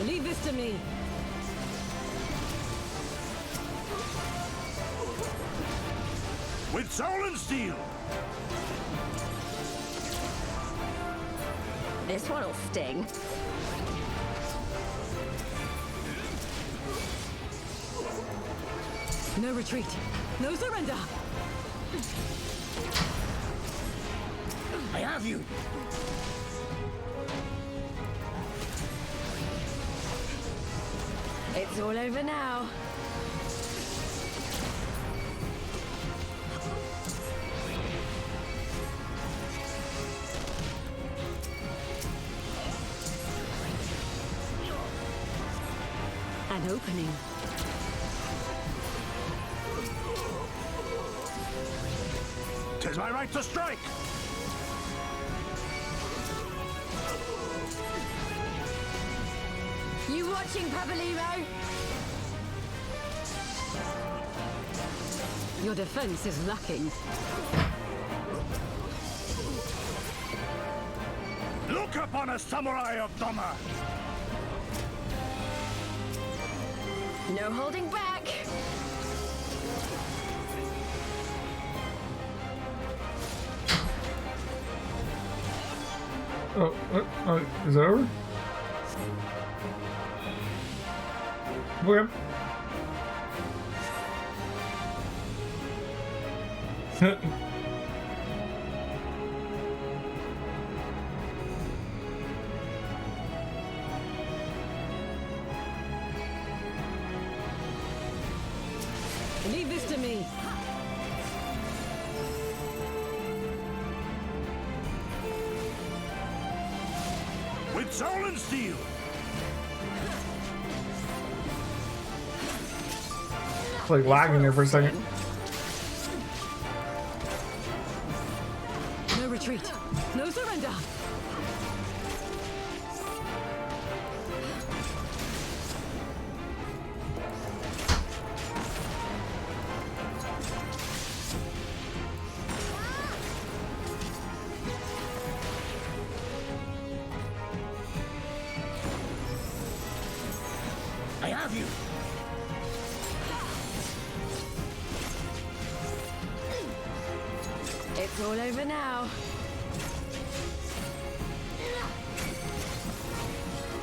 Leave this to me. With soul and steel. This one'll sting. No retreat. No surrender. I have you. It's all over now. An opening. Tis my right to strike. You watching, Papa Lilo? Your defense is lacking. Look upon a samurai of Doma! No holding back! Oh, what? Oh, is it over? Okay. Leave this to me. With soul and steel! It's like lagging there for a second. No retreat. No surrender. I have you! It's all over now.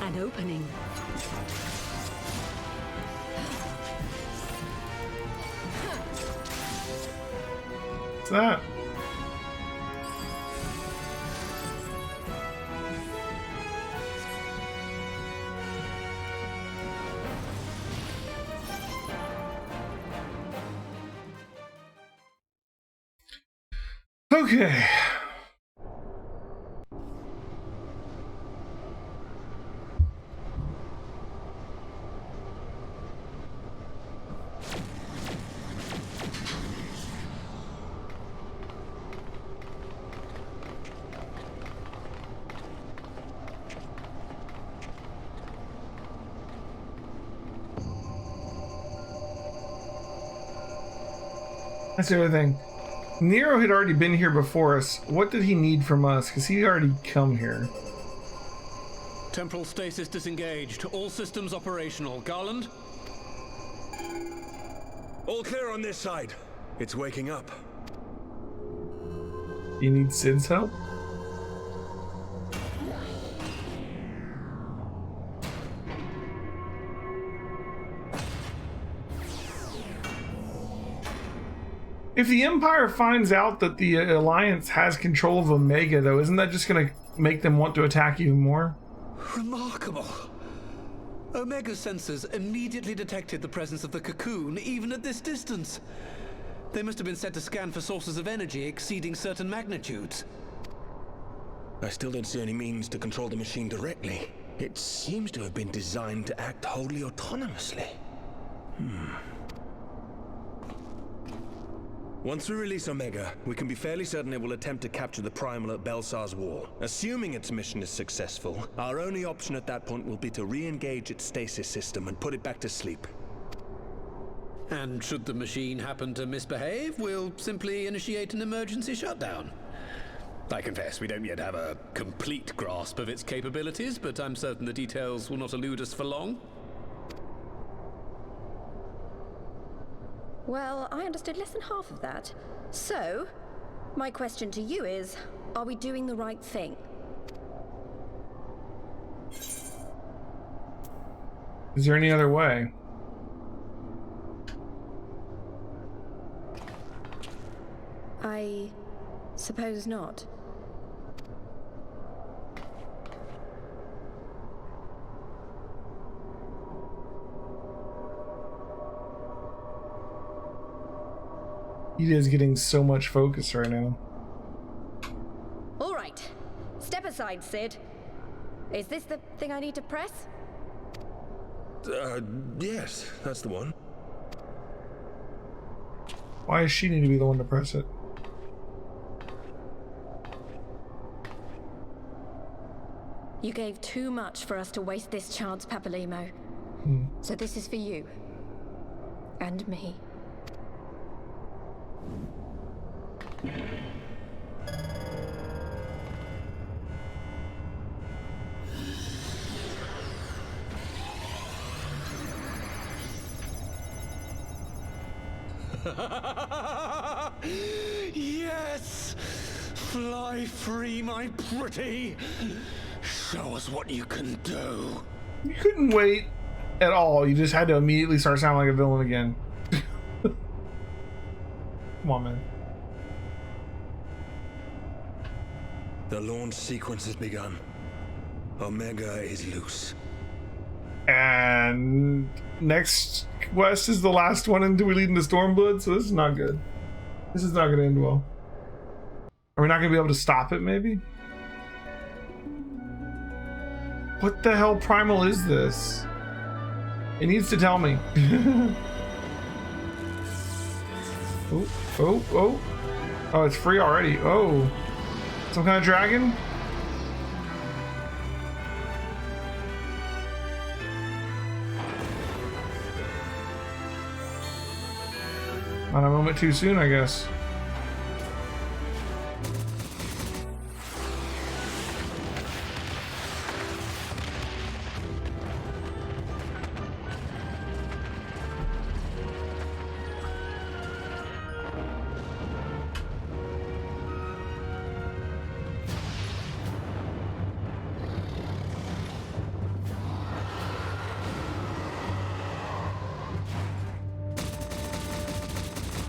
An opening. What's that? Okay. That's the other thing. Nero had already been here before us. What did he need from us? Because he already come here. Temporal stasis disengaged. All systems operational. Garland? All clear on this side. It's waking up. You need Sid's help? If the Empire finds out that the Alliance has control of Omega, though, isn't that just going to make them want to attack even more? Remarkable. Omega sensors immediately detected the presence of the cocoon, even at this distance. They must have been set to scan for sources of energy exceeding certain magnitudes. I still don't see any means to control the machine directly. It seems to have been designed to act wholly autonomously. Once we release Omega, we can be fairly certain it will attempt to capture the Primal at Belsar's Wall. Assuming its mission is successful, our only option at that point will be to re-engage its stasis system and put it back to sleep. And should the machine happen to misbehave, we'll simply initiate an emergency shutdown. I confess we don't yet have a complete grasp of its capabilities, but I'm certain the details will not elude us for long. Well, I understood less than half of that. So, my question to you is, are we doing the right thing? Is there any other way? I suppose not. He is getting so much focus right now. All right. Step aside, Sid. Is this the thing I need to press? Yes, that's the one. Why does she need to be the one to press it? You gave too much for us to waste this chance, Papalimo. So this is for you. And me. Yes! Fly free, my pretty. Show us what you can do. You couldn't wait at all. You just had to immediately start sounding like a villain again. Come on, man. The launch sequence has begun. Omega is loose. And next quest is the last one until we lead into Stormblood, so this is not good. This is not going to end well. Are we not going to be able to stop it, maybe? What the hell primal is this? It needs to tell me. Oh, oh, oh. Oh, it's free already. Oh. Some kind of dragon? Not a moment too soon, I guess.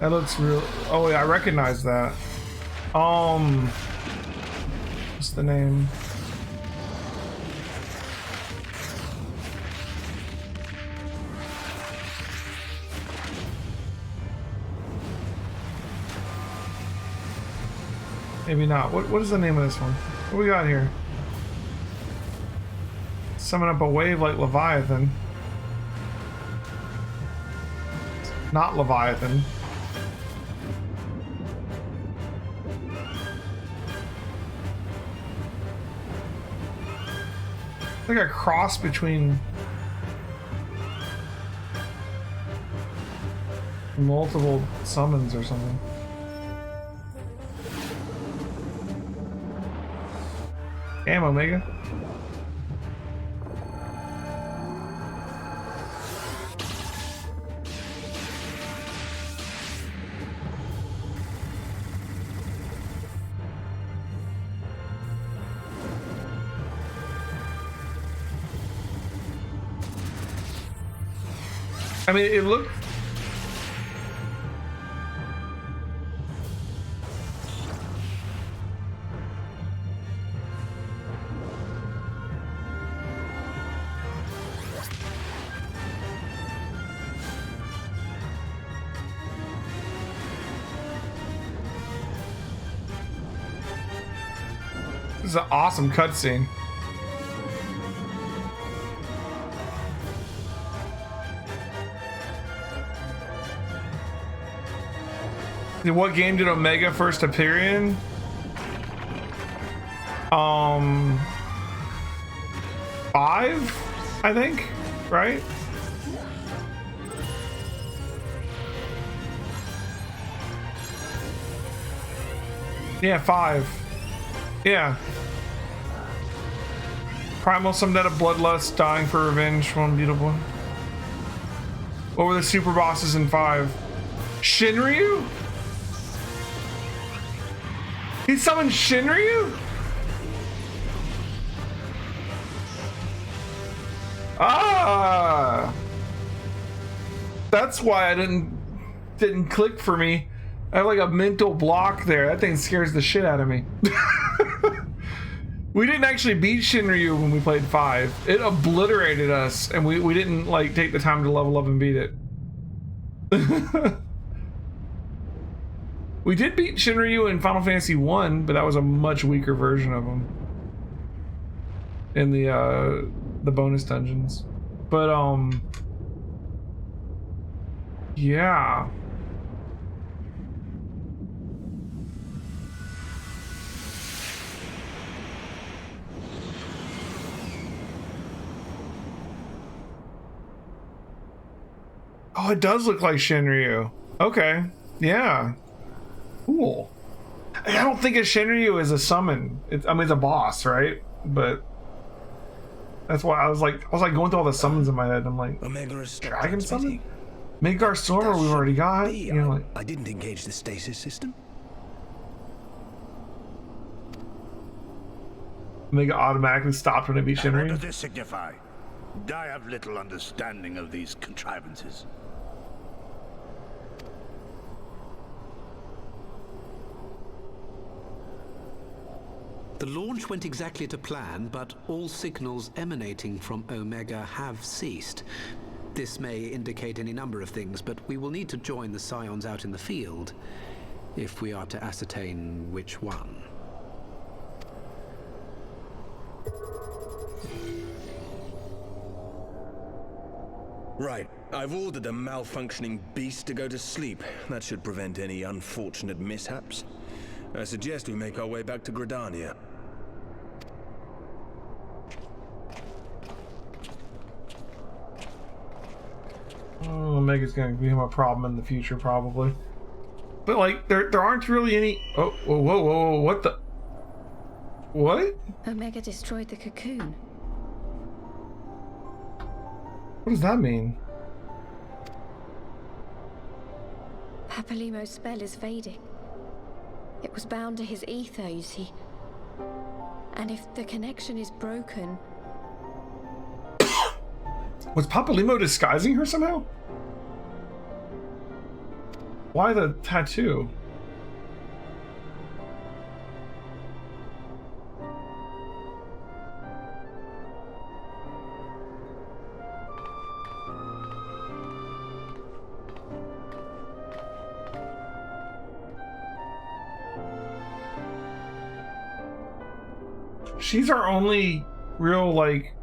That looks real. Oh yeah, I recognize that. What's the name? Maybe not. What is the name of this one? What we got here? Summon up a wave like Leviathan. Not Leviathan. Like a cross between multiple summons or something. Damn, Omega. I mean, it looked... This is an awesome cutscene. What game did Omega first appear in? 5, I think, right? Yeah, 5. Yeah. Primal summoned out of bloodlust, dying for revenge, one beautiful. What were the super bosses in 5? Shinryu? He summoned Shinryu? Ah! That's why I didn't click for me. I have like a mental block there. That thing scares the shit out of me. We didn't actually beat Shinryu when we played 5. It obliterated us, and we didn't like take the time to level up and beat it. We did beat Shinryu in Final Fantasy 1, but that was a much weaker version of him in the bonus dungeons. But yeah. Oh, it does look like Shinryu. Okay, yeah. Cool. I don't think a Shinryu is a summon. It's a boss, right? But that's why I was like going through all the summons in my head. I'm like, Dragon summon? Midgar Stormer we've already got. You know, like, I didn't engage the stasis system. Omega automatically stopped when it beat What Shinryu. does this signify? I have little understanding of these contrivances. The launch went exactly to plan, but all signals emanating from Omega have ceased. This may indicate any number of things, but we will need to join the Scions out in the field if we are to ascertain which one. Right. I've ordered the malfunctioning beast to go to sleep. That should prevent any unfortunate mishaps. I suggest we make our way back to Gridania. Oh, Omega's gonna become a problem in the future, probably. But like, there aren't really any. Oh, whoa! What the? What? Omega destroyed the cocoon. What does that mean? Papalimo's spell is fading. It was bound to his ether, you see. And if the connection is broken... Was Papalimo disguising her somehow? Why the tattoo? She's our only real, like,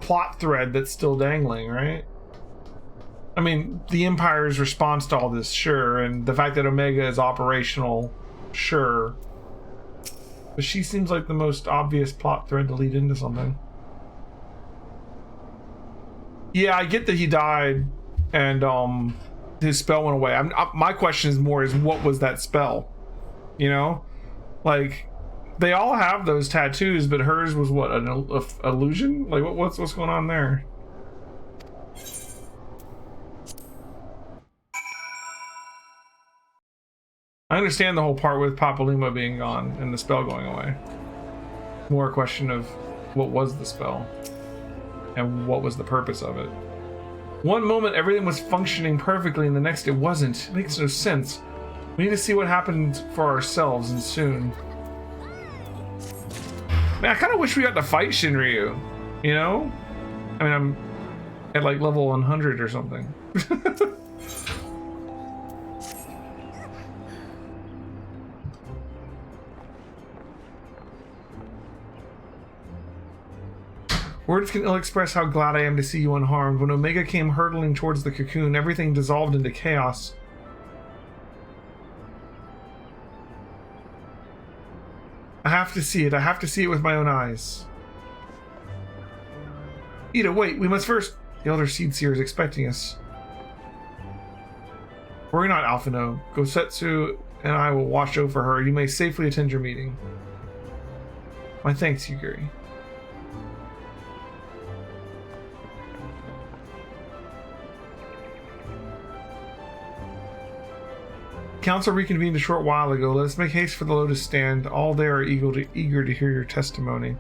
plot thread that's still dangling, right? I mean, the Empire's response to all this, sure, and the fact that Omega is operational, sure. But she seems like the most obvious plot thread to lead into something. Yeah, I get that he died and his spell went away. My question is more what was that spell? You know? Like, they all have those tattoos, but hers was what, an illusion? Like, what's going on there? I understand the whole part with Papalimo being gone and the spell going away. More a question of what was the spell and what was the purpose of it. One moment everything was functioning perfectly and the next it wasn't. It makes no sense. We need to see what happened for ourselves and soon. Man, I kind of wish we got to fight Shinryu, you know? I mean, I'm at like level 100 or something. Words can ill express how glad I am to see you unharmed. When Omega came hurtling towards the cocoon, everything dissolved into chaos. I have to see it. I have to see it with my own eyes. Ida, wait. We must first... The Elder Seedseer is expecting us. Worry not, Alphino. Gosetsu and I will watch over her. You may safely attend your meeting. My thanks, Yugiri. Council reconvened a short while ago. Let us make haste for the Lotus Stand. All there are eager to hear your testimony.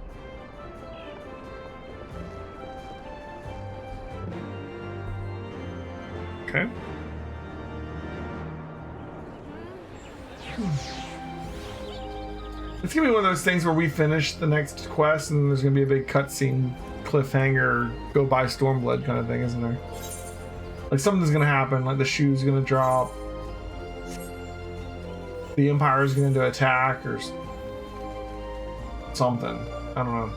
Okay. It's gonna be one of those things where we finish the next quest and there's gonna be a big cutscene, cliffhanger, go buy Stormblood kind of thing, isn't there? Like something's gonna happen, like the shoe's gonna drop. The Empire is going to attack or something. I don't know.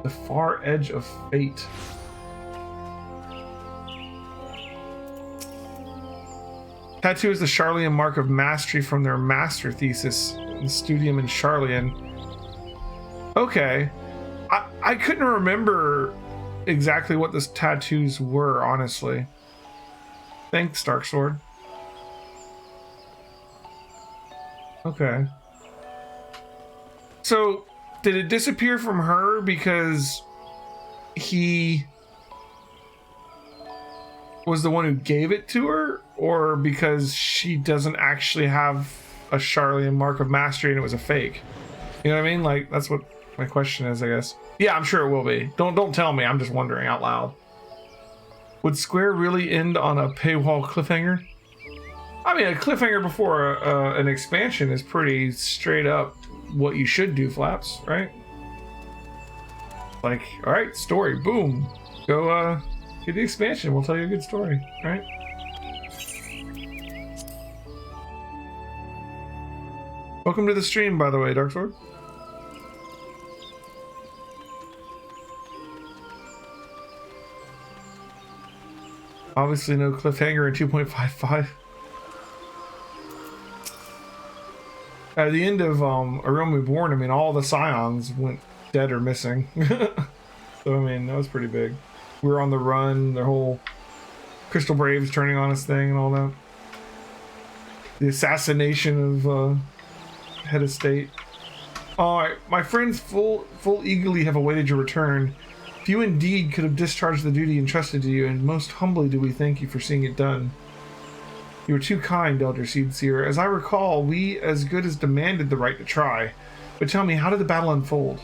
The far edge of fate. Tattoo is the Sharlayan mark of mastery from their master thesis in Studium in Sharlayan. Okay. I couldn't remember exactly what the tattoos were, honestly. Thanks, Darksword. Okay. So, did it disappear from her because he was the one who gave it to her, or because she doesn't actually have a Charlian mark of mastery and it was a fake? You know what I mean? Like, that's what my question is, I guess. Yeah, I'm sure it will be. Don't tell me. I'm just wondering out loud. Would Square really end on a paywall cliffhanger? I mean, a cliffhanger before an expansion is pretty straight up what you should do, Flaps, right? Like, all right, story, boom. Go get the expansion. We'll tell you a good story, right? Welcome to the stream, by the way, Darksword. Obviously no cliffhanger in 2.55. At the end of A Realm Reborn, I mean, all the Scions went dead or missing. So, I mean, that was pretty big. We were on the run, the whole Crystal Braves turning on us thing and all that. The assassination of head of state. Alright, my friends full eagerly have awaited your return. Few indeed could have discharged the duty entrusted to you, and most humbly do we thank you for seeing it done. You were too kind, Elder Seedseer. As I recall, we as good as demanded the right to try. But tell me, how did the battle unfold?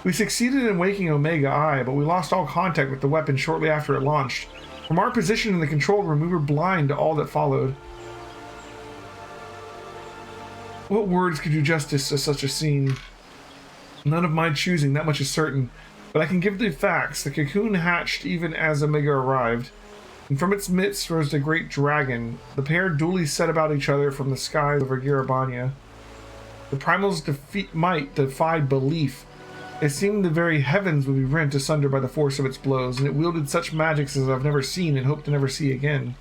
We succeeded in waking Omega, aye, but we lost all contact with the weapon shortly after it launched. From our position in the control room, we were blind to all that followed. What words could do justice to such a scene? None of my choosing, that much is certain. But I can give the facts. The cocoon hatched even as Omega arrived, and from its midst rose a great dragon. The pair duly set about each other from the skies over Girabania. The primal's might defied belief. It seemed the very heavens would be rent asunder by the force of its blows, and it wielded such magics as I've never seen and hope to never see again.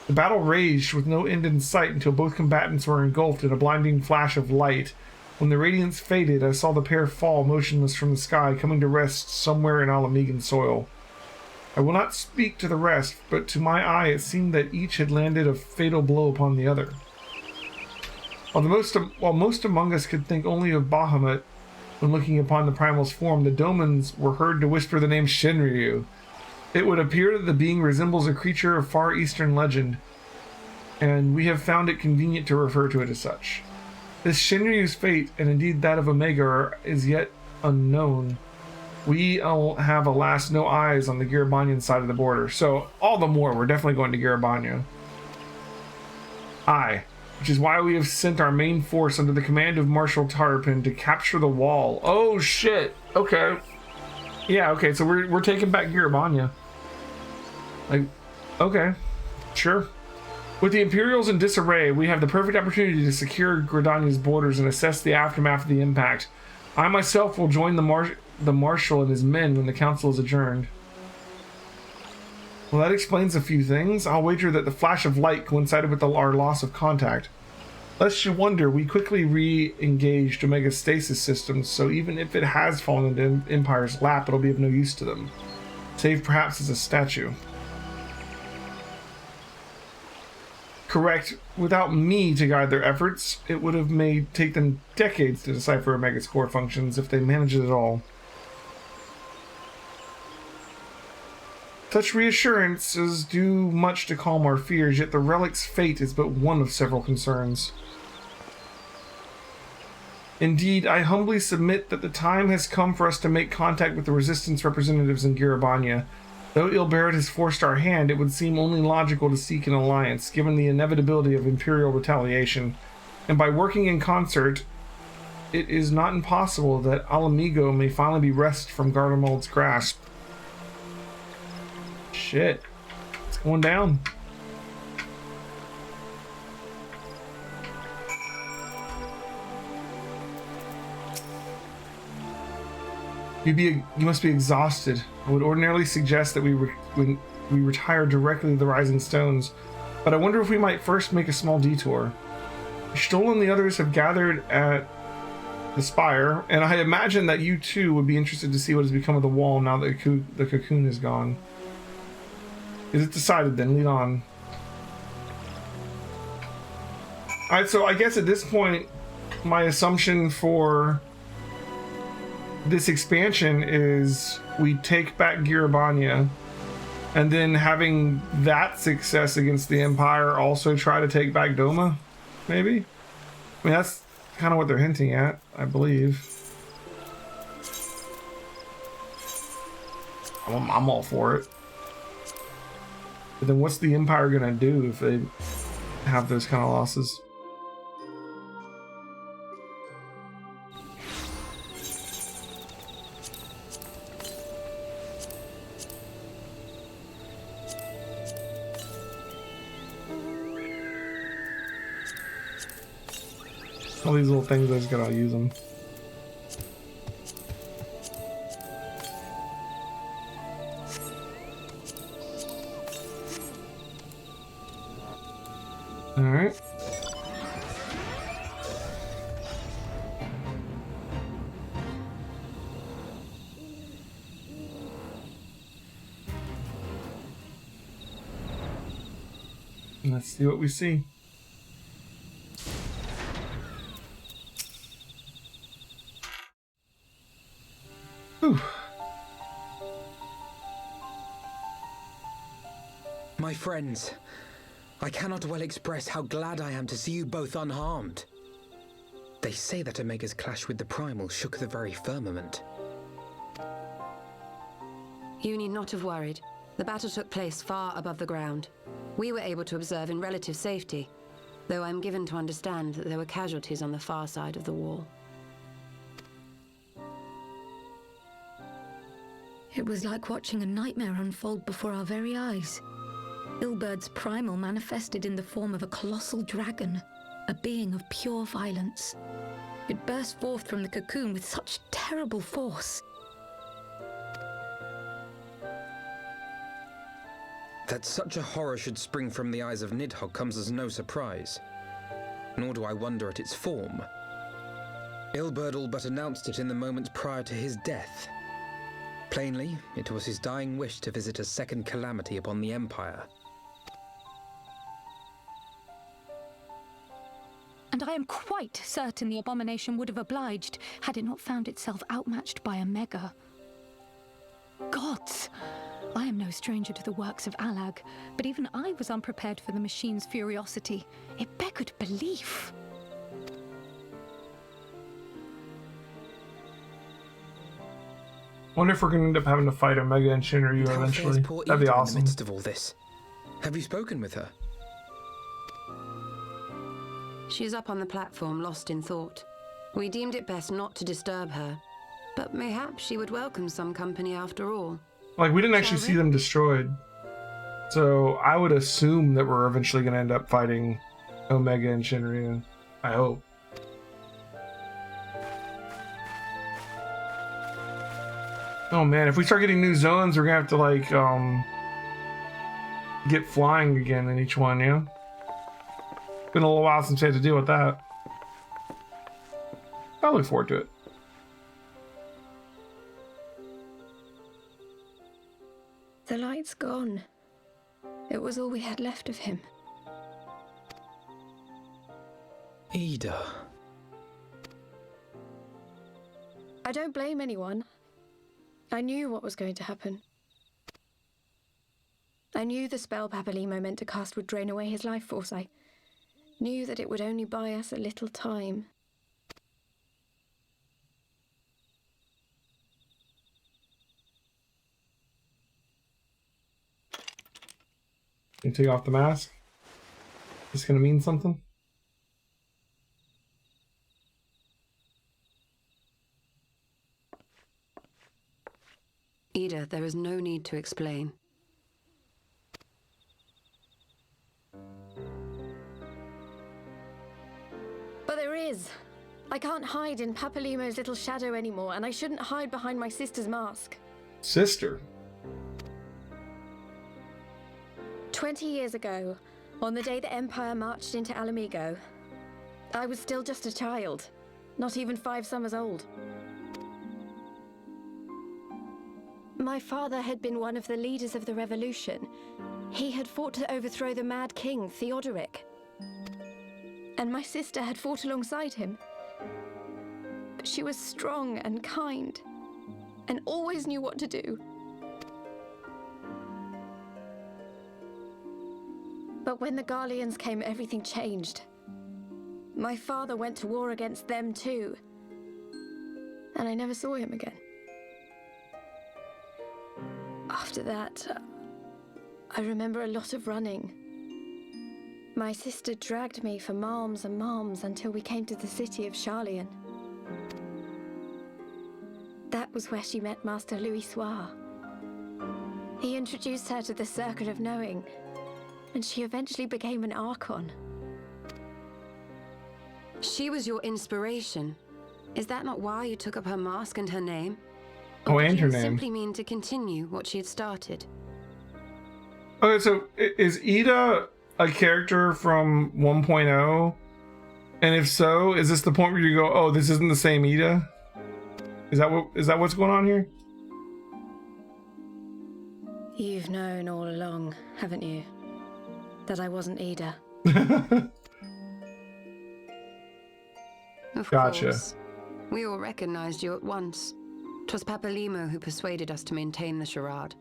The battle raged with no end in sight until both combatants were engulfed in a blinding flash of light. When the radiance faded, I saw the pair fall motionless from the sky, coming to rest somewhere in Alamegan soil. I will not speak to the rest, but to my eye it seemed that each had landed a fatal blow upon the other. While most among us could think only of Bahamut when looking upon the primal's form, the Domans were heard to whisper the name Shinryu. It would appear that the being resembles a creature of far eastern legend, and we have found it convenient to refer to it as such. This Shinryu's fate, and indeed that of Omega, is yet unknown. We have, alas, no eyes on the Girabanian side of the border, so all the more we're definitely going to Girabania. Aye, which is why we have sent our main force under the command of Marshal Tarpin to capture the wall. Oh shit, okay. Yeah, okay, so we're taking back Girabania. Like, okay, sure. With the Imperials in disarray, we have the perfect opportunity to secure Gridania's borders and assess the aftermath of the impact. I myself will join the Marshal and his men when the council is adjourned. Well, that explains a few things. I'll wager that the flash of light coincided with our loss of contact. Lest you wonder, we quickly re-engaged Omega's stasis systems, so even if it has fallen into Empire's lap, it'll be of no use to them. Save perhaps as a statue. Correct. Without me to guide their efforts, it would have take them decades to decipher Omega's core functions if they managed it at all. Such reassurances do much to calm our fears, yet the relic's fate is but one of several concerns. Indeed, I humbly submit that the time has come for us to make contact with the Resistance representatives in Girabania. Though Ilberit has forced our hand, it would seem only logical to seek an alliance, given the inevitability of Imperial retaliation. And by working in concert, it is not impossible that Alamigo may finally be wrested from Garlemald's grasp. Shit. It's going down. You must be exhausted. I would ordinarily suggest that we retire directly to the Rising Stones, but I wonder if we might first make a small detour. Stoll and the others have gathered at the spire, and I imagine that you too would be interested to see what has become of the wall now that the cocoon is gone. Is it decided then? Lead on. Alright, so I guess at this point, my assumption for this expansion is we take back Girabania, and then having that success against the Empire, also try to take back Doma, maybe? I mean, that's kind of what they're hinting at, I believe. I'm all for it. But then what's the Empire gonna do if they have those kind of losses? All these little things, I just gotta use them. All right. Let's see what we see. Whew. My friends, I cannot well express how glad I am to see you both unharmed. They say that Omega's clash with the Primal shook the very firmament. You need not have worried. The battle took place far above the ground. We were able to observe in relative safety, though I'm given to understand that there were casualties on the far side of the wall. It was like watching a nightmare unfold before our very eyes. Ilburd's primal manifested in the form of a colossal dragon, a being of pure violence. It burst forth from the cocoon with such terrible force. That such a horror should spring from the eyes of Nidhogg comes as no surprise. Nor do I wonder at its form. Ilburd all but announced it in the moments prior to his death. Plainly, it was his dying wish to visit a second calamity upon the Empire. And I am quite certain the abomination would have obliged had it not found itself outmatched by Omega. Gods! I am no stranger to the works of Alag, but even I was unprepared for the machine's furiosity. It beggared belief. Wonder if we're gonna end up having to fight Omega and Shinryu eventually. That'd be awesome. In the midst of all this. Have you spoken with her? She's up on the platform, lost in thought. We deemed it best not to disturb her, but mayhaps she would welcome some company after all. Like, we didn't actually see them destroyed, so I would assume that we're eventually gonna end up fighting Omega and Shinryu. I hope. Oh man, if we start getting new zones, we're gonna have to like get flying again in each one, yeah? Been a little while since I had to deal with that. I look forward to it. The light's gone. It was all we had left of him. Ida. I don't blame anyone. I knew what was going to happen. I knew the spell Papalimo meant to cast would drain away his life force. I knew that it would only buy us a little time. You take off the mask? This gonna mean something? Ida, there is no need to explain. But there is. I can't hide in Papalimo's little shadow anymore, and I shouldn't hide behind my sister's mask. Sister? 20 years ago, on the day the Empire marched into Alamigo, I was still just a child. not even 5 summers old. My father had been one of the leaders of the revolution. He had fought to overthrow the Mad King, Theodoric. And my sister had fought alongside him. But she was strong and kind, and always knew what to do. But when the Garleans came, everything changed. My father went to war against them too. And I never saw him again. After that, I remember a lot of running. My sister dragged me for malms and malms until we came to the city of Charlian. That was where she met Master Louis Soir. He introduced her to the Circle of Knowing, and she eventually became an Archon. She was your inspiration. Is that not why you took up her mask and her name? Oh, and her Did you name. simply mean to continue what she had started? Okay, so is Ida a character from 1.0? And if so, is this the point where you go, oh, this isn't the same Ida? Is that what's going on here? You've known all along, haven't you? That I wasn't Ida. Of Gotcha. course. We all recognized you at once. 'Twas Papalimo who persuaded us to maintain the charade.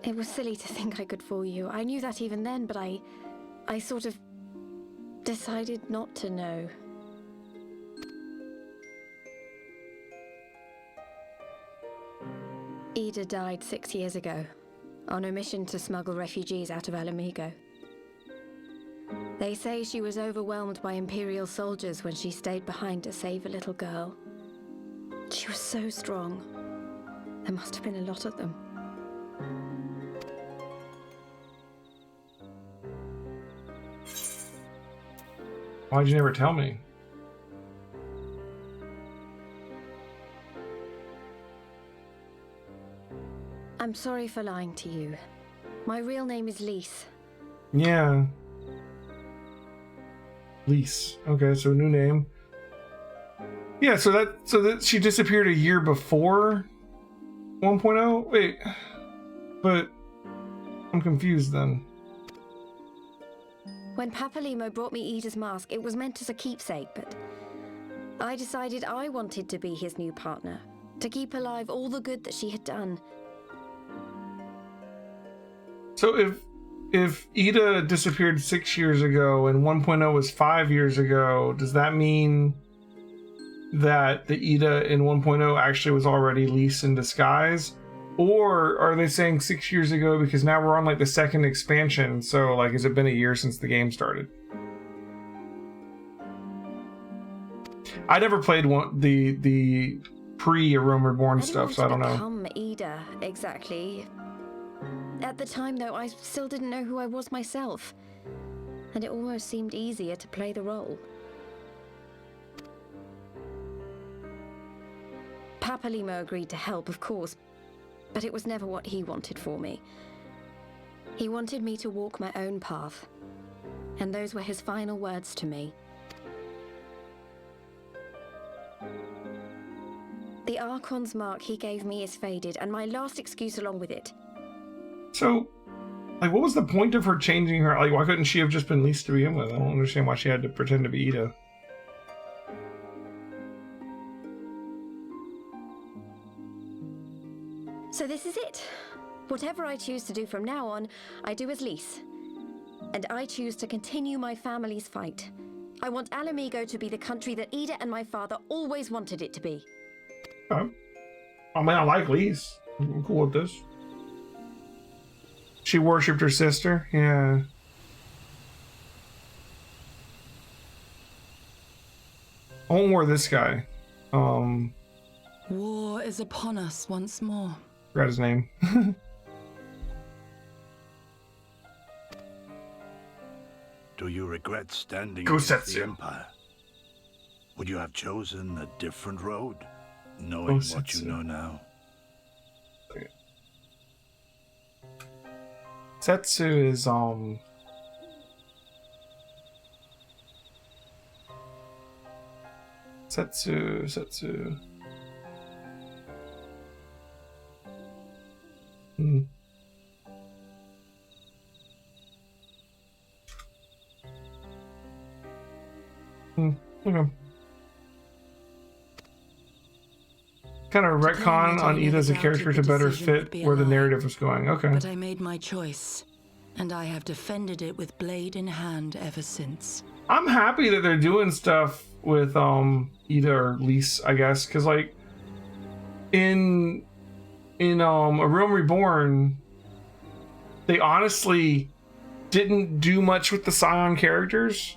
It was silly to think I could fool you. I knew that even then, but I sort of decided not to know. Ida died 6 years ago, on a mission to smuggle refugees out of Alamigo. They say she was overwhelmed by Imperial soldiers when she stayed behind to save a little girl. She was so strong. There must have been a lot of them. Why'd you never tell me? I'm sorry for lying to you. My real name is Lise. Yeah. Lise. Okay, so new name. Yeah, so that she disappeared a year before 1.0? Wait. But I'm confused then. When Papalimo brought me Ida's mask, it was meant as a keepsake, but I decided I wanted to be his new partner, to keep alive all the good that she had done. So if Ida disappeared 6 years ago and 1.0 was 5 years ago, does that mean that the Ida in 1.0 actually was already Lise in disguise? Or are they saying 6 years ago because now we're on like the second expansion, so like has it been a year since the game started? I never played the pre-Rome Reborn stuff, so I don't know. Become Ida, exactly. At the time, though, I still didn't know who I was myself, and it almost seemed easier to play the role. Papalimo agreed to help, of course, but it was never what he wanted for me. He wanted me to walk my own path, and those were his final words to me. The Archon's mark he gave me is faded, and my last excuse along with it. So, like, what was the point of her changing her? Like, why couldn't she have just been Lise to begin with? I don't understand why she had to pretend to be Ida. So this is it. Whatever I choose to do from now on, I do as Lise. And I choose to continue my family's fight. I want Alamigo to be the country that Ida and my father always wanted it to be. I mean, I like Lise. I'm cool with this. She worshipped her sister? Yeah. I want more of this guy. War is upon us once more. Forgot his name. Do you regret standing Go against the Setsu. Empire? Would you have chosen a different road, knowing what you Setsu. know now? Setsu is, Setsu. Hmm. Okay. Kind of retcon on Ida as a character to better fit where the narrative was going. Okay. But I made my choice, and I have defended it with blade in hand ever since. I'm happy that they're doing stuff with Ida or Lise, I guess, because like in A Realm Reborn, they honestly didn't do much with the Scion characters.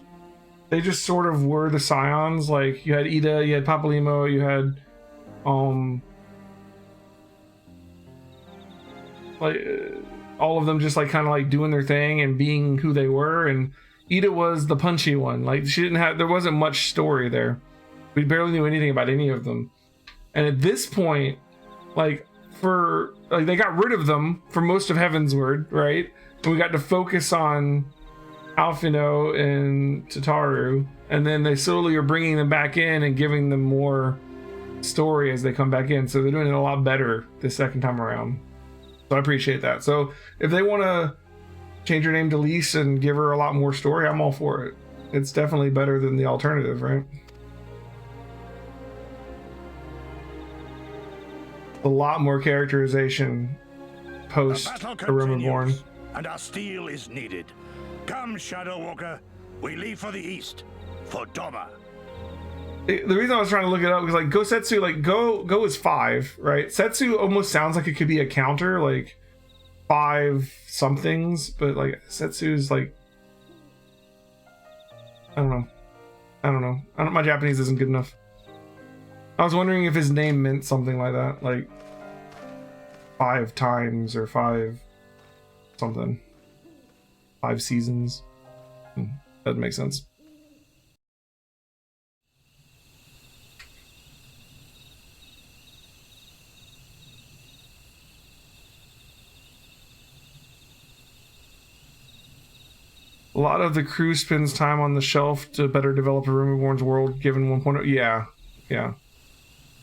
They just sort of were the Scions. Like you had Ida, you had Papalymo, you had all of them just like kind of like doing their thing and being who they were. And Ida was the punchy one. Like there wasn't much story there. We barely knew anything about any of them. And at this point, they got rid of them for most of Heavensward, right? And we got to focus on Alphino and Tataru, and then they slowly are bringing them back in and giving them more story as they come back in. So they're doing it a lot better this second time around. So I appreciate that. So if they want to change her name to Lise and give her a lot more story, I'm all for it. It's definitely better than the alternative, right? A lot more characterization post A Realm Reborn. And our steel is needed. Come, Shadow Walker. We leave for the east, for Doma. The reason I was trying to look it up was like Go Setsu, like Go is 5, right? Setsu almost sounds like it could be a counter, like 5 somethings, but like Setsu's like I don't know. My Japanese isn't good enough. I was wondering if his name meant something like that, like 5 times or 5 something. 5 seasons. That makes sense. A lot of the crew spends time on the shelf to better develop A Realm Reborn's world given 1.0. Yeah.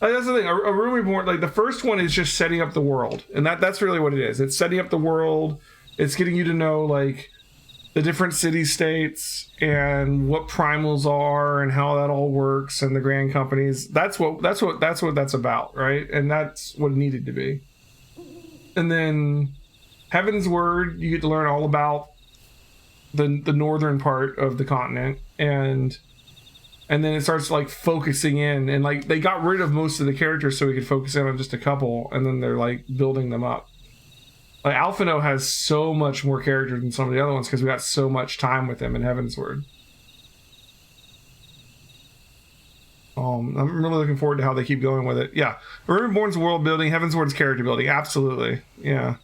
That's the thing. A Realm Reborn, like the first one is just setting up the world. And that's really what it is. It's setting up the world. It's getting you to know like the different city-states and what primals are and how that all works and the grand companies. That's what that's about, right? And that's what it needed to be. And then Heavensward, you get to learn all about the northern part of the continent, and then it starts like focusing in, and like they got rid of most of the characters so we could focus in on just a couple, and then they're like building them up. Like Alphino has so much more characters than some of the other ones because we got so much time with him in Heavensward. I'm really looking forward to how they keep going with it. Yeah, Reborn's world building, Heavensward's character building, absolutely. Yeah.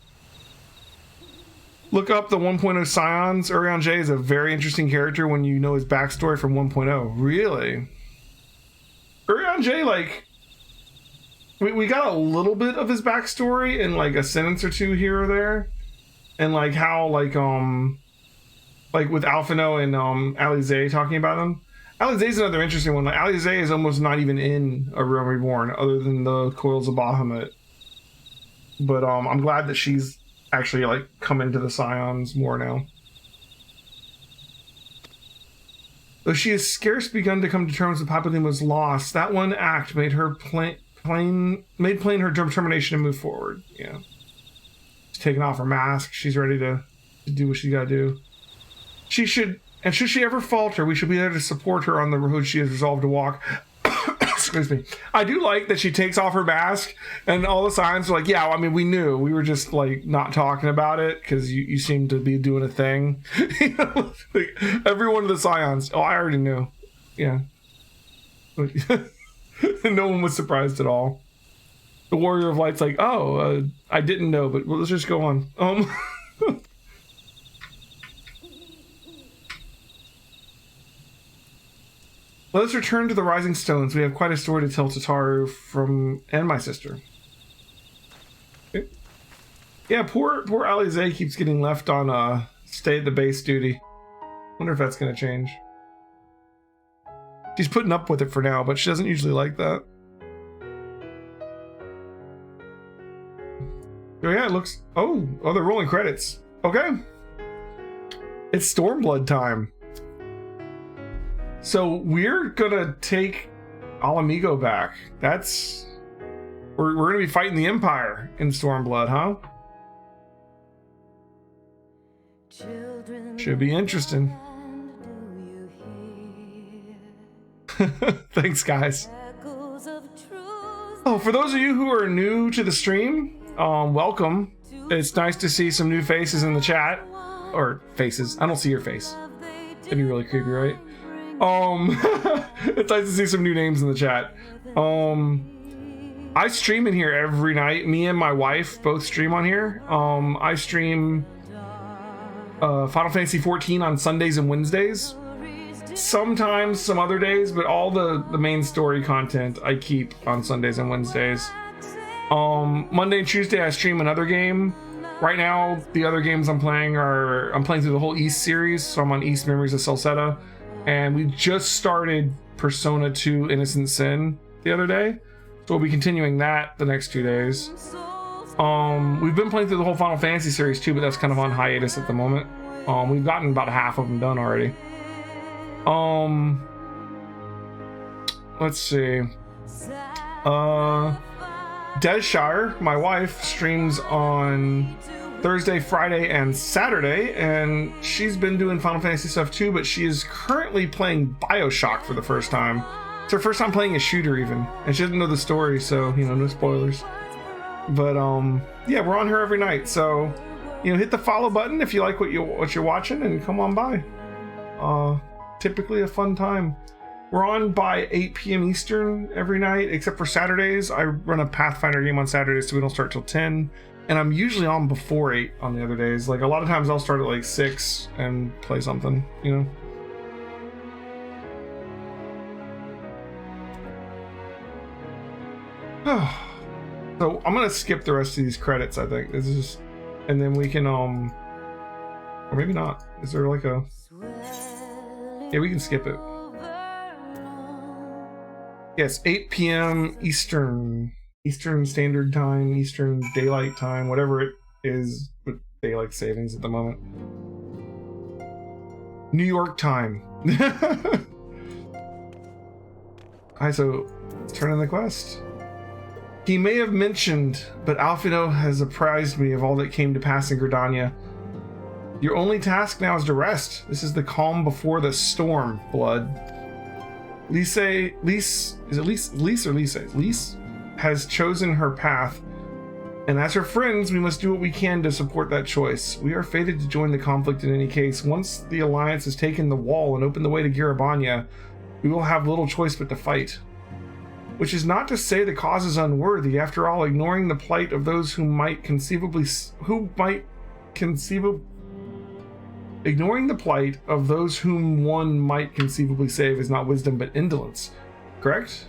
Look up the 1.0 Scions. Urianger is a very interesting character when you know his backstory from 1.0. Really? Urianger, like, we got a little bit of his backstory in like a sentence or two here or there, and like how like with Alphino and Alize talking about him. Alize's another interesting one. Like Alize is almost not even in A Realm Reborn other than the Coils of Bahamut. But I'm glad that she's actually like come into the Scions more now. Though she has scarce begun to come to terms with Papalymo's loss, that one act made her plain her determination to move forward. Yeah, she's taking off her mask. She's ready to do what she's got to do. She should, and should she ever falter, we should be there to support her on the road she has resolved to walk. Excuse me. I do like that she takes off her mask and all the Scions are like, yeah, I mean, we knew. We were just like not talking about it because you seem to be doing a thing. You know, like, every one of the Scions, I already knew. Yeah. No one was surprised at all. The Warrior of Light's like, I didn't know, but let's just go on. Let's return to the Rising Stones. We have quite a story to tell Tataru and my sister. Okay. Yeah, poor Alize keeps getting left on stay at the base duty. Wonder if that's gonna change. She's putting up with it for now, but she doesn't usually like that. Oh yeah, it looks... Oh, they're rolling credits. Okay. It's Stormblood time. So we're gonna take Alamigo back. That's... We're gonna be fighting the Empire in Stormblood, huh? Should be interesting. Thanks, guys. Oh, for those of you who are new to the stream, welcome. It's nice to see some new faces in the chat. Or faces. I don't see your face. That'd be really creepy, right? It's nice to see some new names in the chat. I stream in here every night. Me and my wife both stream on here. I stream Final Fantasy XIV on Sundays and Wednesdays. Sometimes some other days, but all the main story content I keep on Sundays and Wednesdays. Monday and Tuesday I stream another game. Right now, the other games I'm playing through the whole East series, so I'm on East Memories of Celceta, and we just started Persona 2 Innocent Sin the other day, so we'll be continuing that the next 2 days. We've been playing through the whole Final Fantasy series too, but that's kind of on hiatus at the moment. We've gotten about half of them done already. Let's see. Desshire, my wife, streams on Thursday, Friday, and Saturday, and she's been doing Final Fantasy stuff too, but she is currently playing BioShock for the first time. It's her first time playing a shooter even, and she doesn't know the story, so, you know, no spoilers. But, yeah, we're on her every night, so, you know, hit the follow button if you like what you're watching, and come on by. Typically a fun time. We're on by 8 p.m. Eastern every night, except for Saturdays. I run a Pathfinder game on Saturdays, so we don't start till 10. And I'm usually on before 8 on the other days. Like, a lot of times I'll start at like 6 and play something, you know? So I'm gonna skip the rest of these credits, I think. This is, and then we can, or maybe not. Is there like a... Yeah, we can skip it. Yes, 8 p.m. Eastern Standard Time, Eastern Daylight Time, whatever it is with daylight savings at the moment. New York time. Alright, so let's turn in the quest. He may have mentioned, but Alfino has apprised me of all that came to pass in Gridania. Your only task now is to rest. This is the calm before the storm, blood. Lise has chosen her path, and as her friends, we must do what we can to support that choice. We are fated to join the conflict in any case. Once the Alliance has taken the wall and opened the way to Garabania, we will have little choice but to fight. Which is not to say the cause is unworthy. After all, ignoring the plight of those ignoring the plight of those whom one might conceivably save is not wisdom but indolence. Correct?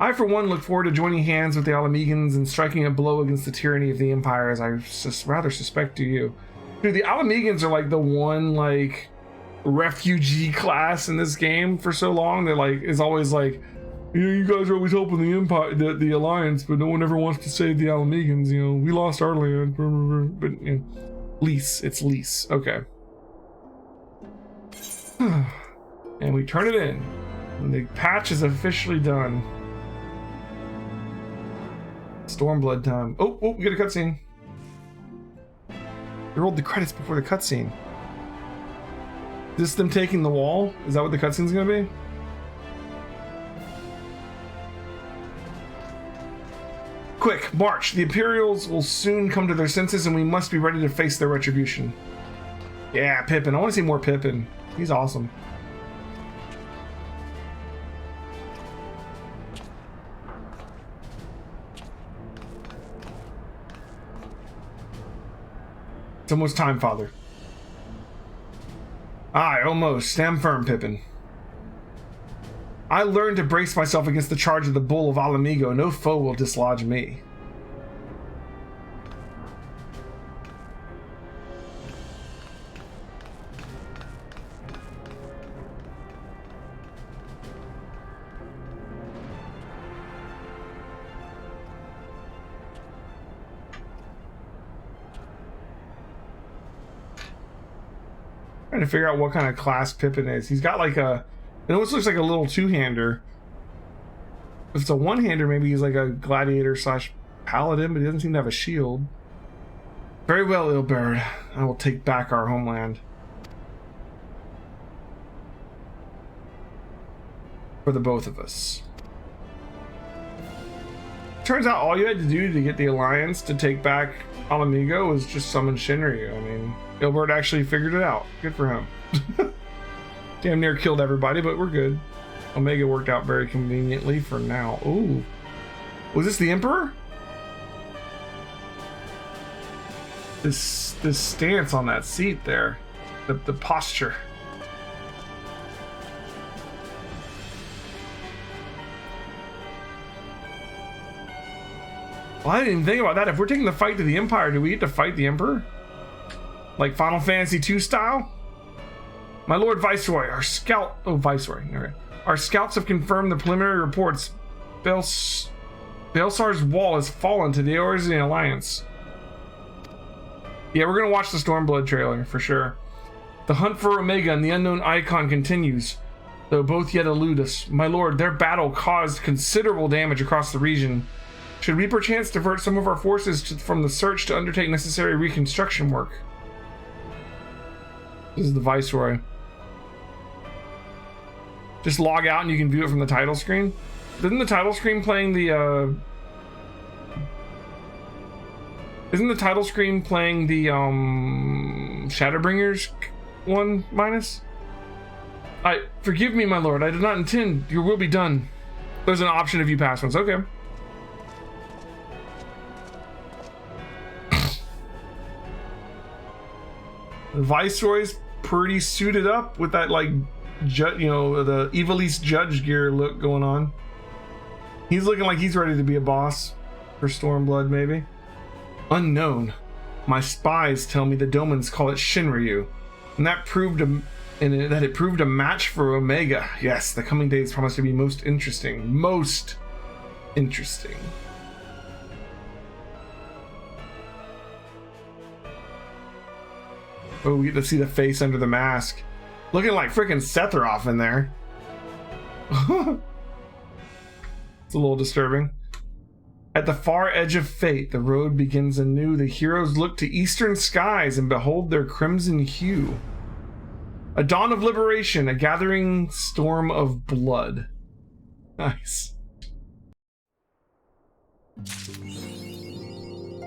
I, for one, look forward to joining hands with the Alamegans and striking a blow against the tyranny of the Empire, as I rather suspect do you. Dude, the Alamegans are like the one, like, refugee class in this game for so long. They're like, is always like, you know, you guys are always helping the Empire, the Alliance, but no one ever wants to save the Alamegans, you know. We lost our land, but, you know. Lease, it's lease. Okay. And we turn it in. And the patch is officially done. Stormblood time. Oh, we got a cutscene. They rolled the credits before the cutscene. Is this them taking the wall? Is that what the cutscene's gonna be? Quick, march. The Imperials will soon come to their senses and we must be ready to face their retribution. Yeah, Pippin. I want to see more Pippin. He's awesome. It's almost time, Father. Aye, almost. Stand firm, Pippin. I learned to brace myself against the charge of the Bull of Alamigo. No foe will dislodge me. Trying to figure out what kind of class Pippin is. He's got like a, it almost looks like a little two-hander. If it's a one-hander, maybe he's like a gladiator slash paladin, but he doesn't seem to have a shield. Very well, Ilberd. I will take back our homeland. For the both of us. Turns out all you had to do to get the Alliance to take back Alamigo was just summon Shinryu. I mean, Ilberd actually figured it out. Good for him. Damn near killed everybody, but we're good. Omega worked out very conveniently for now. Ooh. Was this the Emperor? This stance on that seat there. The posture. Well, I didn't even think about that. If we're taking the fight to the Empire, do we get to fight the Emperor? Like Final Fantasy II style? My Lord Viceroy, our scout... Oh, Viceroy. Okay. Our scouts have confirmed the preliminary reports. Belsar's wall has fallen to the Eorzean Alliance. Yeah, we're gonna watch the Stormblood trailer, for sure. The hunt for Omega and the unknown icon continues, though both yet elude us. My lord, their battle caused considerable damage across the region. Should we perchance divert some of our forces from the search to undertake necessary reconstruction work? This is the Viceroy. Just log out and you can view it from the title screen. Isn't the title screen playing the Isn't the title screen playing the Shadowbringers one minus? Forgive me, my lord. I did not intend. Your will be done. There's an option if you pass ones. Okay. The Viceroy's pretty suited up with that, like, you know, the Evilise Judge gear look going on. He's looking like he's ready to be a boss for Stormblood, maybe. Unknown. My spies tell me the Domans call it Shinryu, and that it proved a match for Omega. Yes, the coming days promise to be most interesting. Most interesting. Oh, we get to see the face under the mask. Looking like freaking Sephiroth in there. It's a little disturbing. At the far edge of fate, the road begins anew. The heroes look to eastern skies and behold their crimson hue. A dawn of liberation, a gathering storm of blood. Nice.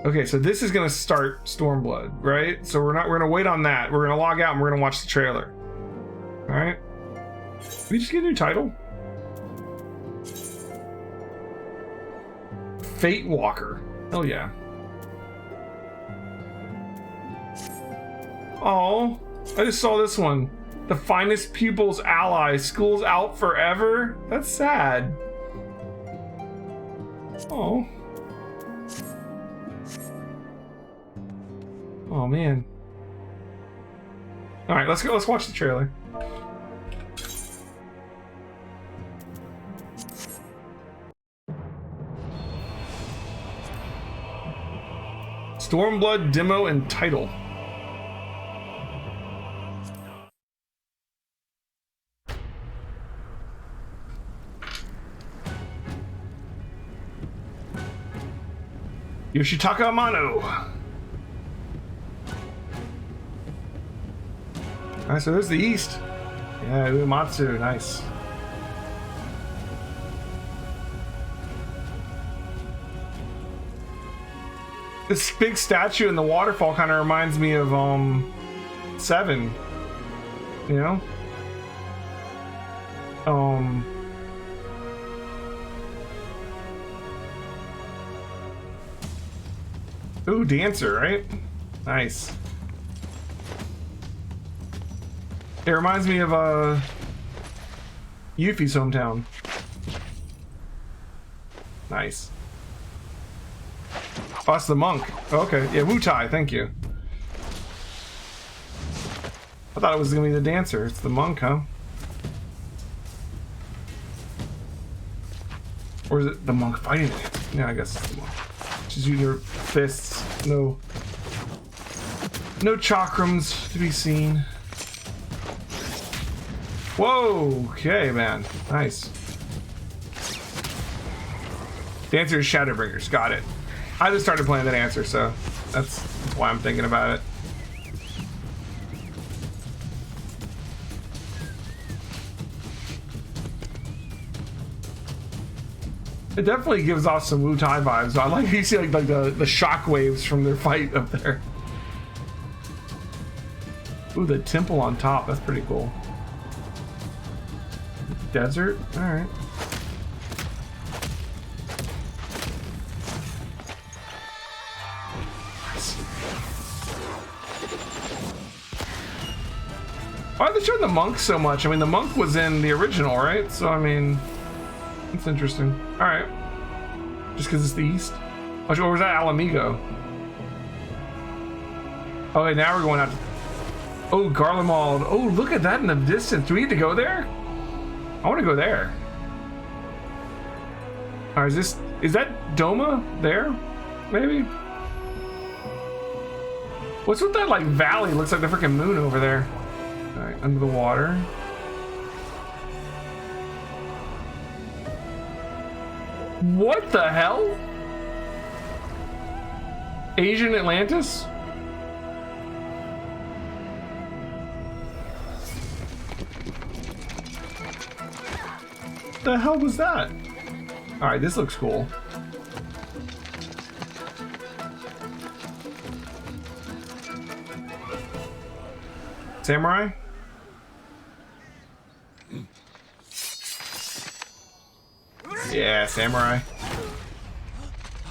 Okay, so this is gonna start Stormblood, right? So we're gonna wait on that. We're gonna log out and we're gonna watch the trailer. All right. Did we just get a new title? Fate Walker. Hell yeah. Oh, I just saw this one. The finest pupils ally. School's out forever. That's sad. Oh. Oh man. All right, let's go. Let's watch the trailer. Stormblood demo and title. Yoshitaka Amano. Alright, so there's the east. Yeah, Uematsu, nice. This big statue in the waterfall kind of reminds me of 7. You know? Ooh, dancer, right? Nice. It reminds me of Yuffie's hometown. Nice. Oh, that's the monk. Okay, yeah, Wutai, thank you. I thought it was gonna be the dancer. It's the monk, huh? Or is it the monk fighting it? Yeah, I guess it's the monk. Just using your fists. No chakrams to be seen. Whoa, okay, man. Nice. Dancer is Shadowbringers. Got it. I just started playing that answer, so that's why I'm thinking about it. It definitely gives off some Wu Tai vibes. I like you see like the shock waves from their fight up there. Ooh, the temple on top. That's pretty cool. Desert. All right. Why are they showing the monk so much? I mean, the monk was in the original, right? So, I mean, it's interesting. All right. Just because it's the east? Or was that Alamigo? Okay, now we're going out to... Oh, Garlemald. Oh, look at that in the distance. Do we need to go there? I want to go there. All right, is that Doma there? Maybe? What's with that, like, valley? Looks like the freaking moon over there. All right, under the water. What the hell? Asian Atlantis? The hell was that? All right, this looks cool. Samurai? Yeah, samurai.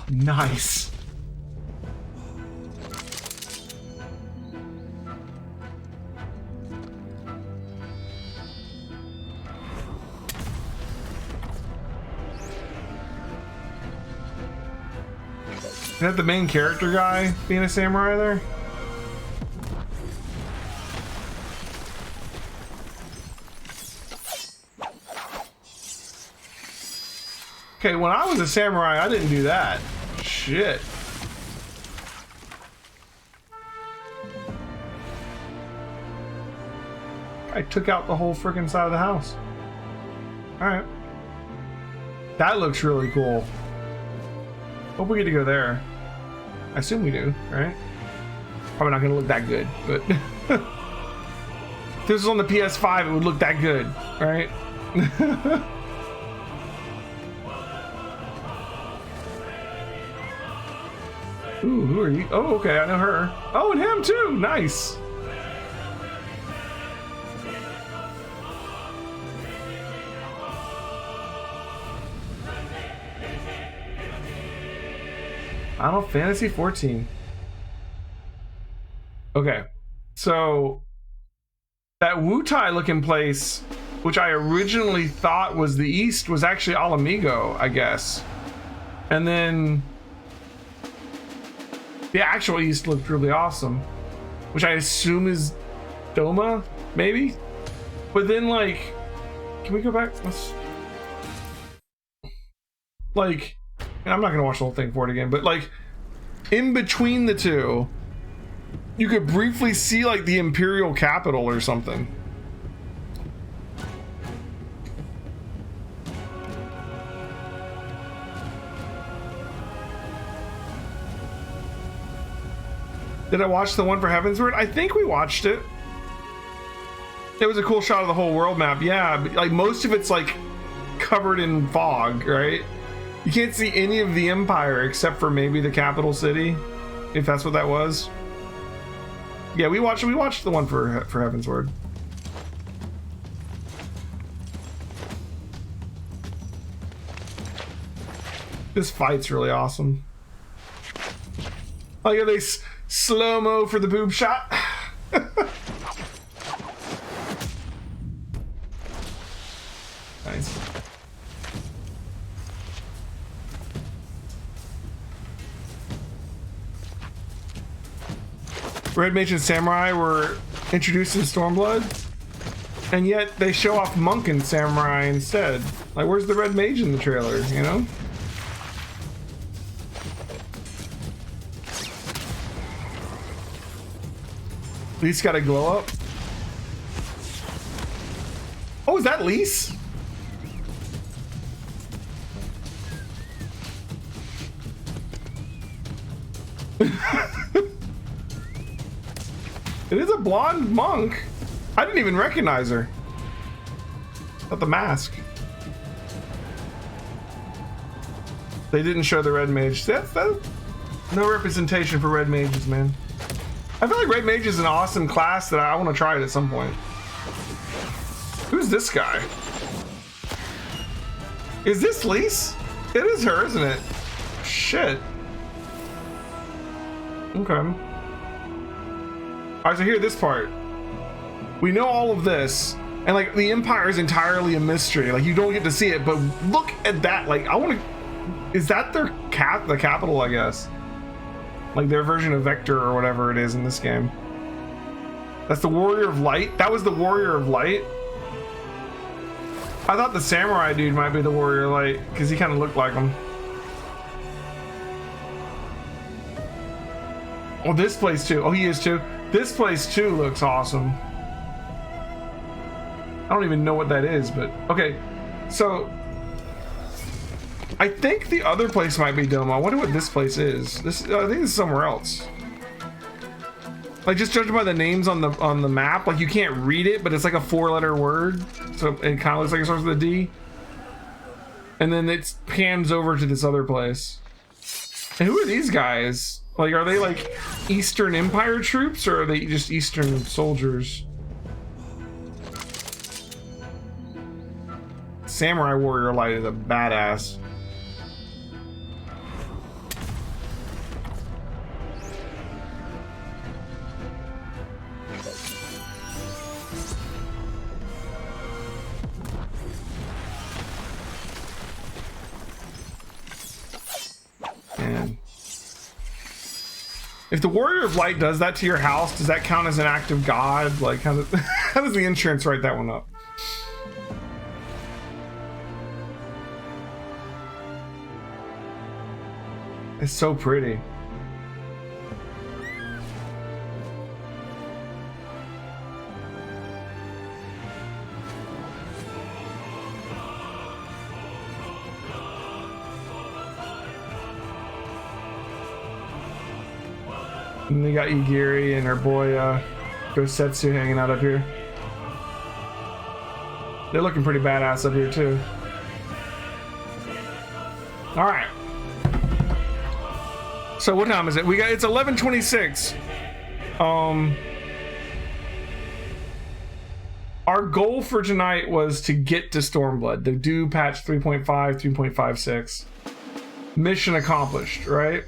Nice. Is that the main character guy being a samurai there? Okay, when I was a samurai, I didn't do that. Shit. I took out the whole freaking side of the house. Alright. That looks really cool. Hope we get to go there. I assume we do, right? Probably not gonna look that good, but... if this was on the PS5, it would look that good, right? Ooh, who are you? Oh, okay, I know her. Oh, and him too. Nice. Final Fantasy 14. Okay, so that Wu Tai looking place, which I originally thought was the east, was actually Alamigo, I guess. And then the actual east looked really awesome, which I assume is Doma, maybe? But then, like, can we go back? Let's... Like, and I'm not gonna watch the whole thing for it again, but like, in between the two, you could briefly see like the Imperial capital or something. Did I watch the one for Heavensward? I think we watched it. It was a cool shot of the whole world map. Yeah, like most of it's like covered in fog, right? You can't see any of the Empire except for maybe the capital city, if that's what that was. Yeah, we watched the one for Heavensward. This fight's really awesome. Like, are they slow-mo for the boob shot? Nice. Red Mage and Samurai were introduced in Stormblood, and yet they show off Monk and Samurai instead. Like, where's the Red Mage in the trailer, you know? At least got a glow up. is that Lise? It is a blonde monk. I didn't even recognize her. Not the mask. They didn't show the red mage. That's no representation for red mages, man. I feel like red mage is an awesome class that I want to try it at some point. Who's this guy? Is this Lise? It is her, isn't it? Shit. Okay. Alright, so here, this part. We know all of this, and like the Empire is entirely a mystery. Like you don't get to see it, but look at that. Like I want to. Is that their the capital? I guess. Like their version of Vector or whatever it is in this game. That's the Warrior of Light. That was the Warrior of Light. I thought the samurai dude might be the Warrior of Light because he kind of looked like him. Oh, this place too. Oh, he is too. This place too looks awesome. I don't even know what that is, but okay. So I think the other place might be Doma. I wonder what this place is. This I think this is somewhere else. Like just judging by the names on the map, like you can't read it, but it's like a 4-letter word, so it kind of looks like it starts with a D. And then it pans over to this other place. And who are these guys? Like, are they like Eastern Empire troops, or are they just Eastern soldiers? Samurai Warrior Light is a badass. Man. If the Warrior of Light does that to your house, does that count as an act of God? Like, how does the insurance write that one up? It's so pretty. And they got Igiri and her boy Gosetsu hanging out up here. They're looking pretty badass up here too. All right. So what time is it? It's 11:26. Our goal for tonight was to get to Stormblood, to do patch 3.5, 3.56. Mission accomplished, right?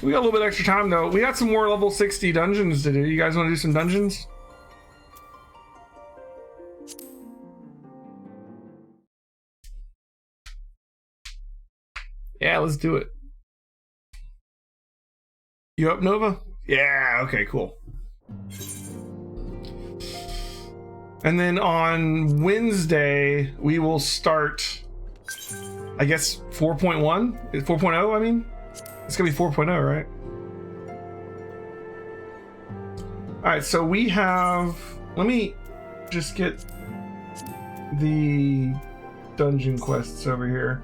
We got a little bit extra time though. We got some more level 60 dungeons to do. You guys want to do some dungeons? Yeah, let's do it. You up, Nova? Yeah, okay, cool. And then on Wednesday, we will start, I guess, 4.1? 4.0, I mean? It's gonna be 4.0, right? Alright, so we have... Let me just get the dungeon quests over here.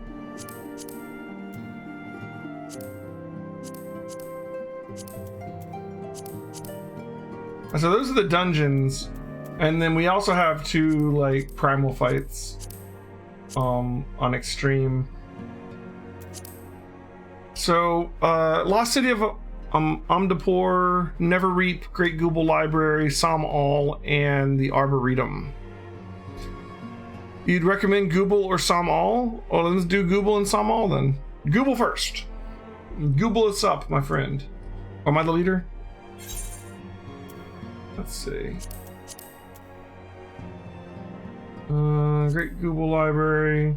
So those are the dungeons, and then we also have 2 like primal fights on Extreme. So Lost City of Omdapor, Neverreap, Great Gooble Library, Som All, and the Arboretum. You'd recommend Gooble or Som All? Well, let's do Gooble and Som All then. Gooble first. Google us up, my friend. Am I the leader? Let's see. Great Google Library.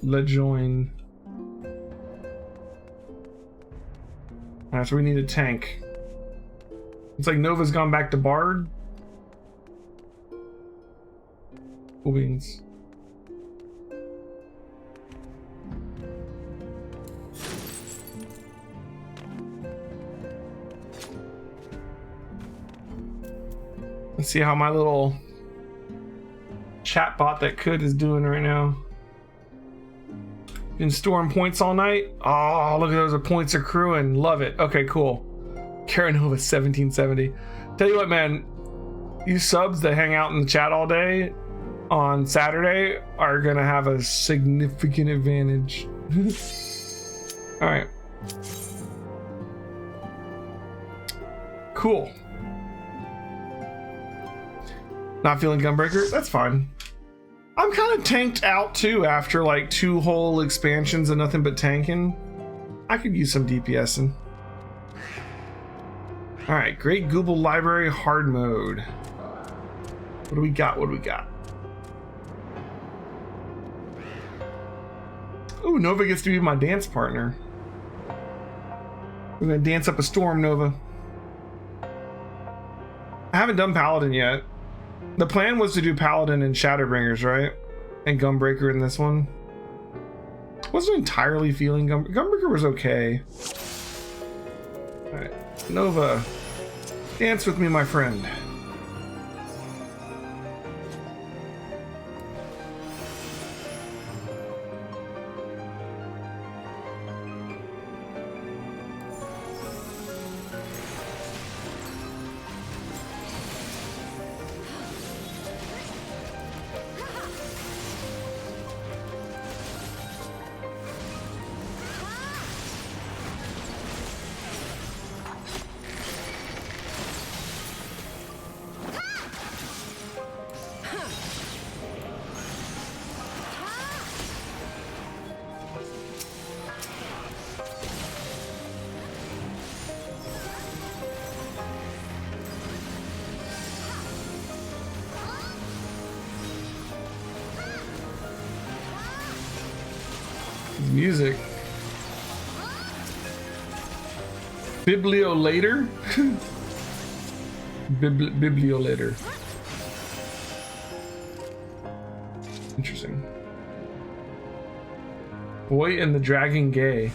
Lejoin. Alright, so we need a tank. It's like Nova's gone back to Bard. Cool beans. See how my little chat bot that could is doing right now. Been storing points all night. Oh, look at those points accruing. Love it. Okay, cool. Karanova 1770. Tell you what, man, you subs that hang out in the chat all day on Saturday are gonna have a significant advantage. All right. Cool. Not feeling Gunbreaker? That's fine. I'm kind of tanked out too after like 2 whole expansions and nothing but tanking. I could use some DPSing. All right, Great Google Library hard mode. What do we got? What do we got? Ooh, Nova gets to be my dance partner. We're gonna dance up a storm, Nova. I haven't done Paladin yet. The plan was to do Paladin and Shadowbringers, right? And Gunbreaker in this one. Wasn't entirely feeling Gunbreaker was okay. Alright, Nova, dance with me, my friend. Music. Bibliolater? Bibliolater. Interesting. Boy and the Dragon Gay.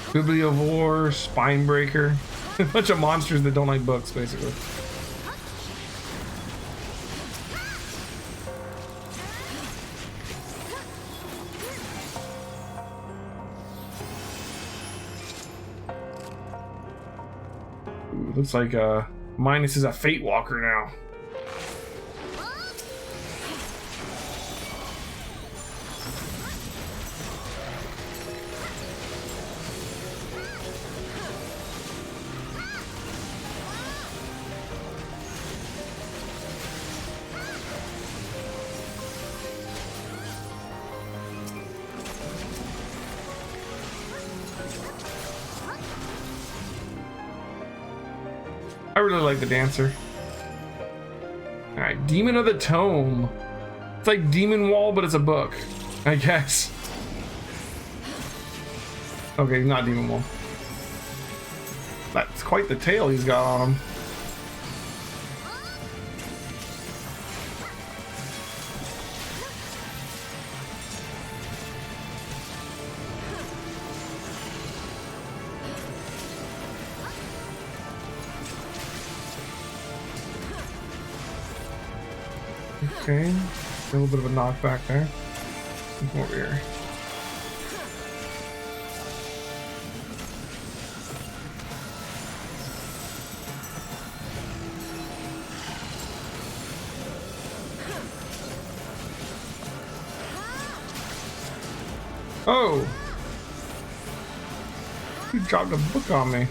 Bibliovore, Spinebreaker. A bunch of monsters that don't like books, basically. Ooh, looks like Minus is a Fate Walker now. I really like the dancer. Alright, Demon of the Tome. It's like Demon Wall, but it's a book, I guess. Okay, not Demon Wall. That's quite the tail he's got on him. Okay, a little bit of a knockback there. Come over here. Oh! You dropped a book on me.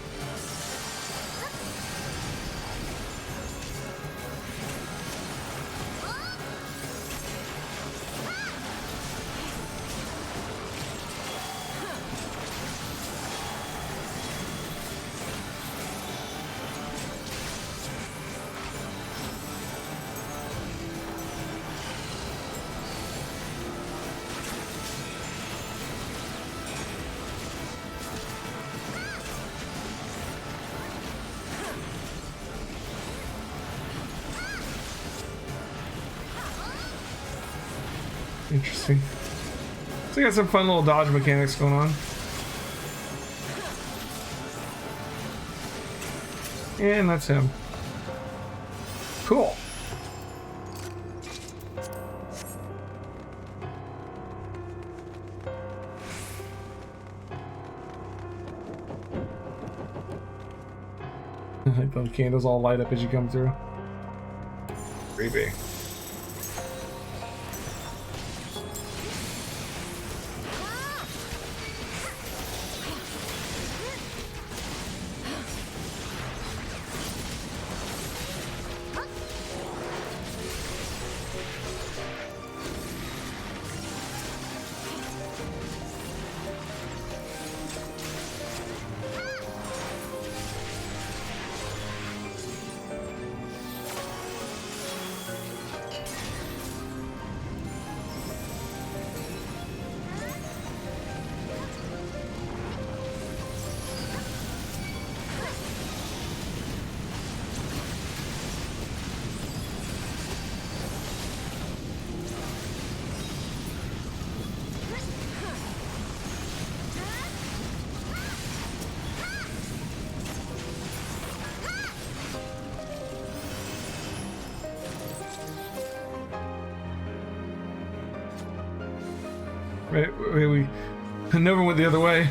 Interesting. So you got some fun little dodge mechanics going on. And that's him. Cool. Like those candles all light up as you come through. Creepy. Wait, we never went the other way.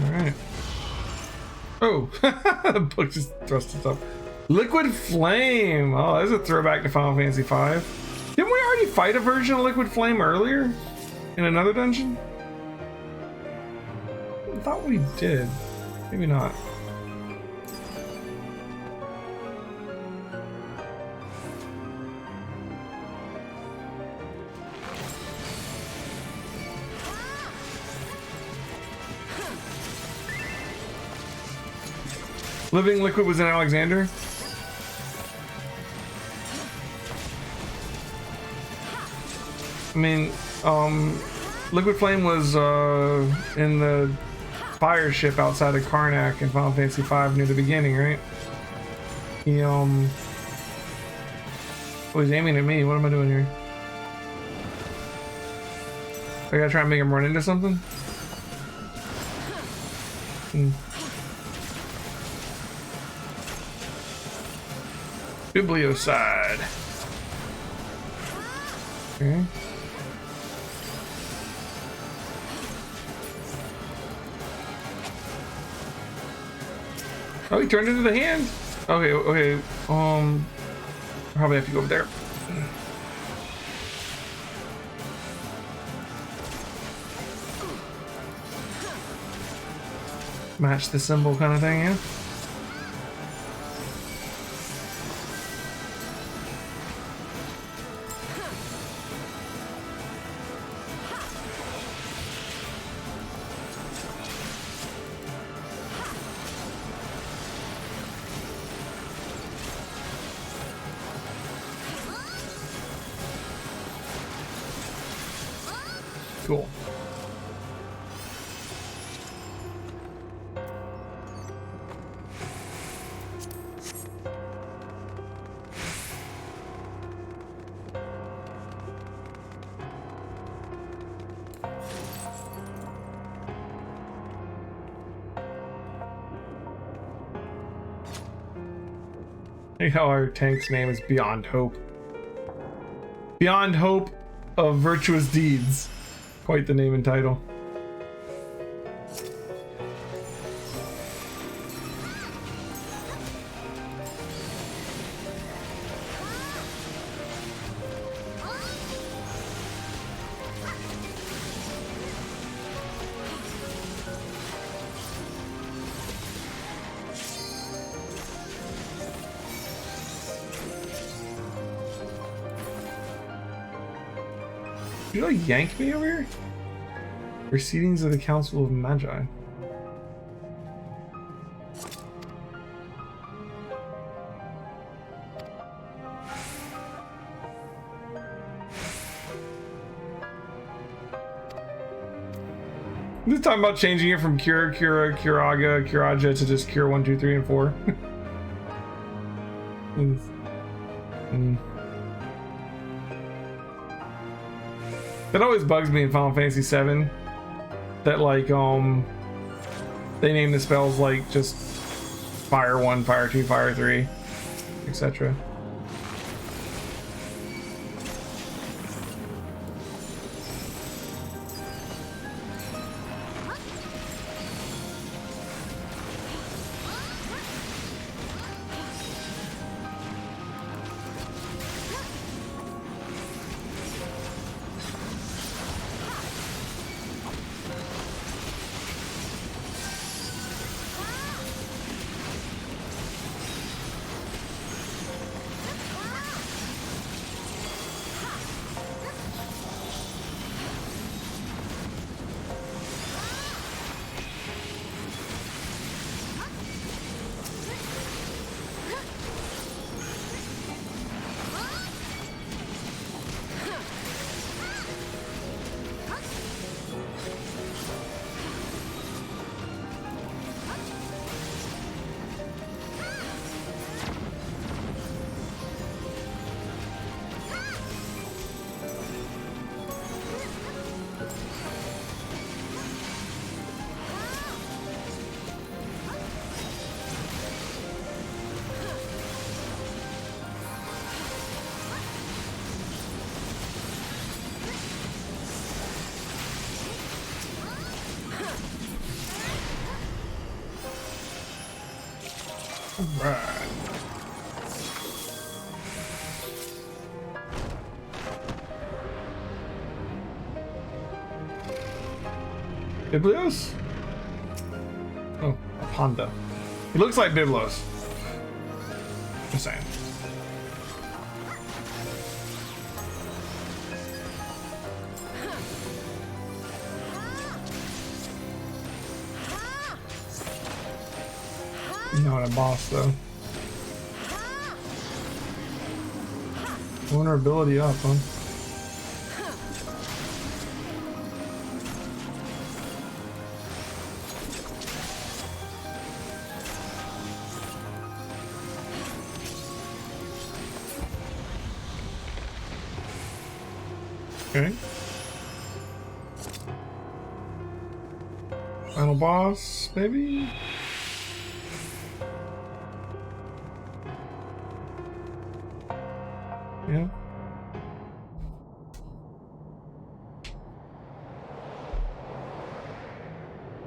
Alright. Oh, the book just thrust us up. Liquid Flame. Oh, that's a throwback to Final Fantasy V. Didn't we already fight a version of Liquid Flame earlier? In another dungeon? I thought we did. Maybe not. Living Liquid was in Alexander. I mean, Liquid Flame was in the fire ship outside of Karnak in Final Fantasy V near the beginning, right? He oh, he's aiming at me. What am I doing here? I gotta try and make him run into something. Bibliocide. Okay. Oh, he turned into the hand. Okay, okay. Probably have to go over there. Match the symbol kind of thing, yeah. Cool. I think how our tank's name is Beyond Hope. Beyond Hope of Virtuous Deeds. Quite the name and title. You like yank me over here? Proceedings of the Council of Magi. This is talking about changing it from Cura, Curaga, Curaja to just Cure 1, 2, 3, and 4. That always bugs me in Final Fantasy VII. That like they name the spells like just Fire 1, Fire 2, Fire 3, etc. Right. Biblos? Oh, Honda. He looks like Biblos. Just saying. Not a boss though. Vulnerability up, huh? Okay. Final boss, maybe? Yeah.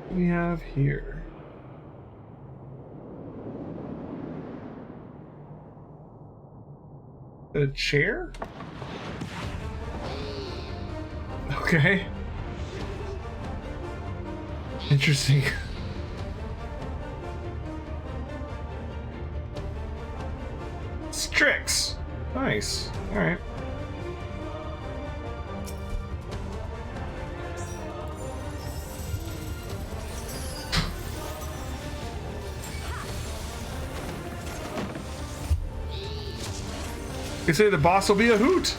What do we have here? A chair? Okay. Interesting. Strix. Nice. All right. You say the boss will be a hoot.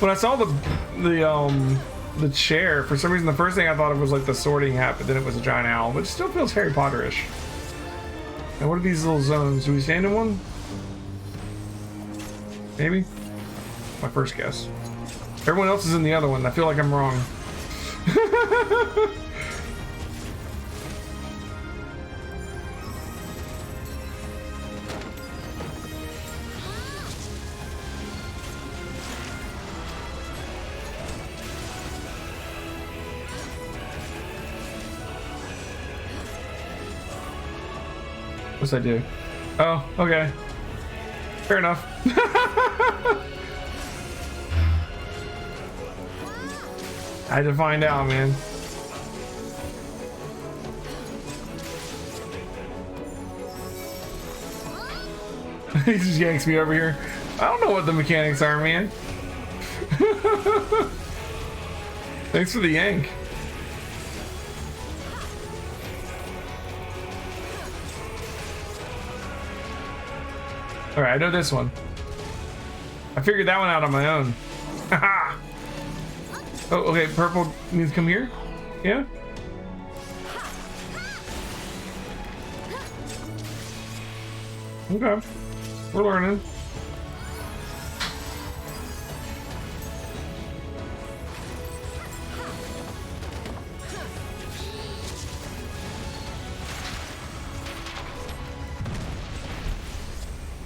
When I saw the chair, for some reason the first thing I thought of was like the sorting hat, but then it was a giant owl. But it still feels Harry Potter-ish. And what are these little zones? Do we stand in one? Maybe? My first guess. Everyone else is in the other one. I feel like I'm wrong. Yes, I do. Oh, okay. Fair enough. I had to find out, man. He just yanks me over here. I don't know what the mechanics are, man. Thanks for the yank. Alright, I know this one. I figured that one out on my own. Haha! Oh, okay, purple means come here? Yeah? Okay. We're learning.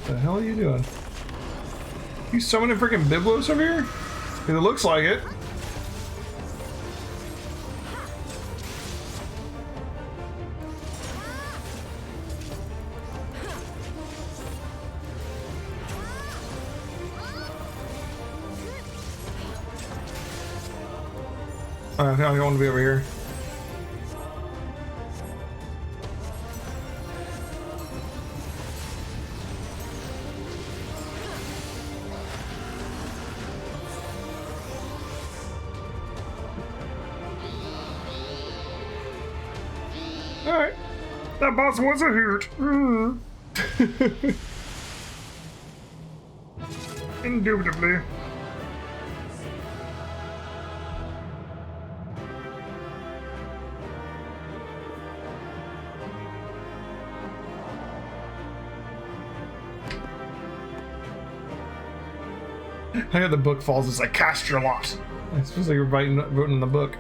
What the hell are you doing? You summoning freaking Biblos over here? It looks like it. I don't want to be over here. Alright. That boss was a hoot. Indubitably. I hear the book falls. It's like, cast your lot. It feels like you're writing in the book.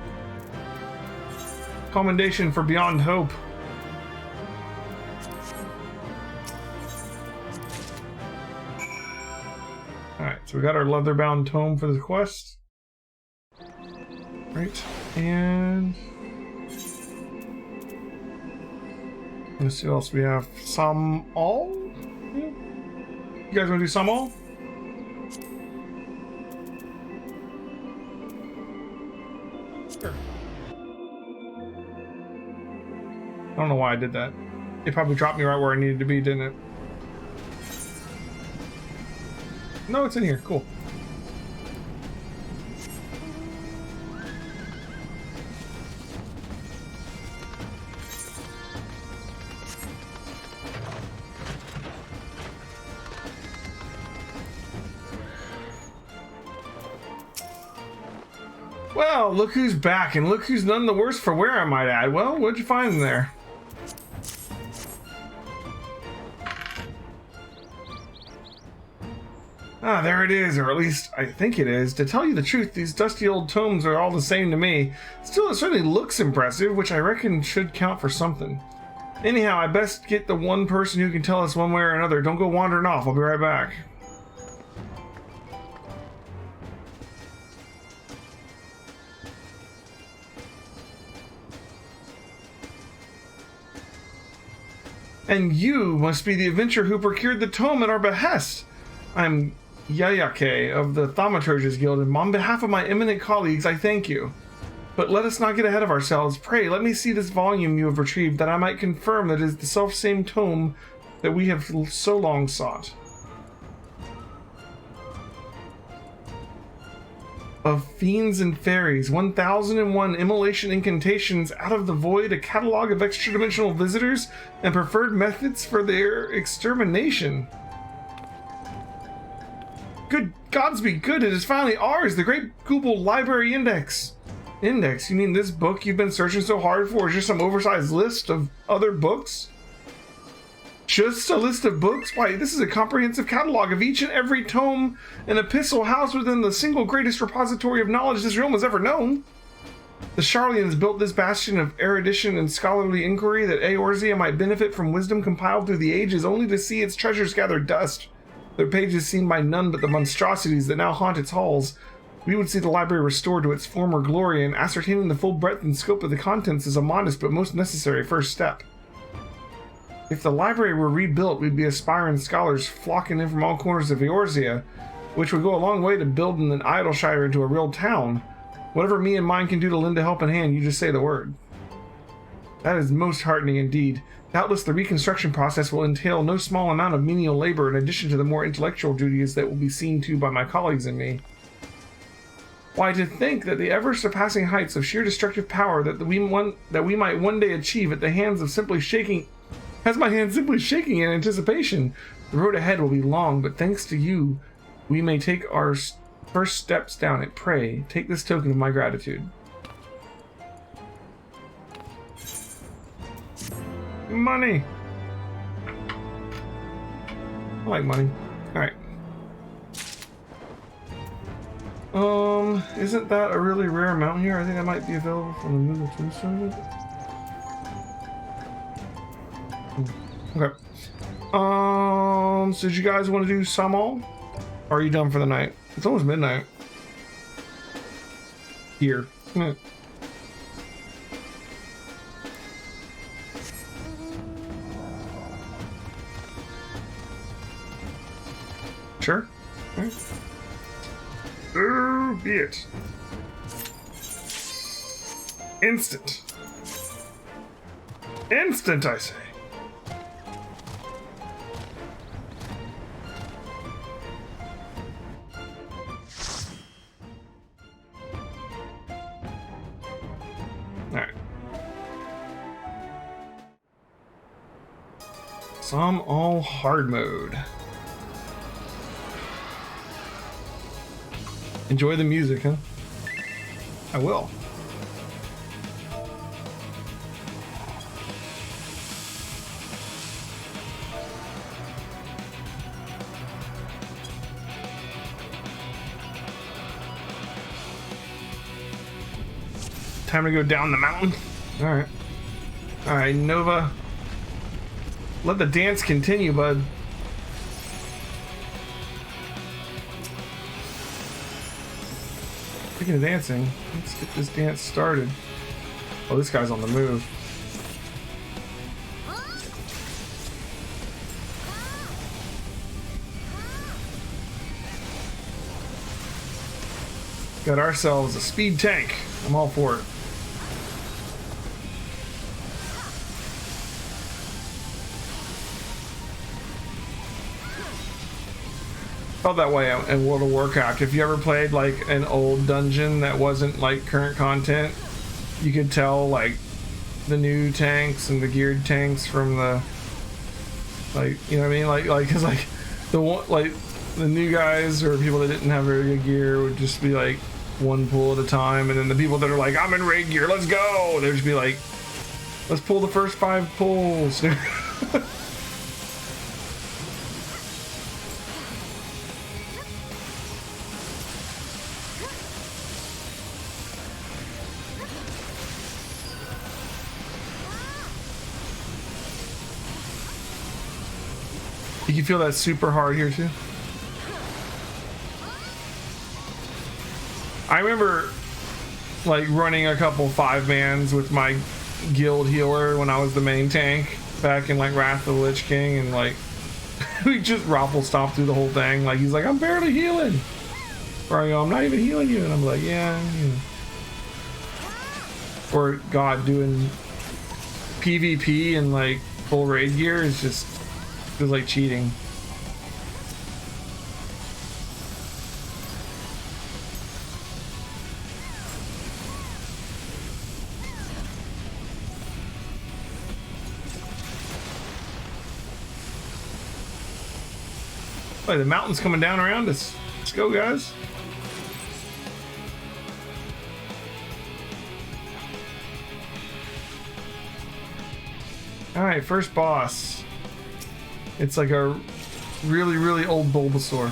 Commendation for Beyond Hope. Alright, so we got our leather-bound tome for the quest. Right, and... let's see what else we have. Some all? Yeah. You guys want to do some all? Sure. I don't know why I did that. It probably dropped me right where I needed to be, didn't it? No, it's in here. Cool. Well, look who's back, and look who's none the worse for wear, I might add. Well, what'd you find in there? Ah, there it is, or at least I think it is. To tell you the truth, these dusty old tomes are all the same to me. Still, it certainly looks impressive, which I reckon should count for something. Anyhow, I best get the one person who can tell us one way or another. Don't go wandering off. I'll be right back. And you must be the adventurer who procured the tome at our behest. I'm Yayake of the Thaumaturges Guild, and on behalf of my eminent colleagues, I thank you. But let us not get ahead of ourselves. Pray, let me see this volume you have retrieved, that I might confirm that it is the self-same tome that we have so long sought. Of Fiends and Fairies, 1001 Immolation Incantations Out of the Void, a catalog of extra-dimensional visitors, and preferred methods for their extermination. Good gods be good, it is finally ours, the Great Google Library Index. Index? You mean this book you've been searching so hard for is just some oversized list of other books? Just a list of books? Why, this is a comprehensive catalog of each and every tome and epistle housed within the single greatest repository of knowledge this realm has ever known. The Charlians built this bastion of erudition and scholarly inquiry that Eorzea might benefit from wisdom compiled through the ages, only to see its treasures gather dust. Their pages seen by none but the monstrosities that now haunt its halls. We would see the library restored to its former glory, and ascertaining the full breadth and scope of the contents is a modest but most necessary first step. If the library were rebuilt, we'd be aspiring scholars flocking in from all corners of Eorzea, which would go a long way to building an Idleshire into a real town. Whatever me and mine can do to lend a helping hand, you just say the word. That is most heartening indeed. Doubtless the reconstruction process will entail no small amount of menial labor in addition to the more intellectual duties that will be seen to by my colleagues and me. Why, to think that the ever-surpassing heights of sheer destructive power that we might one day achieve at the hands of simply shaking... Has my hand simply shaking in anticipation. The road ahead will be long, but thanks to you, we may take our first steps down it. Pray, take this token of my gratitude. Money! I like money. Alright. Isn't that a really rare amount here? I think that might be available from the Moon Tombstone. Okay. So did you guys want to do some all? Or are you done for the night? It's almost midnight. Here. Sure. Right. So be it. Instant. Instant, I say. Alright. Some all hard mode. Enjoy the music, huh? I will. Time to go down the mountain. Alright. Alright, Nova. Let the dance continue, bud. Speaking of dancing, let's get this dance started. Oh, this guy's on the move. Got ourselves a speed tank. I'm all for it. Felt that way in World of Warcraft. If you ever played like an old dungeon that wasn't like current content, you could tell like the new tanks and the geared tanks from the, like, you know what I mean, like because like the one, like the new guys or people that didn't have very good gear would just be like one pull at a time, and then the people that are like, I'm in raid gear, let's go, they'd just be like, let's pull the first 5 pulls. You can feel that super hard here too. I remember like running a couple 5-mans with my guild healer when I was the main tank back in like Wrath of the Lich King, and like we just raffle stomp through the whole thing. Like he's like, I'm barely healing, or I go, I'm not even healing you, and I'm like, yeah, you know. Or God, doing PvP and like full raid gear is just feels like cheating. Oh, the mountain's coming down around us. Let's go, guys. Alright, first boss. It's like a really, really old Bulbasaur.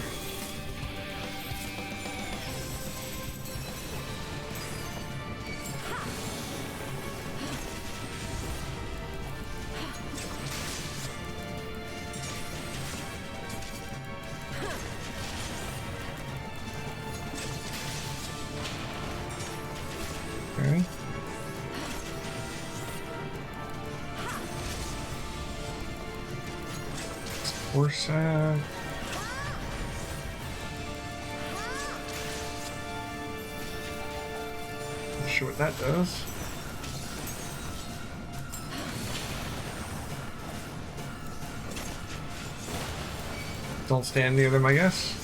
Okay. Horse sack. Not sure what that does. Don't stand near them, I guess.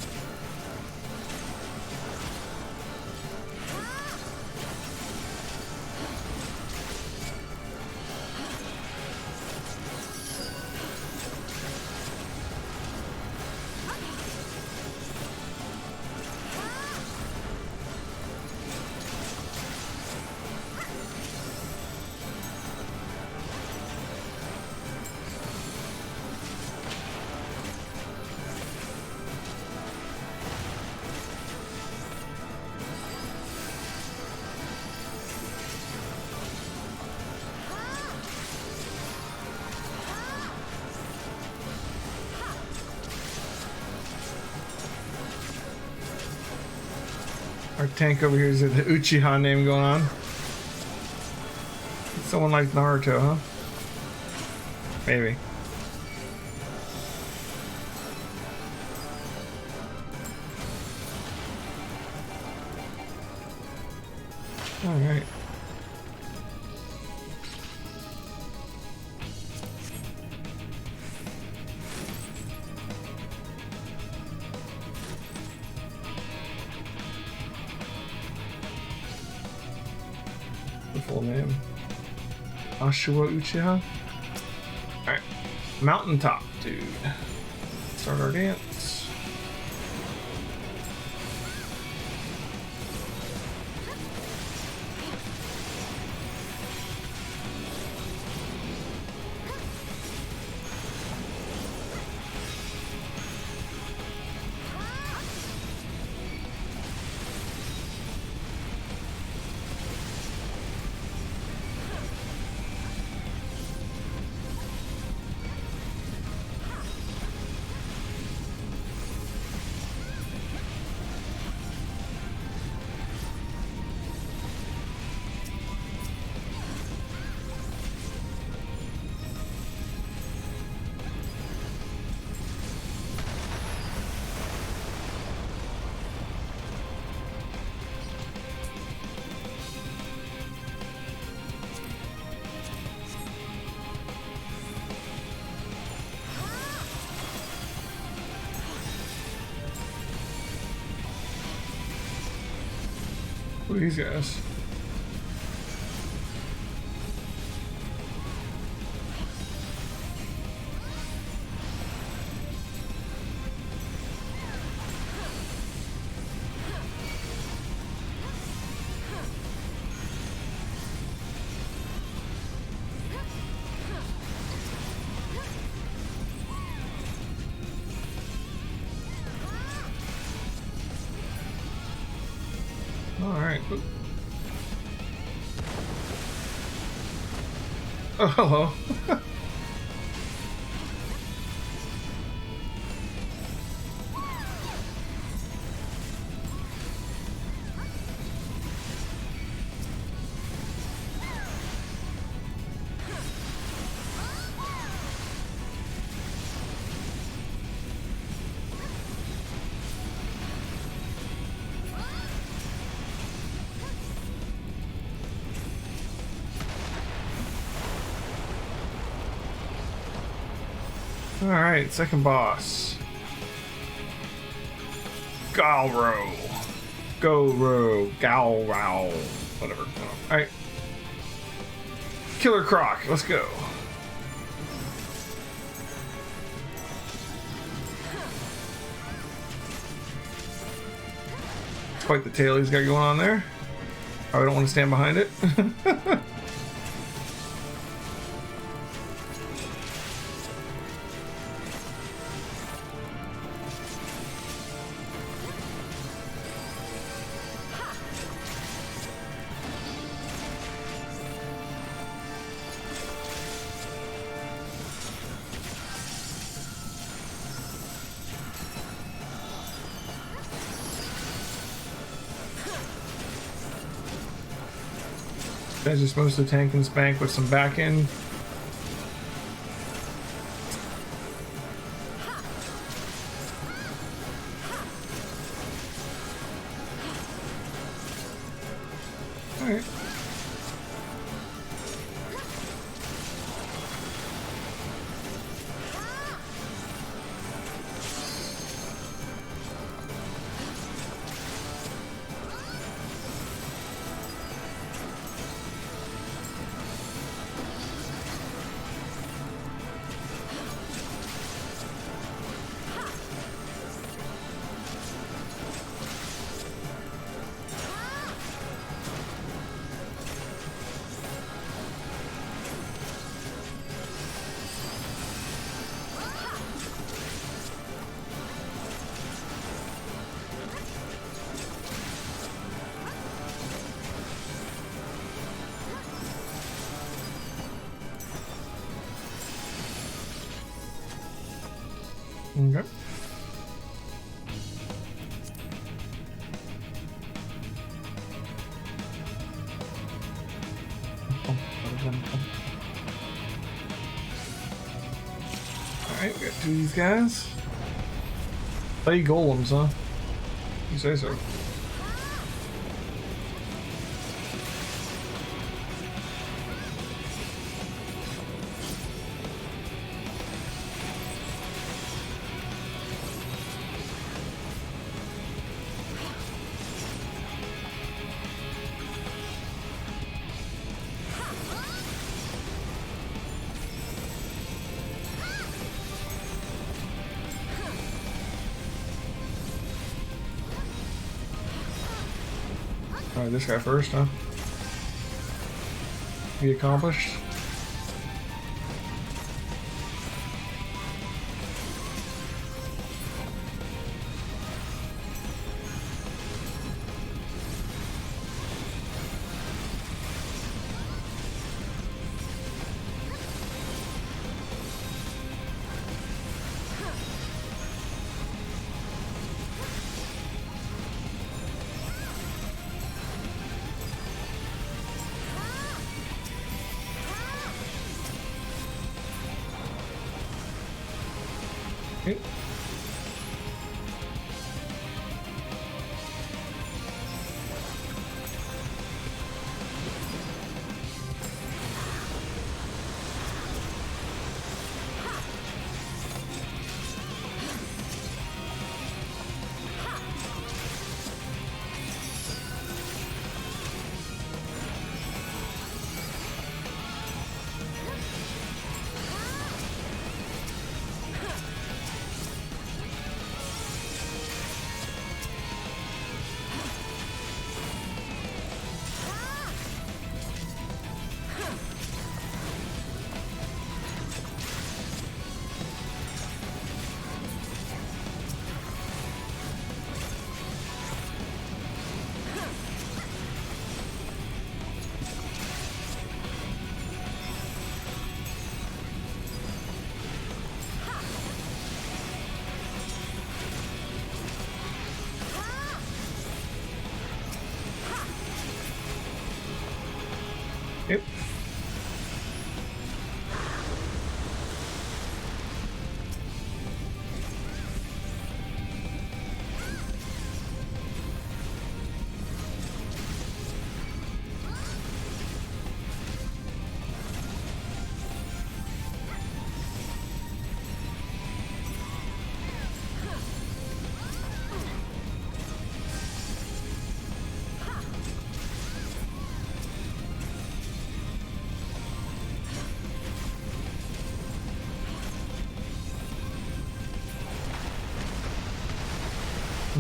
Our tank over here is the Uchiha name going on. Someone like Naruto, huh? Maybe. All right. Full name. Ashua Uchiha. Alright. Mountaintop, dude. Start our dance. Who are these guys? Alright. Oh, hello. Alright, second boss. Galro. Go-ro. Gal-row. Whatever. Alright. Killer Croc. Let's go. Quite the tail he's got going on there. I don't want to stand behind it. Guys are supposed to tank and spank with some back end. right. Okay. Alright, we got two of these guys. Play golems, huh? You say so. Alright, this guy first, huh? Be accomplished. Okay. Yep.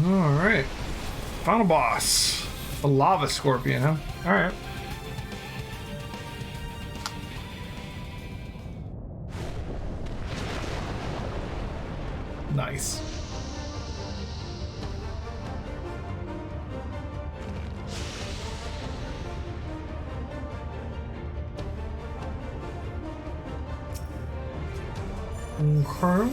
Alright. Final boss. A lava scorpion, huh? Alright. Nice. Okay.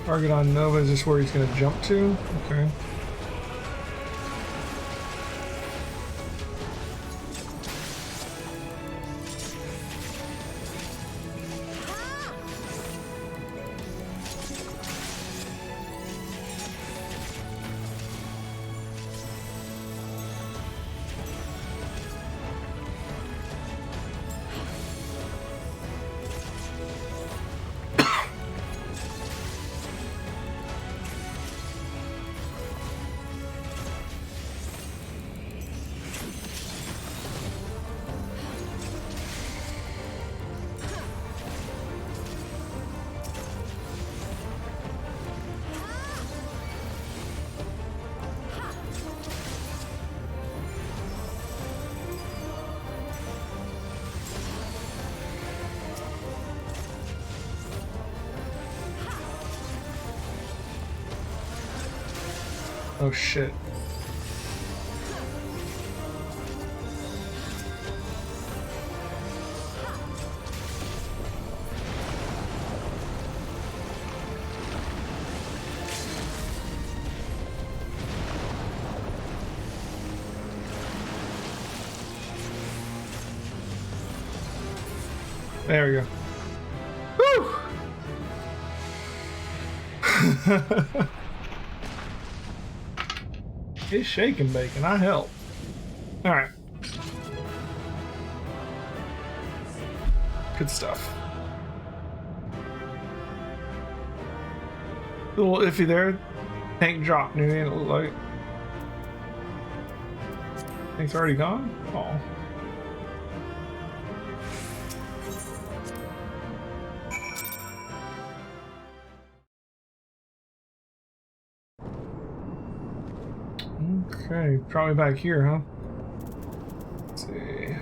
Target on Nova is just where he's going to jump to. Okay. Oh shit. There we go. Woo! It's shaking bacon. I help. All right. Good stuff. A little iffy there. Tank drop near the end, it looked like. Tank's already gone? Oh. Okay, probably back here, huh? Let's see.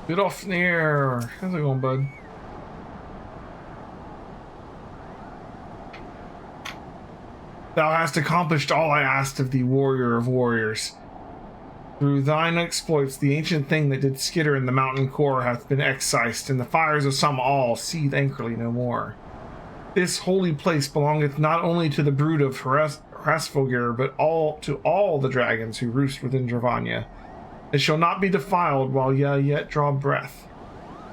Get off there. How's it going, bud? Thou hast accomplished all I asked of thee, warrior of warriors. Through thine exploits, the ancient thing that did skitter in the mountain core hath been excised, and the fires of some all seethe angrily no more. This holy place belongeth not only to the brood of Hrasvogir, but to all the dragons who roost within Dravania. It shall not be defiled while ye yet draw breath.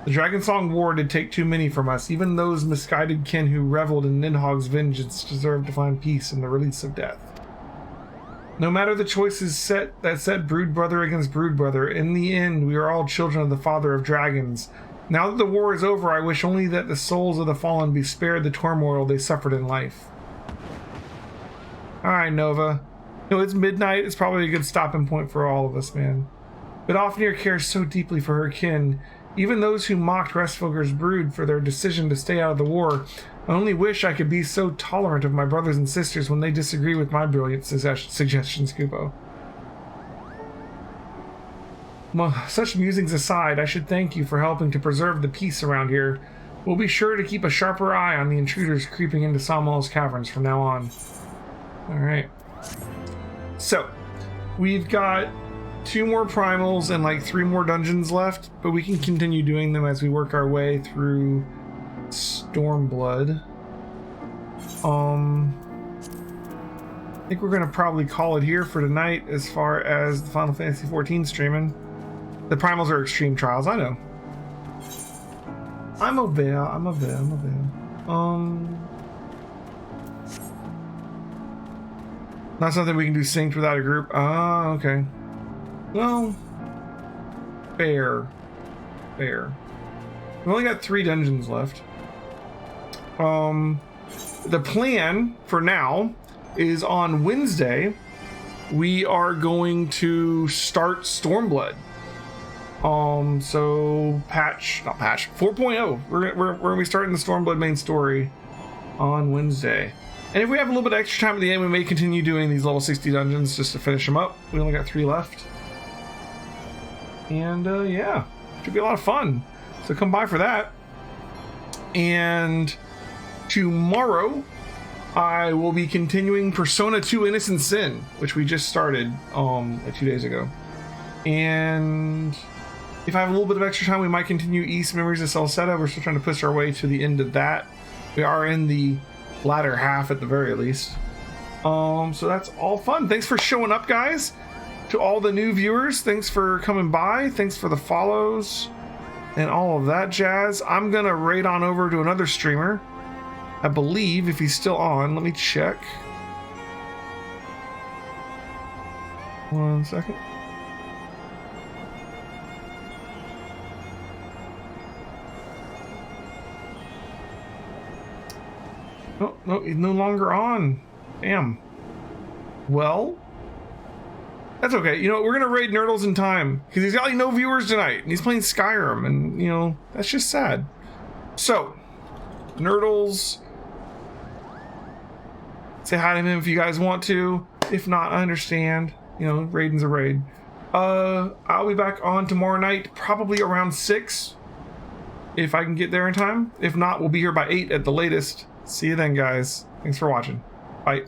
The Dragonsong War did take too many from us. Even those misguided kin who reveled in Nidhogg's vengeance deserve to find peace in the release of death. No matter the choices that set brood brother against brood brother, in the end we are all children of the Father of Dragons. Now that the war is over, I wish only that the souls of the fallen be spared the turmoil they suffered in life. Alright, Nova. You know, it's midnight. It's probably a good stopping point for all of us, man. But Ofnir cares so deeply for her kin. Even those who mocked Hrasvogir's brood for their decision to stay out of the war, I only wish I could be so tolerant of my brothers and sisters when they disagree with my brilliant suggestions, Kubo. Well, such musings aside, I should thank you for helping to preserve the peace around here. We'll be sure to keep a sharper eye on the intruders creeping into Samal's caverns from now on. Alright. So, we've got 2 more primals and like 3 more dungeons left, but we can continue doing them as we work our way through Stormblood. I think we're gonna probably call it here for tonight as far as the Final Fantasy XIV streaming. The primals are extreme trials, I know. I'm aware. Not something we can do synced without a group. Ah, okay. Well, fair. We've only got 3 dungeons left. The plan for now is on Wednesday, we are going to start Stormblood. So not patch 4.0. We're gonna be starting the Stormblood main story on Wednesday. And if we have a little bit of extra time at the end, we may continue doing these level 60 dungeons just to finish them up. We only got 3 left. And yeah, should be a lot of fun. So come by for that. And tomorrow, I will be continuing Persona 2 Innocent Sin, which we just started like 2 days ago. And if I have a little bit of extra time, we might continue East Memories of Celceta. We're still trying to push our way to the end of that. We are in the latter half at the very least. So that's all fun. Thanks for showing up, guys. To all the new viewers, thanks for coming by. Thanks for the follows and all of that jazz. I'm gonna raid on over to another streamer. I believe, if he's still on, let me check. 1 second. Oh, no, he's no longer on. Damn. Well, that's okay. You know, we're gonna raid Nerdles in time because he's got like no viewers tonight and he's playing Skyrim, and you know, that's just sad. So, Nerdles, say hi to him if you guys want to. If not, I understand. You know, raiding's a raid. I'll be back on tomorrow night, probably around 6, if I can get there in time. If not, we'll be here by 8 at the latest. See you then, guys. Thanks for watching. Bye.